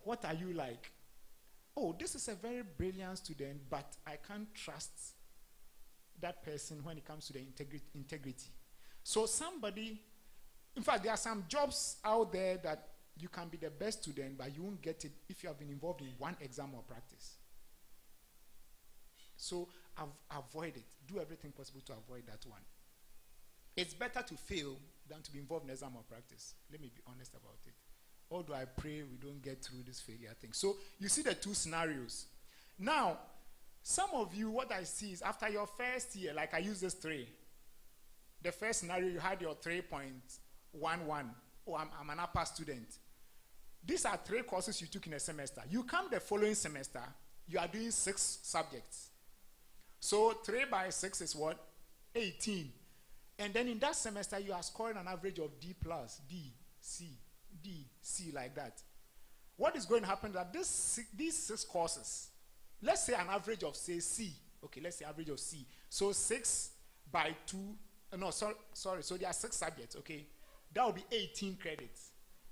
what are you like? Oh, this is a very brilliant student, but I can't trust that person when it comes to the integrity. So somebody, in fact, there are some jobs out there that you can be the best student, but you won't get it if you have been involved in one exam or practice. So avoid it. Do everything possible to avoid that one. It's better to fail than to be involved in exam or practice. Let me be honest about it. Although I pray we don't get through this failure thing. So you see the two scenarios. Now, some of you, what I see is after your first year, like I use this 3. The first scenario, you had your 3.11. Oh, I'm an upper student. These are 3 courses you took in a semester. You come the following semester, you are doing 6 subjects. So 3 by 6 is what? 18. And then in that semester, you are scoring an average of D+, D, C, like that. What is going to happen is that these 6 courses, let's say an average of, say, C. Okay, let's say average of C. So 6 by 2, sorry, so there are 6 subjects, okay? That will be 18 credits.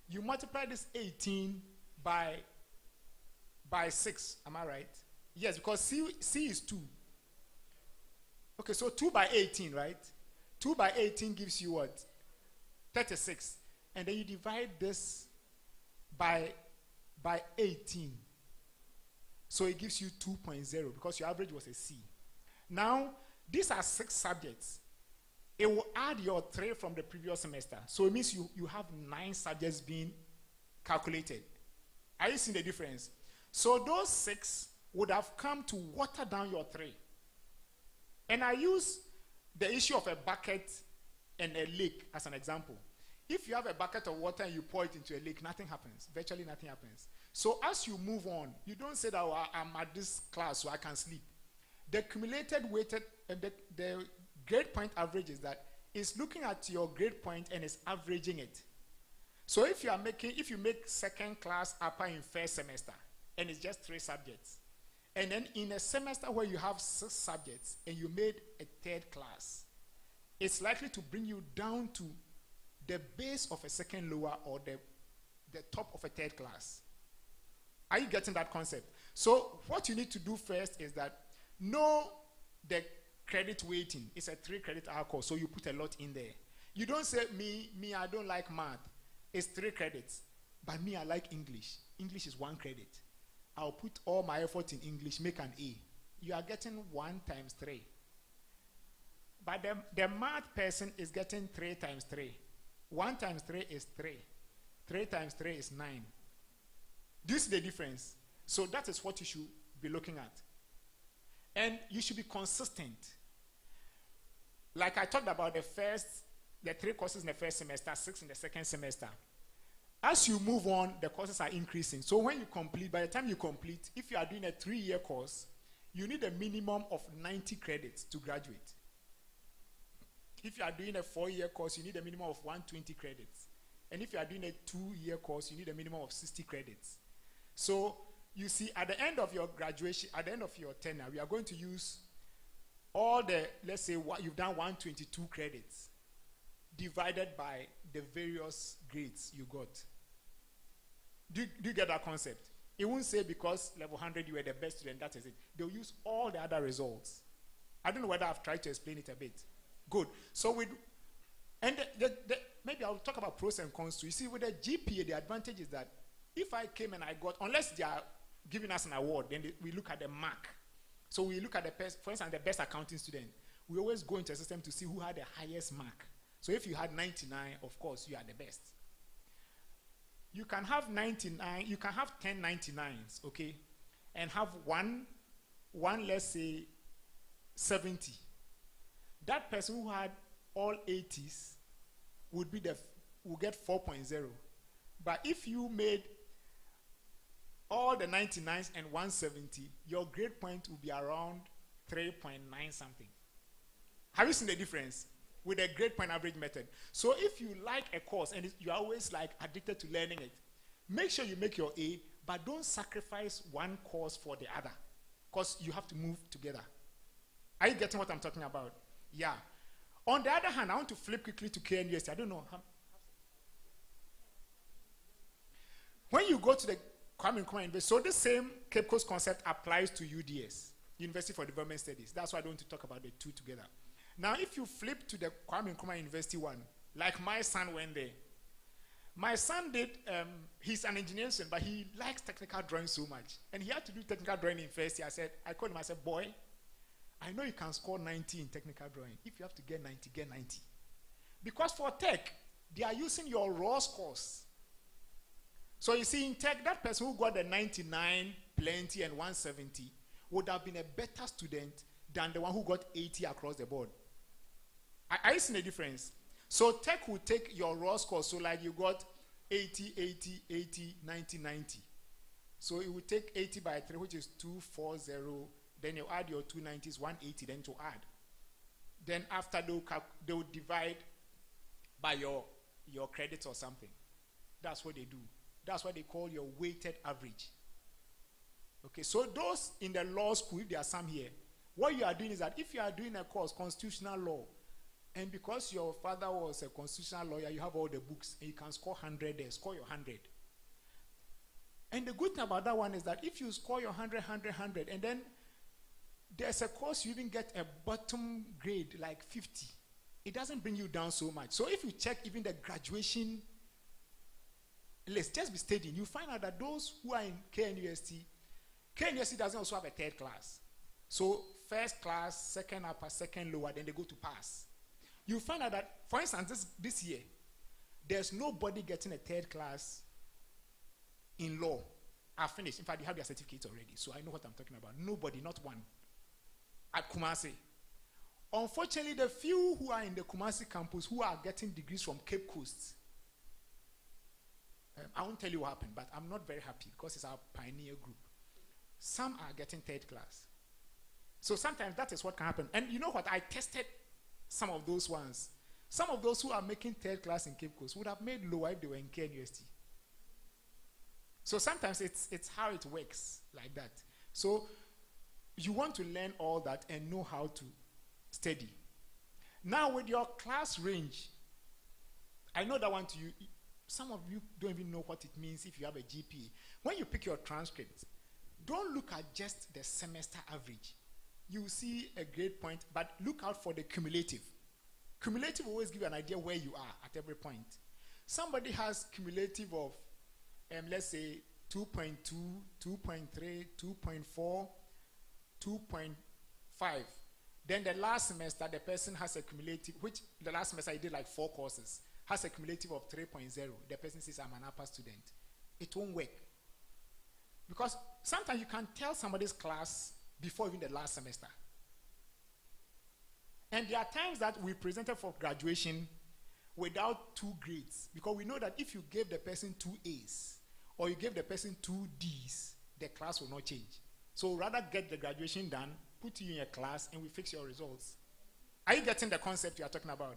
You multiply this 18 by 6, am I right? Yes, because C is 2. Okay, so 2 by 18, right? 2 by 18 gives you what? 36. And then you divide this by 18. So it gives you 2.0 because your average was a C. Now, these are 6 subjects. It will add your 3 from the previous semester. So it means you have 9 subjects being calculated. Are you seeing the difference? So those 6 would have come to water down your 3. And I use the issue of a bucket and a lake as an example. If you have a bucket of water and you pour it into a lake, nothing happens. Virtually nothing happens. So as you move on, you don't say that, oh, I'm at this class so I can sleep. The cumulated weighted, the grade point average is that it's looking at your grade point and it's averaging it. So if you make second class upper in first semester and it's just 3 subjects, and then in a semester where you have 6 subjects and you made a 3rd class, it's likely to bring you down to the base of a second lower or the top of a 3rd class. Are you getting that concept? So what you need to do first is that know the credit weighting. It's a 3 credit hour course, so you put a lot in there. You don't say, me, I don't like math. It's 3 credits. But me, I like English. English is 1 credit. I'll put all my effort in English, make an A. You are getting 1 times 3. But the math person is getting 3 times 3. 1 times 3 is 3. 3 times 3 is 9. Do you see the difference? So that is what you should be looking at. And you should be consistent. Like I talked about the 3 courses in the first semester, 6 in the second semester. As you move on, the courses are increasing. So when you complete, by the time you complete, if you are doing a 3-year course, you need a minimum of 90 credits to graduate. If you are doing a 4-year course, you need a minimum of 120 credits. And if you are doing a 2-year course, you need a minimum of 60 credits. So you see, at the end of your graduation, at the end of your tenure, we are going to use all the, let's say, you've done 122 credits divided by the various grades you got. Do you get that concept? It won't say because level 100 you were the best student, that is it. They'll use all the other results. I don't know whether I've tried to explain it a bit. Good. So maybe I'll talk about pros and cons too. You see, with the GPA, the advantage is that if I came and I got, unless they are giving us an award, then we look at the mark. So we look at for instance, the best accounting student. We always go into a system to see who had the highest mark. So if you had 99, of course, you are the best. You can have 99, you can have 10 99s, okay? And have one, let's say, 70. That person who had all 80s will get 4.0. But if you made all the 99s and 170, your grade point will be around 3.9 something. Have you seen the difference with the grade point average method? So if you like a course and you're always like addicted to learning it, make sure you make your A, but don't sacrifice one course for the other because you have to move together. Are you getting what I'm talking about? Yeah. On the other hand, I want to flip quickly to KNUST. I don't know. When you go to the Kwame Nkrumah University, so the same Cape Coast concept applies to UDS, University for Development Studies. That's why I don't want to talk about the two together. Now, if you flip to the Kwame Nkrumah University one, like my son went there. My son did, he's an engineer, but he likes technical drawing so much. And he had to do technical drawing in first year. I called him, I said, boy, I know you can score 90 in technical drawing. If you have to get 90, get 90. Because for tech, they are using your raw scores. So you see, in tech, that person who got the 99, plenty, and 170 would have been a better student than the one who got 80 across the board. Are you seeing the difference? So tech will take your raw scores. So like you got 80, 80, 80, 90, 90. So it will take 80 by 3, which is 240. Then you add your 290s, 180, then to add. Then after they will divide by your credits or something. That's what they do. That's what they call your weighted average. Okay, so those in the law school, if there are some here, what you are doing is that if you are doing a course, constitutional law, and because your father was a constitutional lawyer, you have all the books, and you can score 100 there, score your 100. And the good thing about that one is that if you score your 100, 100, 100, and then there's a course you even get a bottom grade, like 50, it doesn't bring you down so much. So if you check even the graduation, let's just be studying, you find out that those who are in KNUST doesn't also have a third class. So first class, second upper, second lower, then they go to pass. You find out that, for instance, this year, there's nobody getting a third class in law. I've finished. In fact, they have their certificates already, so I know what I'm talking about. Nobody, not one. At Kumasi. Unfortunately, the few who are in the Kumasi campus who are getting degrees from Cape Coast, I won't tell you what happened, but I'm not very happy because it's our pioneer group. Some are getting third class. So sometimes that is what can happen. And you know what? I tested some of those ones. Some of those who are making third class in Cape Coast would have made lower if they were in KNUST. So sometimes it's how it works like that. So you want to learn all that and know how to study. Now with your class range, I know that one to you, some of you don't even know what it means if you have a GPA. When you pick your transcript, don't look at just the semester average. You see a grade point, but look out for the cumulative. Cumulative will always give you an idea where you are at every point. Somebody has cumulative of, let's say, 2.2, 2.3, 2.4, 2.5. Then the last semester, the person has a cumulative, which the last semester he did like 4 courses, has a cumulative of 3.0. The person says, I'm an upper student. It won't work. Because sometimes you can tell somebody's class before even the last semester. And there are times that we presented for graduation without 2 grades, because we know that if you gave the person 2 A's or you gave the person 2 D's, the class will not change. So rather get the graduation done, put you in a class, and we fix your results. Are you getting the concept we are talking about?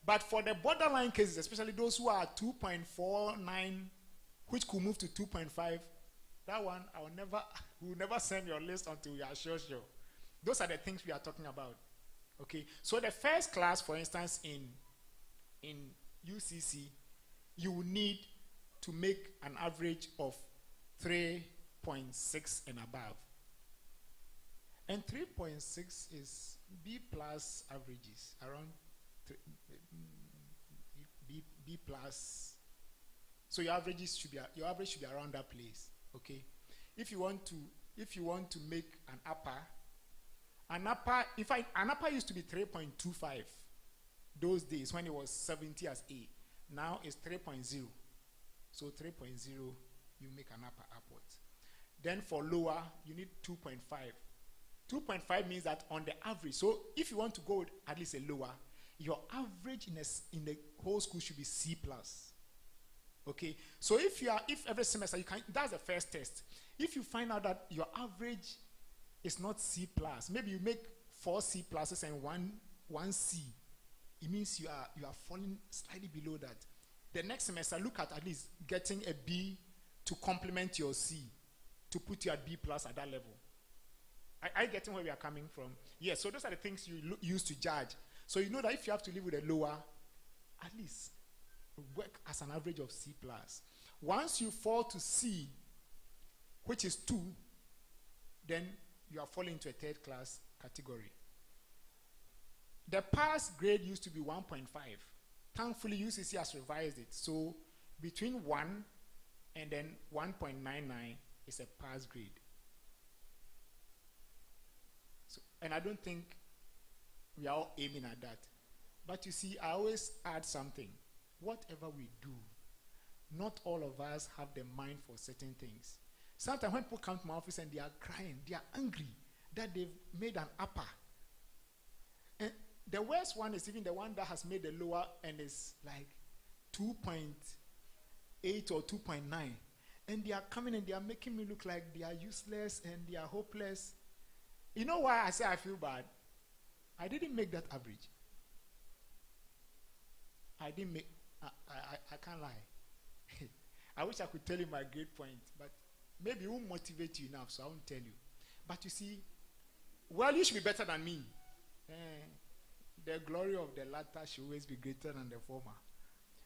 But for the borderline cases, especially those who are 2.49, which could move to 2.5, that one we will never send your list until we are sure. Those are the things we are talking about. Okay, so the first class, for instance, in UCC, you will need to make an average of 3.6 and above. And 3.6 is B plus averages, around B plus. So your average should be around that place. Okay, if you want to make an upper, in fact, an upper used to be 3.25 those days when it was 70 as A. Now it's 3.0. So 3.0, you make an upper upwards. Then for lower, you need 2.5. 2.5 means that on the average, so if you want to go with at least a lower, your average in the whole school should be C plus. Okay, so if every semester that's the first test. If you find out that your average is not C plus, maybe you make 4 C pluses and one C, it means you are falling slightly below that. The next semester, look at least getting a B to complement your C, to put you at B plus at that level. I getting where we are coming from? Yes, so those are the things you use to judge. So you know that if you have to live with a lower, at least work as an average of C+. Once you fall to C, which is 2, then you are falling into a third class category. The pass grade used to be 1.5. Thankfully, UCC has revised it. So between 1 and then 1.99 is a pass grade. So, and I don't think we are all aiming at that. But you see, I always add something. Whatever we do, not all of us have the mind for certain things. Sometimes when people come to my office and they are crying, they are angry that they've made an upper. And the worst one is even the one that has made the lower and is like 2.8 or 2.9. And they are coming and they are making me look like they are useless and they are hopeless. You know why I say I feel bad? I didn't make that average. I didn't make, I can't lie. I wish I could tell you my grade point, but maybe it won't motivate you enough, so I won't tell you. But you see, well, you should be better than me. The glory of the latter should always be greater than the former.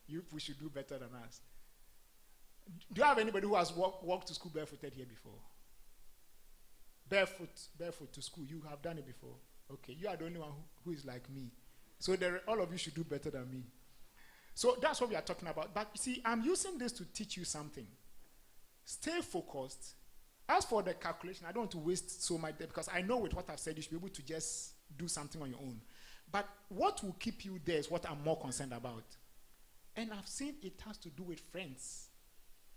You should do better than us. Do you have anybody who has walked to school barefooted here before? Barefoot to school. You have done it before. Okay, you are the only one who is like me. So all of you should do better than me. So that's what we are talking about. But you see, I'm using this to teach you something. Stay focused. As for the calculation, I don't want to waste so much there because I know with what I've said, you should be able to just do something on your own. But what will keep you there is what I'm more concerned about. And I've seen it has to do with friends.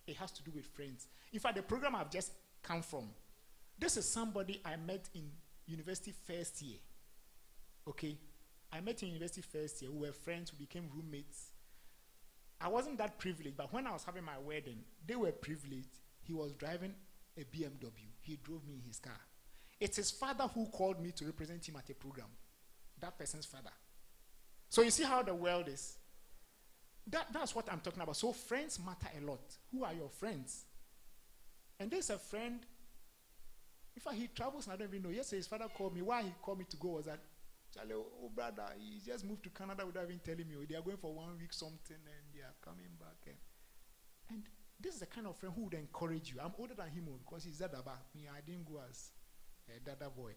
It has to do with friends. In fact, the program I've just come from, this is somebody I met in university first year. Okay? I met in university first year. We were friends. We became roommates. I wasn't that privileged, but when I was having my wedding, they were privileged. He was driving a BMW. He drove me in his car. It's his father who called me to represent him at a program. That person's father. So you see how the world is. That's what I'm talking about. So friends matter a lot. Who are your friends? And there's a friend, in fact, he travels and I don't even know. Yesterday his father called me. Why he called me to go was that, Charlie, oh brother, he just moved to Canada without even telling me. They are going for 1 week something and they are coming back. And this is the kind of friend who would encourage you. I'm older than him because he's Dadaba. Me, I didn't go as a Dada boy.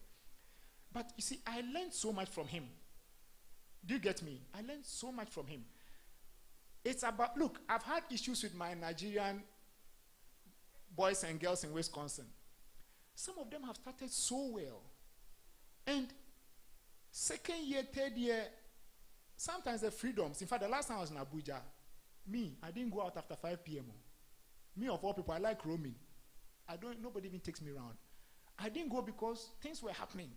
But you see, I learned so much from him. Do you get me? I learned so much from him. It's about, look, I've had issues with my Nigerian boys and girls in Wisconsin. Some of them have started so well. And second year, third year, sometimes the freedoms. In fact, the last time I was in Abuja, I didn't go out after 5 p.m. Me, of all people, I like roaming. Nobody even takes me around. I didn't go because things were happening.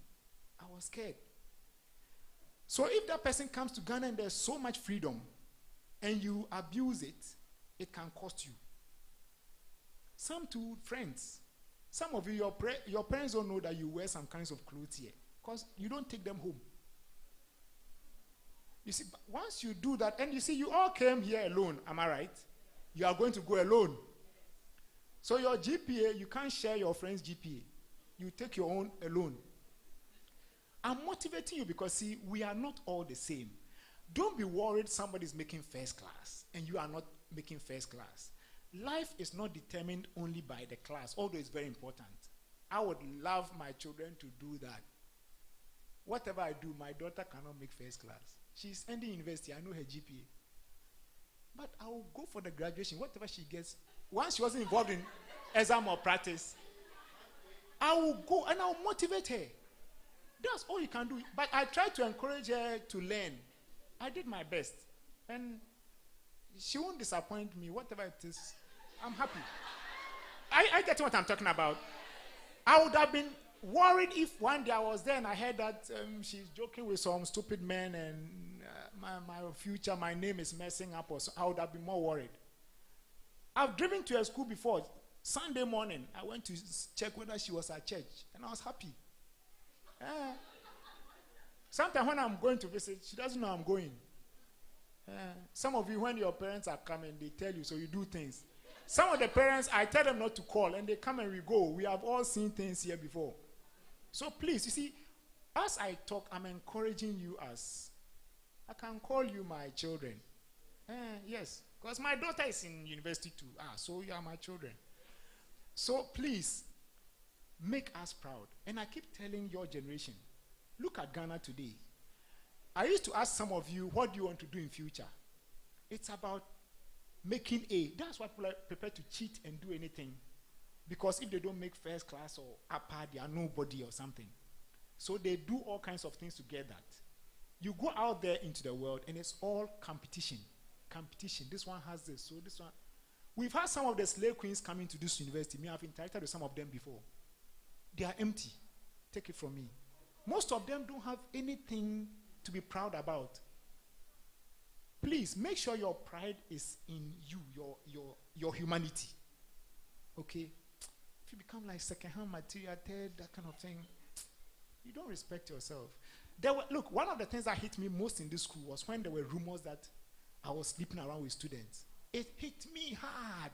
I was scared. So if that person comes to Ghana and there's so much freedom and you abuse it, it can cost you. Some too, friends. Some of you, your parents don't know that you wear some kinds of clothes here because you don't take them home. You see, once you do that, and you see, you all came here alone, am I right? You are going to go alone. So your GPA, you can't share your friend's GPA. You take your own alone. I'm motivating you because, see, we are not all the same. Don't be worried somebody's making first class and you are not making first class. Life is not determined only by the class, although it's very important. I would love my children to do that. Whatever I do, my daughter cannot make first class. She's ending university. I know her GPA. But I will go for the graduation, whatever she gets. Once she wasn't involved in exam or practice, I will go and I will motivate her. That's all you can do. But I try to encourage her to learn. I did my best. And she won't disappoint me, whatever it is. I'm happy. I get what I'm talking about. I would have been worried if one day I was there and I heard that she's joking with some stupid men and my future, my name is messing up, or so. I would have been more worried. I've driven to a school before. Sunday morning, I went to check whether she was at church, and I was happy. Sometimes when I'm going to visit, she doesn't know I'm going. Some of you, when your parents are coming, they tell you, so you do things. Some of the parents, I tell them not to call, and they come and we go. We have all seen things here before. So please, you see, as I talk, I'm encouraging you as I can call you my children. Yes, because my daughter is in university too. So you are my children. So please, make us proud. And I keep telling your generation, look at Ghana today. I used to ask some of you, what do you want to do in future? It's about making A. That's why people are prepared to cheat and do anything. Because if they don't make first class or upper, they are nobody or something. So they do all kinds of things to get that. You go out there into the world and it's all competition. Competition. This one has this, so this one. We've had some of the slave queens coming to this university. Me, I've interacted with some of them before. They are empty. Take it from me. Most of them don't have anything to be proud about. Please make sure your pride is in you, your humanity. Okay? If you become like second-hand material, that kind of thing, you don't respect yourself. Look, one of the things that hit me most in this school was when there were rumors that I was sleeping around with students. It hit me hard.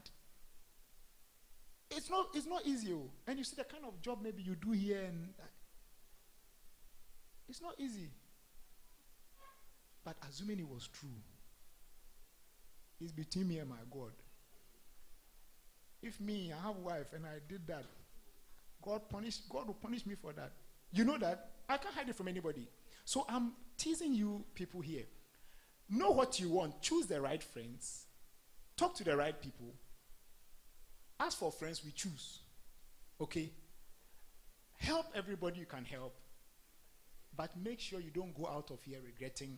It's not easy. And you see the kind of job maybe you do here, and it's not easy. But assuming it was true, it's between me and my God. If me, I have a wife, and I did that, God will punish me for that. You know that? I can't hide it from anybody. So I'm teasing you people here. Know what you want. Choose the right friends. Talk to the right people. Ask for friends we choose. Okay? Help everybody you can help. But make sure you don't go out of here regretting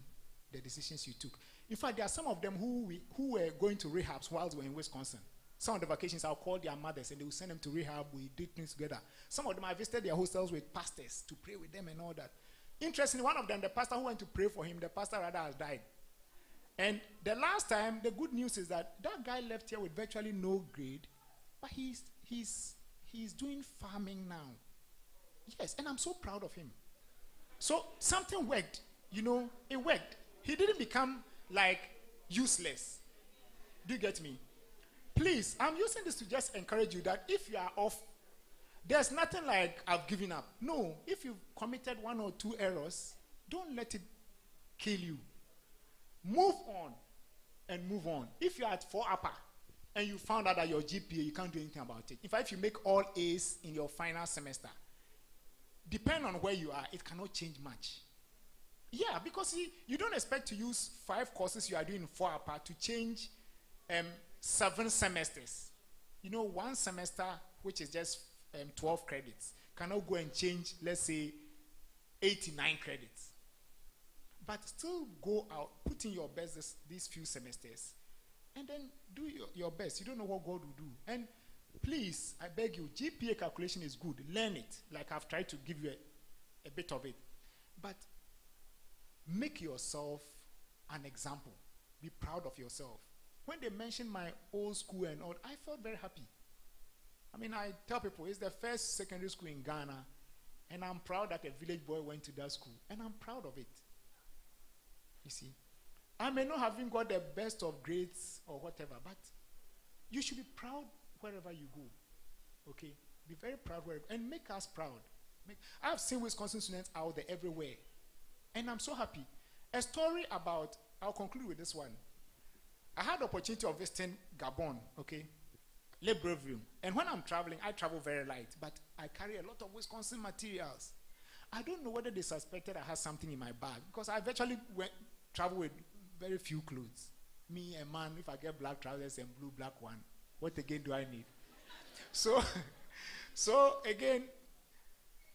the decisions you took. In fact, there are some of them who were going to rehabs while we were in Wisconsin. Some of the vacations, I'll call their mothers and they will send them to rehab. We did things together. Some of them, I visited their hostels with pastors to pray with them and all that. Interestingly, one of them, the pastor who went to pray for him, the pastor rather has died. And the last time, the good news is that guy left here with virtually no grade, but he's doing farming now. Yes, and I'm so proud of him. So something worked, it worked. He didn't become like useless. Do you get me? Please, I'm using this to just encourage you that if you are off, there's nothing like I've given up. No, if you've committed 1 or 2 errors, don't let it kill you. Move on and move on. If you're at 4 upper and you found out that your GPA, you can't do anything about it. In fact, if you make all A's in your final semester, depending on where you are, it cannot change much. Yeah, because you don't expect to use 5 courses you are doing in 4 upper to change 7 semesters. 1 semester, which is just 12 credits, cannot go and change, let's say, 89 credits. But still go out, put in your best these few semesters, and then do your best. You don't know what God will do. And please, I beg you, GPA calculation is good. Learn it, like I've tried to give you a bit of it. But make yourself an example. Be proud of yourself. When they mentioned my old school and all, I felt very happy. I mean, I tell people it's the first secondary school in Ghana, and I'm proud that a village boy went to that school, and I'm proud of it. You see, I may not have even got the best of grades or whatever, but you should be proud wherever you go. Okay? Be very proud and make us proud. I've seen Wisconsin students out there everywhere, and I'm so happy. A story about, I'll conclude with this one. I had the opportunity of visiting Gabon, okay, Libreville. And when I'm traveling, I travel very light, but I carry a lot of Wisconsin materials. I don't know whether they suspected I had something in my bag, because I virtually travel with very few clothes. Me, a man, if I get black trousers and black one, what again do I need? So again,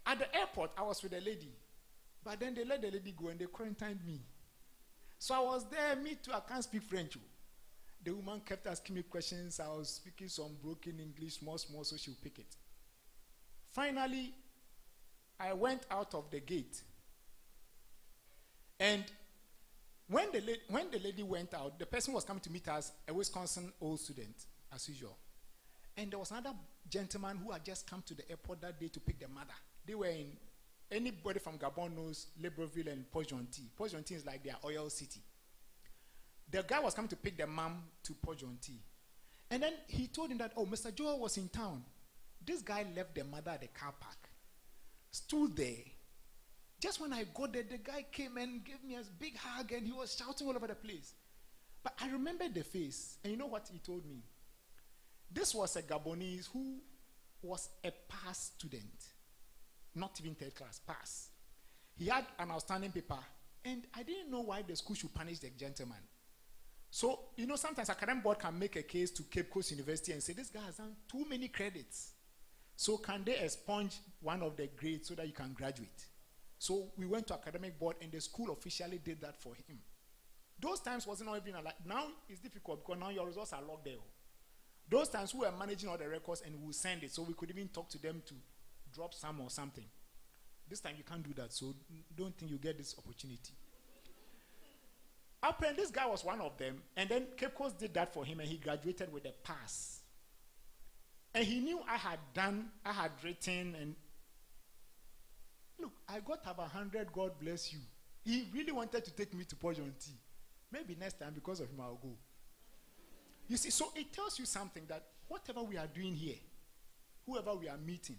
at the airport, I was with a lady, but then they let the lady go and they quarantined me. So I was there, me too, I can't speak French. The woman kept asking me questions. I was speaking some broken English, small, so she would pick it. Finally, I went out of the gate. And when the lady went out, the person was coming to meet us, a Wisconsin old student, as usual. And there was another gentleman who had just come to the airport that day to pick the mother. They were in, anybody from Gabon knows Libreville and Port-Gentil. Port-Gentil is like their oil city. The guy was coming to pick the mom to Port-Gentil. And then he told him that, Mr. Joel was in town. This guy left the mother at the car park. stood there. Just when I got there, the guy came and gave me a big hug and he was shouting all over the place. But I remember the face, and you know what he told me? This was a Gabonese who was a pass student, not even third class, pass. He had an outstanding paper, and I didn't know why the school should punish the gentleman. So, you know, sometimes academic board can make a case to Cape Coast University and say, this guy has done too many credits. So can they expunge one of the grades so that you can graduate? So we went to academic board and the school officially did that for him. Those times wasn't even like, now it's difficult because now your results are locked there. Those times we were managing all the records and we would send it so we could even talk to them to drop some or something. This time you can't do that, so don't think you get this opportunity. Apparently, this guy was one of them, and then Cape Coast did that for him, and he graduated with a pass. And he knew I had written, and look, I got about 100, God bless you. He really wanted to take me to Pojon Tea. Maybe next time, because of him, I'll go. You see, so it tells you something that whatever we are doing here, whoever we are meeting,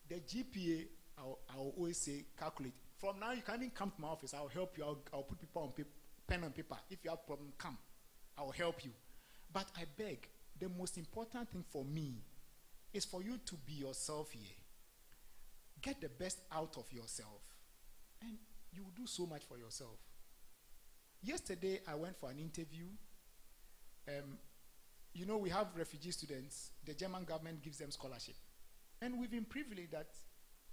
the GPA, I'll always say, calculate. From now, you can even come to my office. I'll help you. I'll put people on pen and paper. If you have a problem, come. I'll help you. But I beg, the most important thing for me is for you to be yourself here. Get the best out of yourself. And you will do so much for yourself. Yesterday, I went for an interview. You know, we have refugee students. The German government gives them scholarship. And we've been privileged that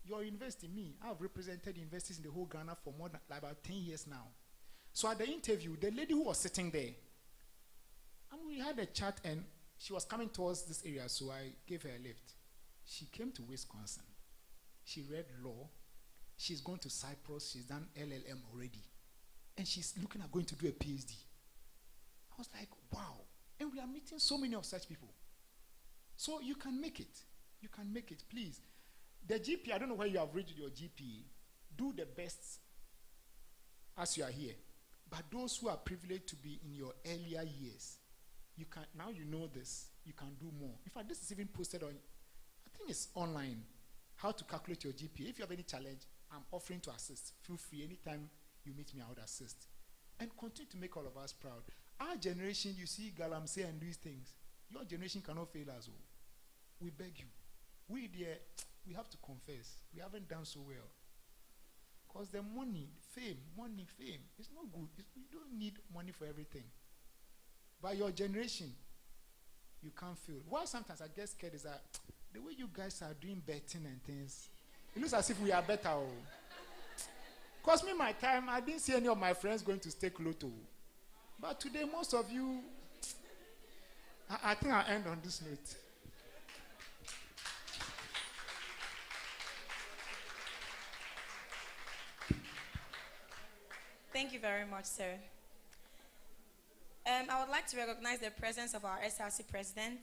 your university, me, I've represented universities in the whole Ghana for more than like about 10 years now. So at the interview, the lady who was sitting there, and we had a chat, and she was coming towards this area, so I gave her a lift. She came to Wisconsin. She read law. She's gone to Cyprus. She's done LLM already. And she's looking at going to do a PhD. I was like, wow. And we are meeting so many of such people. So you can make it. You can make it, please. The GPA, I don't know where you have reached your GPA. Do the best as you are here. But those who are privileged to be in your earlier years, you can, now you know this, you can do more. In fact, this is even posted on, I think it's online, how to calculate your GPA. If you have any challenge, I'm offering to assist. Feel free, anytime you meet me, I would assist. And continue to make all of us proud. Our generation, you see Galamsey and these things. Your generation cannot fail us all. We beg you. We have to confess, we haven't done so well. Because the money, fame, it's not good. You don't need money for everything. By your generation, you can't fail. Why sometimes I get scared is that the way you guys are doing betting and things, it looks as if we are better. Because me, my time, I didn't see any of my friends going to stake lotto. But today, most of you, I think I'll end on this note. Thank you very much, sir. I would like to recognize the presence of our SRC president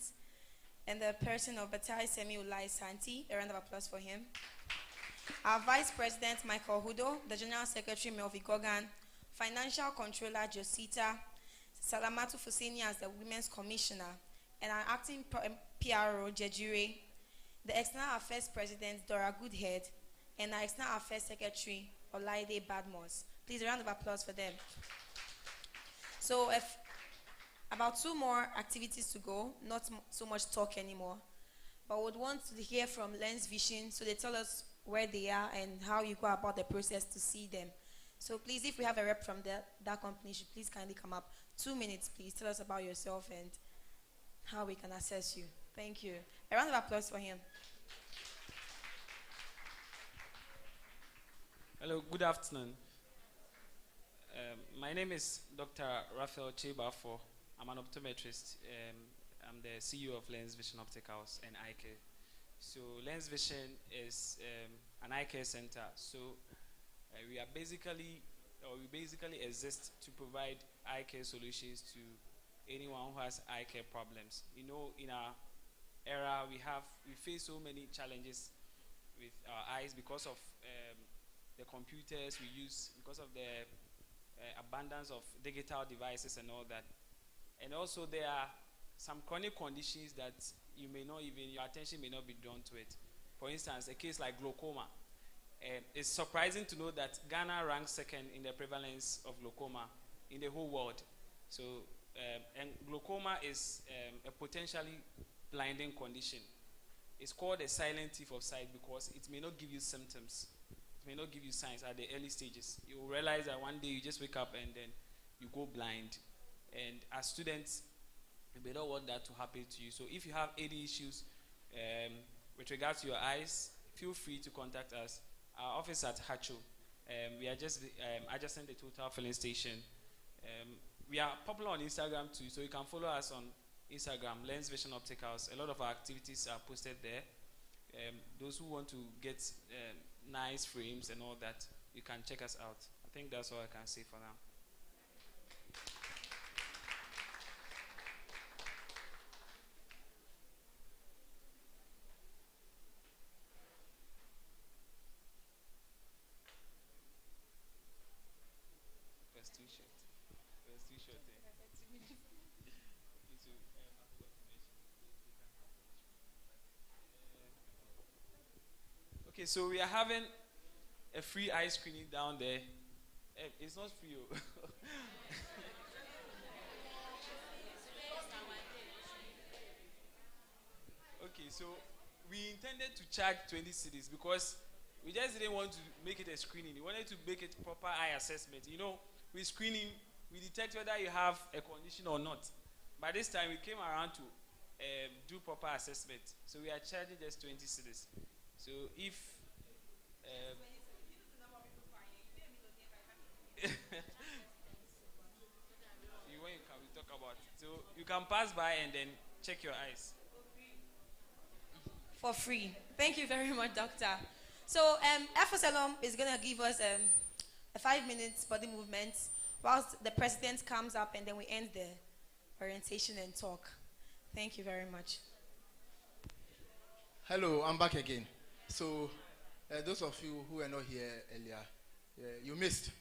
and the person of Batai Semi Ulai Santi. A round of applause for him. Our vice president, Michael Hudo, the general secretary, Melvi Gogan, financial controller, Josita, Salamatu Fusini as the women's commissioner, and our acting PRO, Jejure, the external affairs president, Dora Goodhead, and our external affairs secretary, Olaide Badmos. Please, a round of applause for them. So, about 2 more activities to go, not so much talk anymore, but would want to hear from Lens Vision, so they tell us where they are and how you go about the process to see them. So please, if we have a rep from that company, should please kindly come up. 2 minutes, please. Tell us about yourself and how we can assess you. Thank you. A round of applause for him. Hello, good afternoon. My name is Dr. Raphael Chebafo. I'm an optometrist. I'm the CEO of Lens Vision Opticals and Eye Care. So Lens Vision is an eye care center. So we basically exist to provide eye care solutions to anyone who has eye care problems. You know, in our era, we face so many challenges with our eyes because of the computers we use, because of the abundance of digital devices and all that. And also there are some chronic conditions that your attention may not be drawn to it. For instance, a case like glaucoma. It's surprising to know that Ghana ranks second in the prevalence of glaucoma in the whole world. So, and glaucoma is a potentially blinding condition. It's called a silent thief of sight because it may not give you symptoms. It may not give you signs at the early stages. You will realize that one day you just wake up and then you go blind. And as students, we don't want that to happen to you. So if you have any issues with regards to your eyes, feel free to contact us. Our office at Hacho. We are just adjacent the Total filling station. We are popular on Instagram too, so you can follow us on Instagram, Lens Vision Opticals. A lot of our activities are posted there. Those who want to get nice frames and all that, you can check us out. I think that's all I can say for now. That's too short. That's too short. Okay, so we are having a free eye screening down there. It's not free. Okay, so we intended to charge 20 cedis because we just didn't want to make it a screening. We wanted to make it proper eye assessment. You know, with screening, we detect whether you have a condition or not. By this time, we came around to do proper assessment. So we are charging just 20 cedis. So if when you come, we talk about it. So you can pass by and then check your eyes. For free. Thank you very much, Doctor. So Efosalom is going to give us a 5-minute body movement whilst the president comes up and then we end the orientation and talk. Thank you very much. Hello, I'm back again. So those of you who were not here earlier, you missed.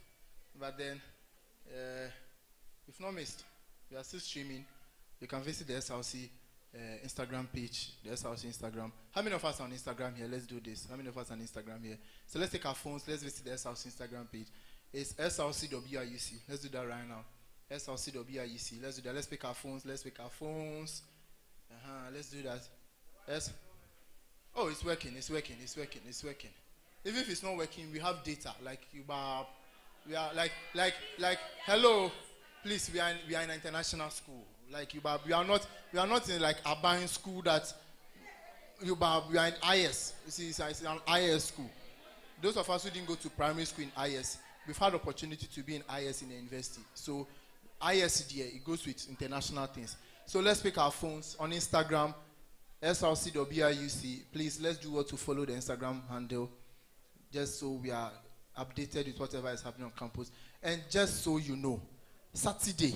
But then, if not missed, we are still streaming. You can visit the SRC Instagram page, the SRC Instagram. How many of us are on Instagram here? Let's do this. How many of us are on Instagram here? So let's take our phones. Let's visit the SRC Instagram page. It's SRC.BRUC. Let's do that right now. SRC.BRUC. Let's do that. Let's pick our phones. Let's pick our phones. Let's do that. Yes. Oh, it's working. It's working. It's working. It's working. Even if it's not working, we have data. Like we are like hello. Please, we are in an international school. Like we are not in like a buying school that we are in IS. You see, it's an IS school. Those of us who didn't go to primary school in IS, we've had opportunity to be in IS in the university. So ISDA, it goes with international things. So let's pick our phones on Instagram, SRC.BRUC. Please, let's do what to follow the Instagram handle, just so we are updated with whatever is happening on campus. And just so you know, Saturday,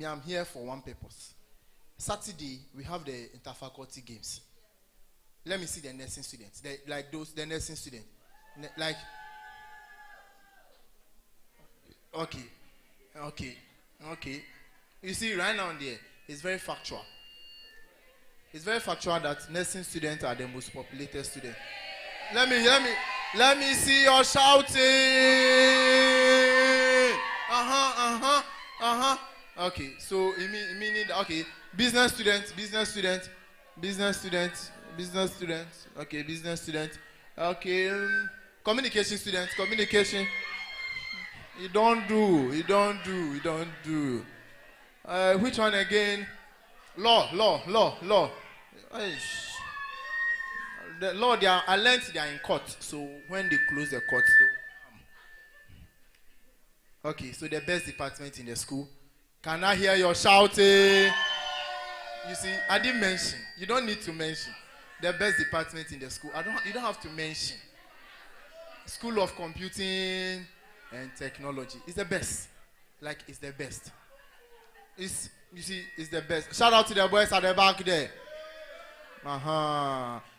I'm here for one purpose. Saturday, we have the interfaculty games. Let me see the nursing students. The nursing students. Okay. You see, right now there, it's very factual. It's very factual that nursing students are the most populated students. Let me see your shouting. Okay, so it meaning okay, business students. Okay, business students. Okay, communication students. You don't do. Which one again? Law. The law, I learned they are in court. So when they close the court, okay, so the best department in the school. Can I hear your shouting? You see, I didn't mention. You don't need to mention. The best department in the school. You don't have to mention. School of Computing and Technology. It's the best. Like, it's the best. It's the best. Shout out to the boys at the back there.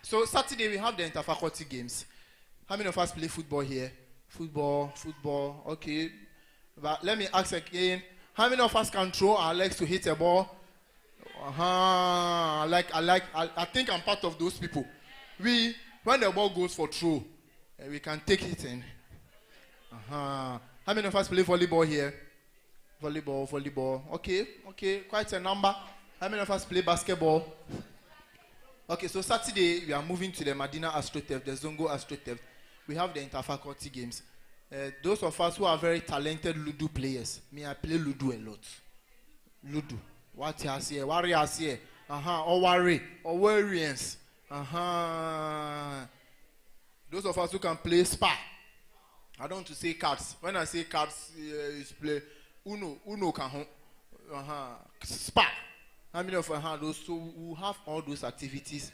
So Saturday we have the interfaculty games. How many of us play football here? Football. Okay. But let me ask again. How many of us can throw our legs to hit a ball? I think I'm part of those people. When the ball goes for throw, We can take it in. How many of us play volleyball here? Volleyball. Okay, quite a number. How many of us play basketball? Okay, so Saturday we are moving to the Medina AstroTurf, the Zongo AstroTurf. We have the interfaculty games. Those of us who are very talented Ludo players, I play Ludo a lot. Ludo. What you here? Warriors here. Or worry. Or warriors. Those of us who can play Spa. I don't want to say cards. When I say cards, it's play Uno can Spa. How many of those who have all those activities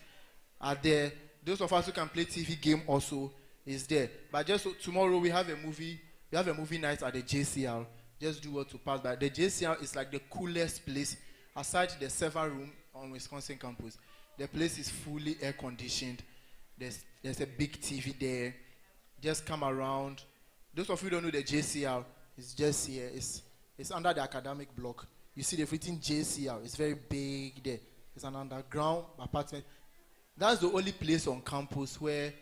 are there? Those of us who can play TV game also is there. But just tomorrow we have a movie. We have a movie night at the JCL. Just do what to pass by. The JCL is like the coolest place aside the server room on Wisconsin campus. The place is fully air conditioned. There's a big TV there. Just come around. Those of you who don't know the JCL, it's just here. It's under the academic block. You see the written JCL. It's very big there. It's an underground apartment. That's the only place on campus where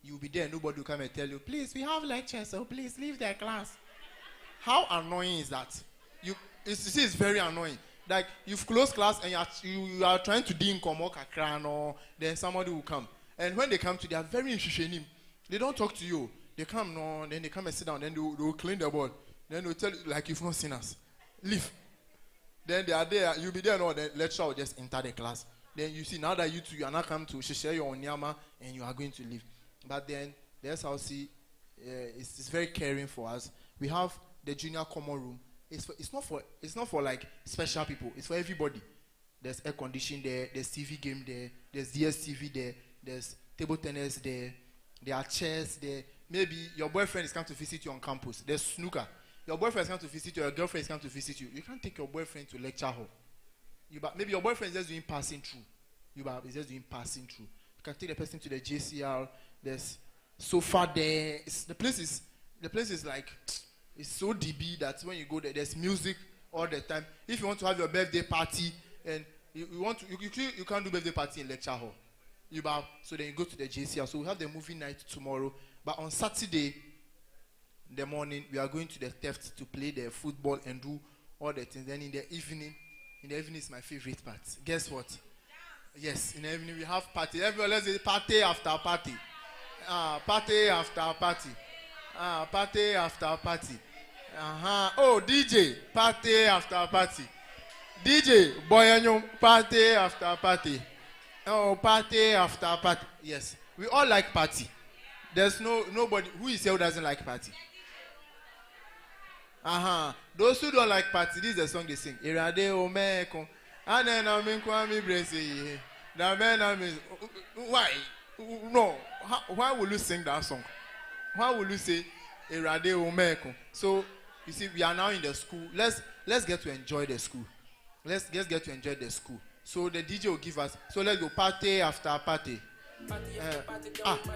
you'll be there and nobody will come and tell you, please, we have lectures, so please leave the class. How annoying is that? It's very annoying. Like, you've closed class and you are trying to do or then somebody will come. And when they come to, they are very interested. They don't talk to you. They come, then they come and sit down, then they will clean the board. Then they'll tell you, like, you've not seen us. Leave. Then they are there, you'll be there, the lecturer will just enter the class. Then you see, now that you are not come to share your onyama and you are going to leave. But then, the SLC is very caring for us. We have the junior common room. It's not for like special people. It's for everybody. There's air conditioning there. There's TV game there. There's DSTV there. There's table tennis there. There are chairs there. Maybe your boyfriend is coming to visit you on campus. There's snooker. Your boyfriend is coming to visit you. Your girlfriend is coming to visit you. You can't take your boyfriend to lecture hall. Maybe your boyfriend is just doing passing through. Is just doing passing through. You can take the person to the JCL. There's sofa there. The place is like, it's so DB that when you go there, there's music all the time. If you want to have your birthday party and you can't do birthday party in lecture hall. So then you go to the JCL. So we have the movie night tomorrow. But on Saturday, in the morning, we are going to the theft to play the football and do all the things. Then in the evening is my favorite part. Guess what? Yes, in the evening we have party. Everyone, let's say party after party. Party after party. Party after party. Oh, DJ, party after party. DJ, Boyanyo, party after party. Oh, party after party. Yes, we all like party. There's nobody who is here who doesn't like party. Those who don't like party, this is the song they sing. Irade omeko. Why? No. Why will you sing that song? Why will you say Irade omeko? So you see, we are now in the school. Let's get to enjoy the school. Let's get to enjoy the school. So the DJ will give us. So let's go party after party. Yeah. Party after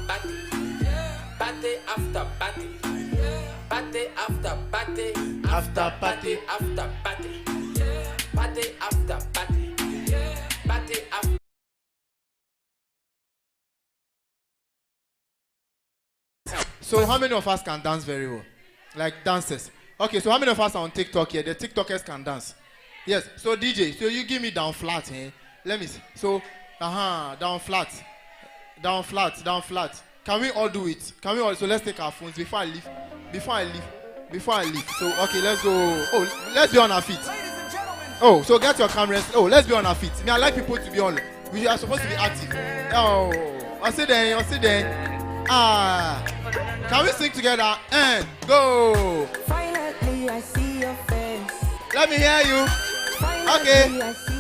party. Party after party. Party after party. After party. After party. Party after party. Party after. So how many of us can dance very well? Like dancers. Okay, so how many of us are on TikTok here? The TikTokers can dance. Yes. So DJ, so you give me down flat, eh? Let me see. So, down flat. Down flat, down flat. Can we all do it? Can we all? So let's take our phones before I leave. Before I leave. So, okay, let's go. Oh, let's be on our feet. Oh, so get your cameras. Oh, let's be on our feet. I like people to be on. We are supposed to be active. Oh, I see there. Can we sing together? And go. Finally, I see your face. Let me hear you. Finally, Okay. I see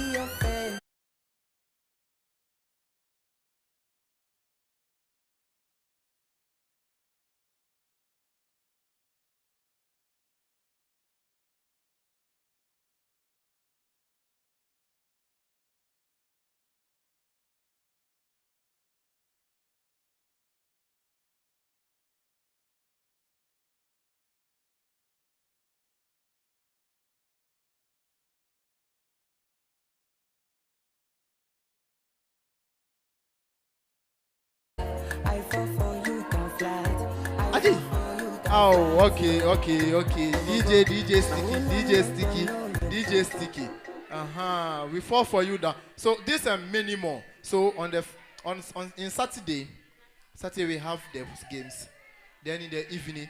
fall for you, can fly. Adi. Oh, okay. DJ Sticky. We fall for you down. So this and many more. So on in Saturday we have the games. Then in the evening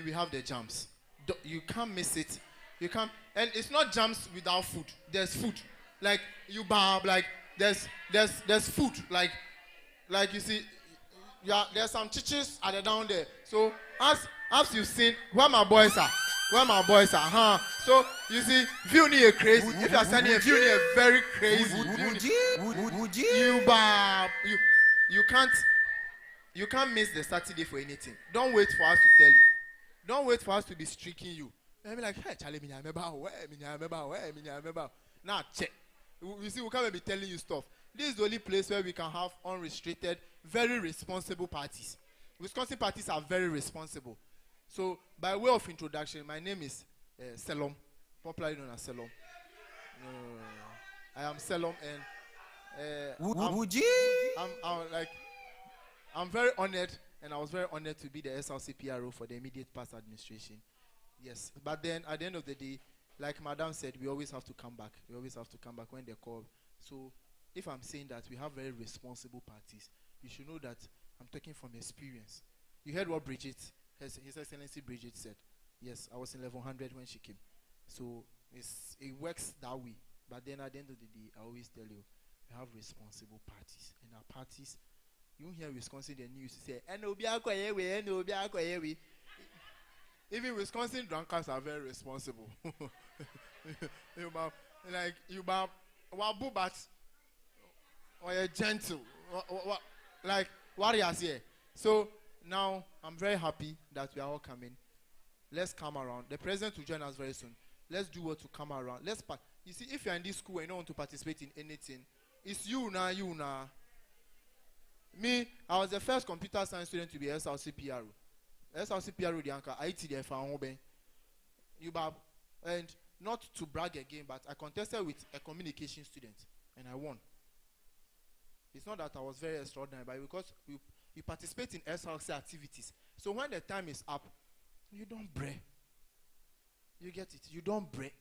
we have the jams. You can't miss it. You can't, and it's not jams without food. There's food. Like you bar, like there's food. Like you see, there's some chichis are down there. So as you've seen, where my boys are. So you see, view is crazy. If you are standing here, view is very crazy. You can't miss the Saturday for anything. Don't wait for us to tell you. Don't wait for us to be streaking you. And be like, hey, Charlie, me remember. Now check. You see, we can't be telling you stuff. This is the only place where we can have unrestricted, very responsible parties. Wisconsin parties are very responsible. So, by way of introduction, my name is Selom, popularly known as Selom. I am Selom, and I'm very honored, and I was very honored to be the SLC PRO for the immediate past administration. Yes, but then at the end of the day, like Madam said, we always have to come back. We always have to come back when they call. So, if I'm saying that we have very responsible parties, you should know that I'm talking from experience. You heard what His Excellency Bridget said. Yes, I was in level 100 when she came. So it works that way. But then at the end of the day, I always tell you, we have responsible parties. And our parties, you hear Wisconsin, the news say, even Wisconsin drunkards are very responsible. But or you're gentle. Like warriors here. So now I'm very happy that we are all coming. Let's come around. The president will join us very soon. Let's do what to come around. You see, if you're in this school and you don't want to participate in anything, it's you now. Me, I was the first computer science student to be SLC PRO. SLC PRO the anchor. IT there for and not to brag again, but I contested with a communication student and I won. It's not that I was very extraordinary, but because you participate in SLC activities. So when the time is up, you don't break. You get it? You don't break.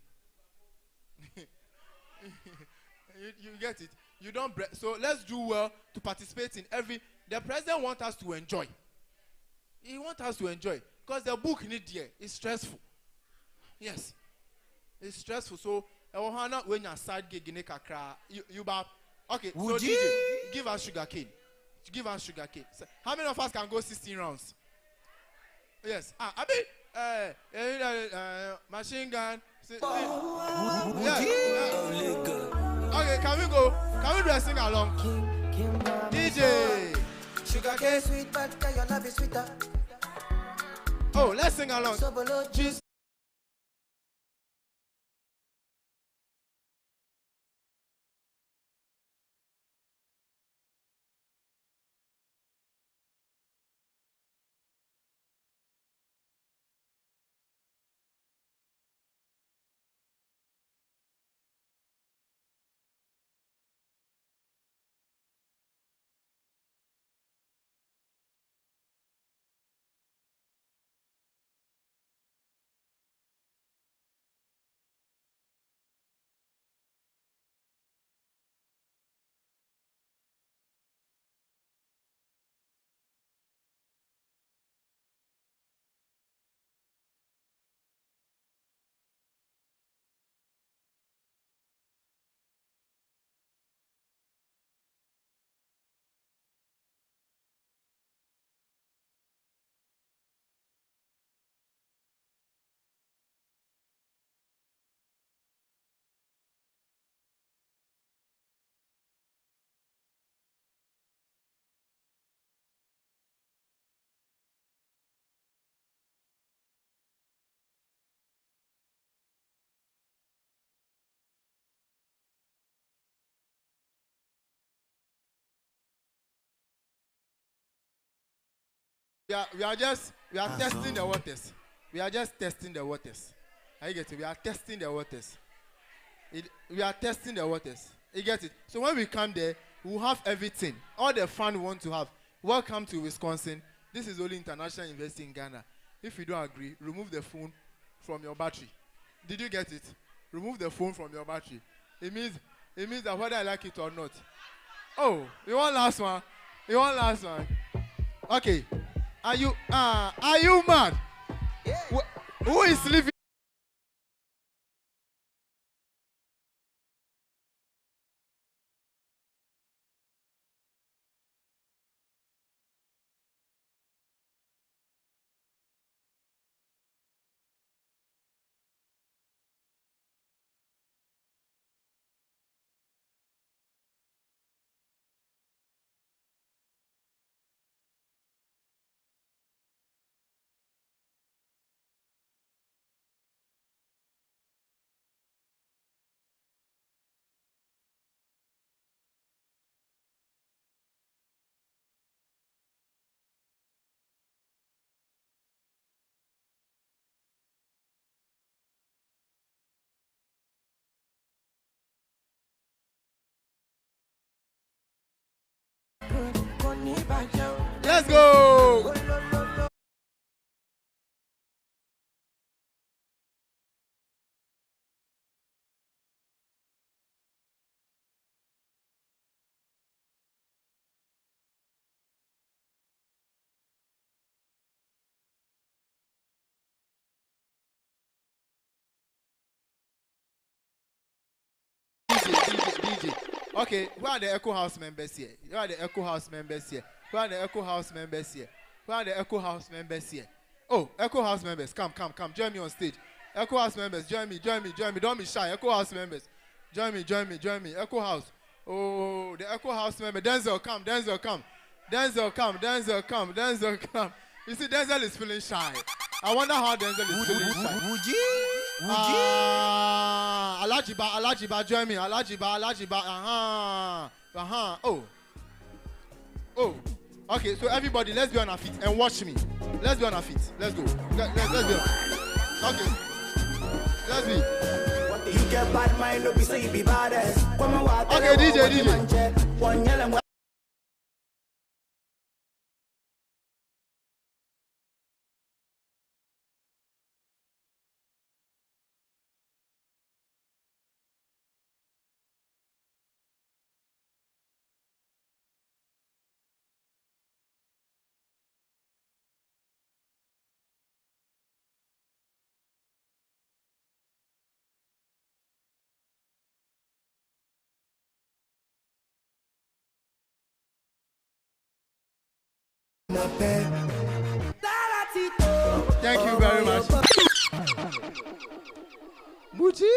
you get it? You don't break. So let's do well to participate in the president wants us to enjoy. He wants us to enjoy. Because the book need here is stressful. Yes. It's stressful. So when you're side gig in you okay, so DJ, give us sugar cane. Give us sugar cane. So how many of us can go 16 rounds? Yes. Machine gun. Okay, can we go? Can we do a sing along? DJ. Sugar cane sweet, but your love is sweeter. Oh, let's sing along. Jesus. We are testing the waters. We are just testing the waters. I get it. We are testing the waters. We are testing the waters. You get it? So when we come there, we'll have everything. All the fun we want to have. welcome to Wisconsin. This is only international university in Ghana. If you don't agree, remove the phone from your battery. Did you get it? Remove the phone from your battery. It means that whether I like it or not. Oh, you want last one? You want last one? Okay. Are you mad? Yeah. Who is living? Let's go. DJ. Okay, who are the Echo House members here? Who are the Echo House members here? Who are the Echo House members here? Who are the Echo House members here? Oh, Echo House members, come. Join me on stage. Echo House members, join me. Don't be shy. Echo House members, join me. Echo House. Oh, the Echo House member. Denzel, come. Denzel, come. You see, Denzel is feeling shy. I wonder how Denzel is feeling shy. Alajiba, join me. Alajiba. Oh. Okay, so everybody, let's be on our feet and watch me. Let's be on our feet. Let's go. Let's be on. Okay. Let's be. You get bad mind, don't be say you be baddest. Okay, DJ. Thank you very much. Muji.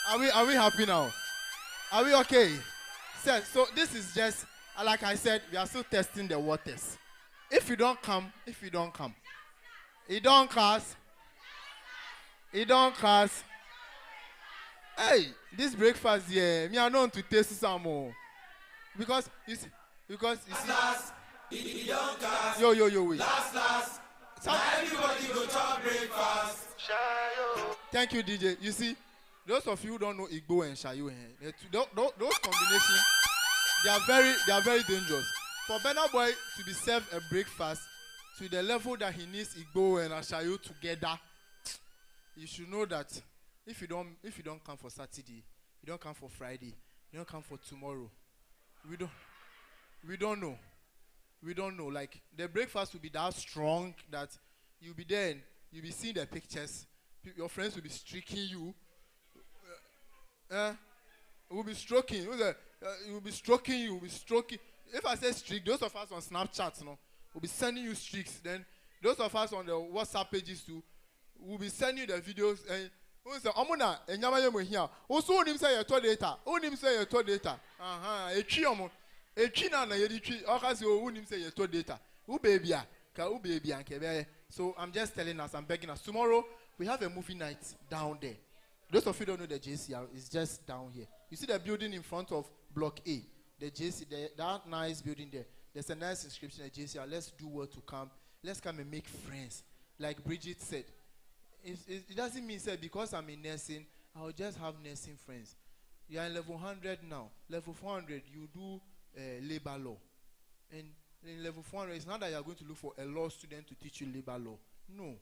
Are we happy now? Are we okay? So this is just, like I said, we are still testing the waters. If you don't come, it don't cast. Hey, this breakfast here, me I know to taste some more. Because you see, last, yo, wait. Last. Everybody go to breakfast. Thank you, DJ. You see, those of you who don't know Igbo and Shayo, those combinations, they are very dangerous. For Burna Boy to be served a breakfast to the level that he needs Igbo and Shayo together, you should know that if you don't come for Saturday, you don't come for Friday, you don't come for tomorrow. We don't know. Like the breakfast will be that strong that you'll be there and you'll be seeing the pictures. Your friends will be streaking you. Will be stroking. Will be stroking. If I say streak, those of us on Snapchat, will be sending you streaks. Then those of us on the WhatsApp pages too, will be sending you the videos. And who say, "Amuna, enyama here." Also, who say your data? A tree na yedi tree. Okazi who say your data? Who baby and So I'm just telling us, I'm begging us. Tomorrow we have a movie night down there. Those of you don't know the JCR is just down here. You see the building in front of Block A, the JC, that nice building there. There's a nice inscription at JCR. Let's do well to come. Let's come and make friends. Like Bridget said, it doesn't mean that because I'm in nursing, I'll just have nursing friends. You are in level 100 now. Level 400, you do labor law. And in level 400, it's not that you are going to look for a law student to teach you labor law. No.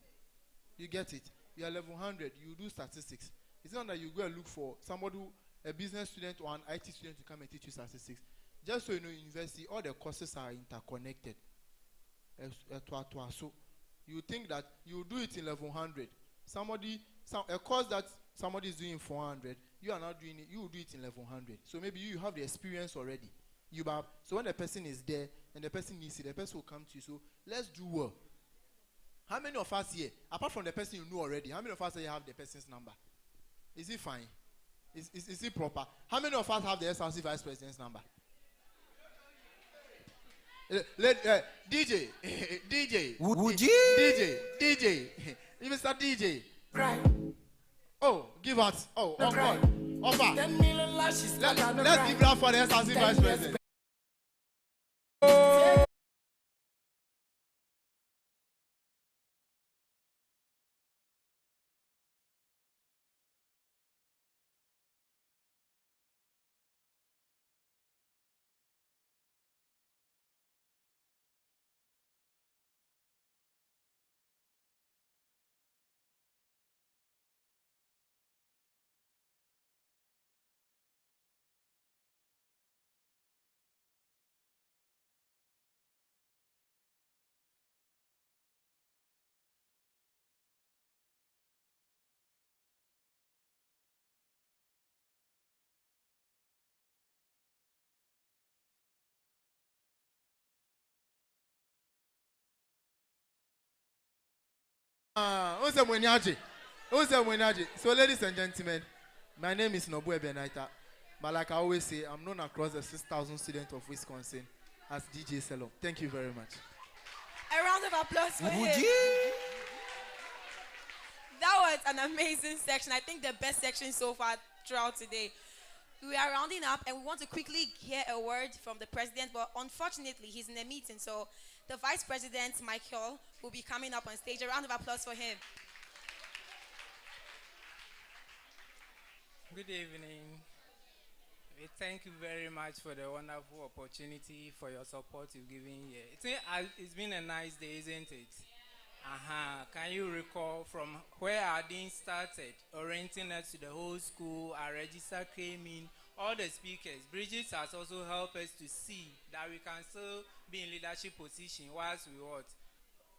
You get it? You are level 100, you do statistics. It's not that you go and look for somebody, a business student or an IT student to come and teach you statistics. Just so you know, university, all the courses are interconnected. So you think that you do it in level 100. A course that somebody is doing in 400, you are not doing it, you will do it in level 100. So maybe you have the experience already. So when the person is there and the person needs it, the person will come to you. So let's do well. How many of us here, apart from the person you know already, how many of us here have the person's number? Is it fine? Is it proper? How many of us have the SRC Vice President's number? DJ, DJ, Would you? DJ, Mr. DJ. Cry. Oh, give us. Oh, No cry. offer. 10 million lashes. Let's give it up for the SRC Vice President. Who's the Mwenyaji? So, ladies and gentlemen, my name is Nobu Ebenaita. But like I always say, I'm known across the 6,000 students of Wisconsin as DJ Selo. Thank you very much. A round of applause for him. That was an amazing section. I think the best section so far throughout today. We are rounding up and we want to quickly hear a word from the president, but unfortunately he's in a meeting. So the Vice President, Michael, will be coming up on stage. A round of applause for him. Good evening. We thank you very much for the wonderful opportunity, for your support you've given here. It's been a nice day, isn't it? Can you recall from where our dean started, orienting us to the whole school, our register came in, all the speakers. Bridget has also helped us to see that we can still be in leadership position whilst we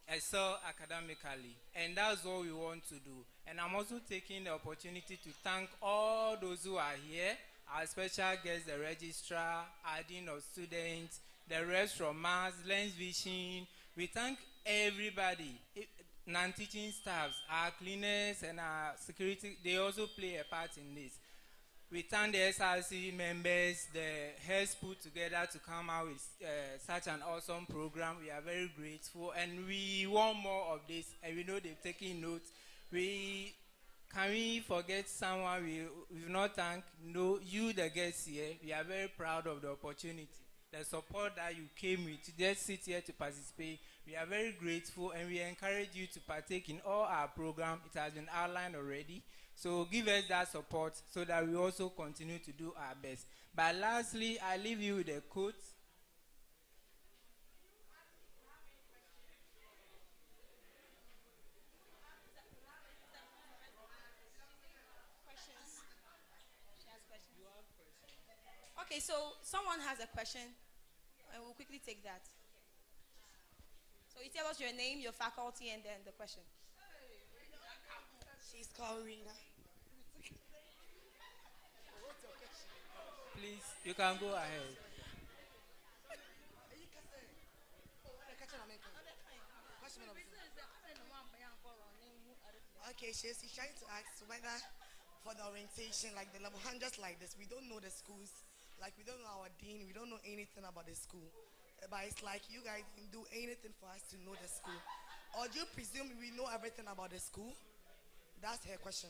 excel academically. And that's what we want to do. And I'm also taking the opportunity to thank all those who are here, our special guests, the registrar, our dean of students, the rest from Mars, Lens Vision. We thank everybody, non-teaching staffs, our cleaners and our security. They also play a part in this. We thank the SRC members, the heads put together to come out with such an awesome program. We are very grateful and we want more of this, and we know they've taken notes. Can we forget someone we've not thanked? No, you the guests here, we are very proud of the opportunity, the support that you came with to just sit here to participate. We are very grateful and we encourage you to partake in all our program. It has been outlined already. So give us that support so that we also continue to do our best. But lastly, I leave you with a quote. Okay, so someone has a question, and we'll quickly take that. So you tell us your name, your faculty, and then the question. She's called Rina. Please, you can go ahead. Okay, she's trying to ask whether for the orientation, like the level 100s like this, we don't know the schools, like we don't know our dean, we don't know anything about the school. But it's like you guys didn't do anything for us to know the school. Or do you presume we know everything about the school? That's her question.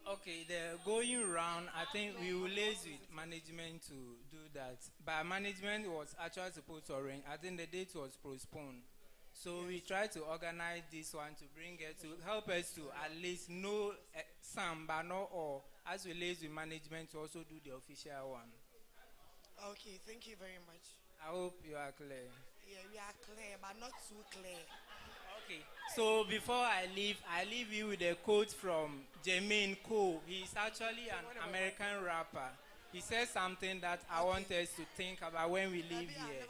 Okay, the going round, I think we will liaise with management to do that. But management was actually supposed to arrange. I think the date was postponed. So we try to organize this one to bring it to help us to at least know some, but not all. As we liaise with management to also do the official one. Okay, thank you very much. I hope you are clear. Yeah, we are clear, but not too clear. Okay. So before I leave you with a quote from Jermaine Cole. He's actually an American rapper. He said something that I want us to think about when we leave here.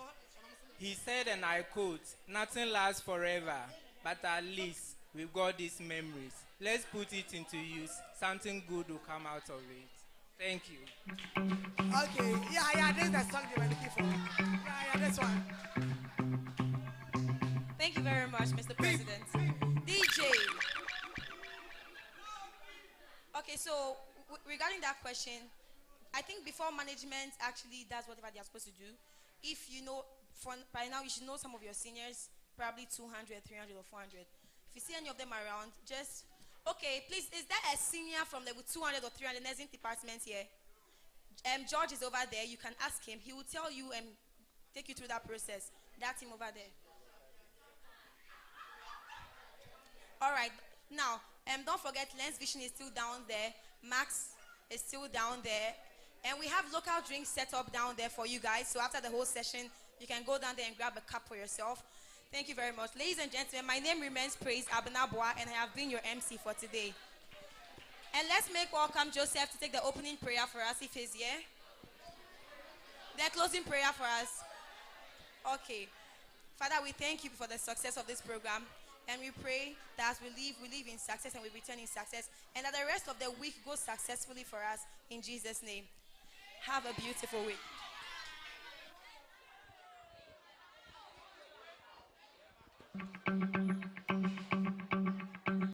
He said, and I quote, "Nothing lasts forever, but at least we've got these memories. Let's put it into use. Something good will come out of it." Thank you. Okay, yeah, this is the song they were looking for. Yeah, this one. Thank you very much, Mr. President. DJ. Okay, so regarding that question, I think before management actually does whatever they are supposed to do, if you know, by now you should know some of your seniors, probably 200, 300, or 400. If you see any of them around, just, okay, please, is there a senior from the 200 or 300 nursing department here? George is over there. You can ask him. He will tell you and take you through that process. That team over there. All right. Now, don't forget, Lens Vision is still down there. Max is still down there. And we have local drinks set up down there for you guys. So after the whole session, you can go down there and grab a cup for yourself. Thank you very much. Ladies and gentlemen, my name remains Praise Abinabwa, and I have been your MC for today. And let's make welcome Joseph to take the opening prayer for us if he's here. The closing prayer for us. Okay. Father, we thank you for the success of this program. And we pray that as we live in success and we return in success. And that the rest of the week goes successfully for us in Jesus' name. Have a beautiful week.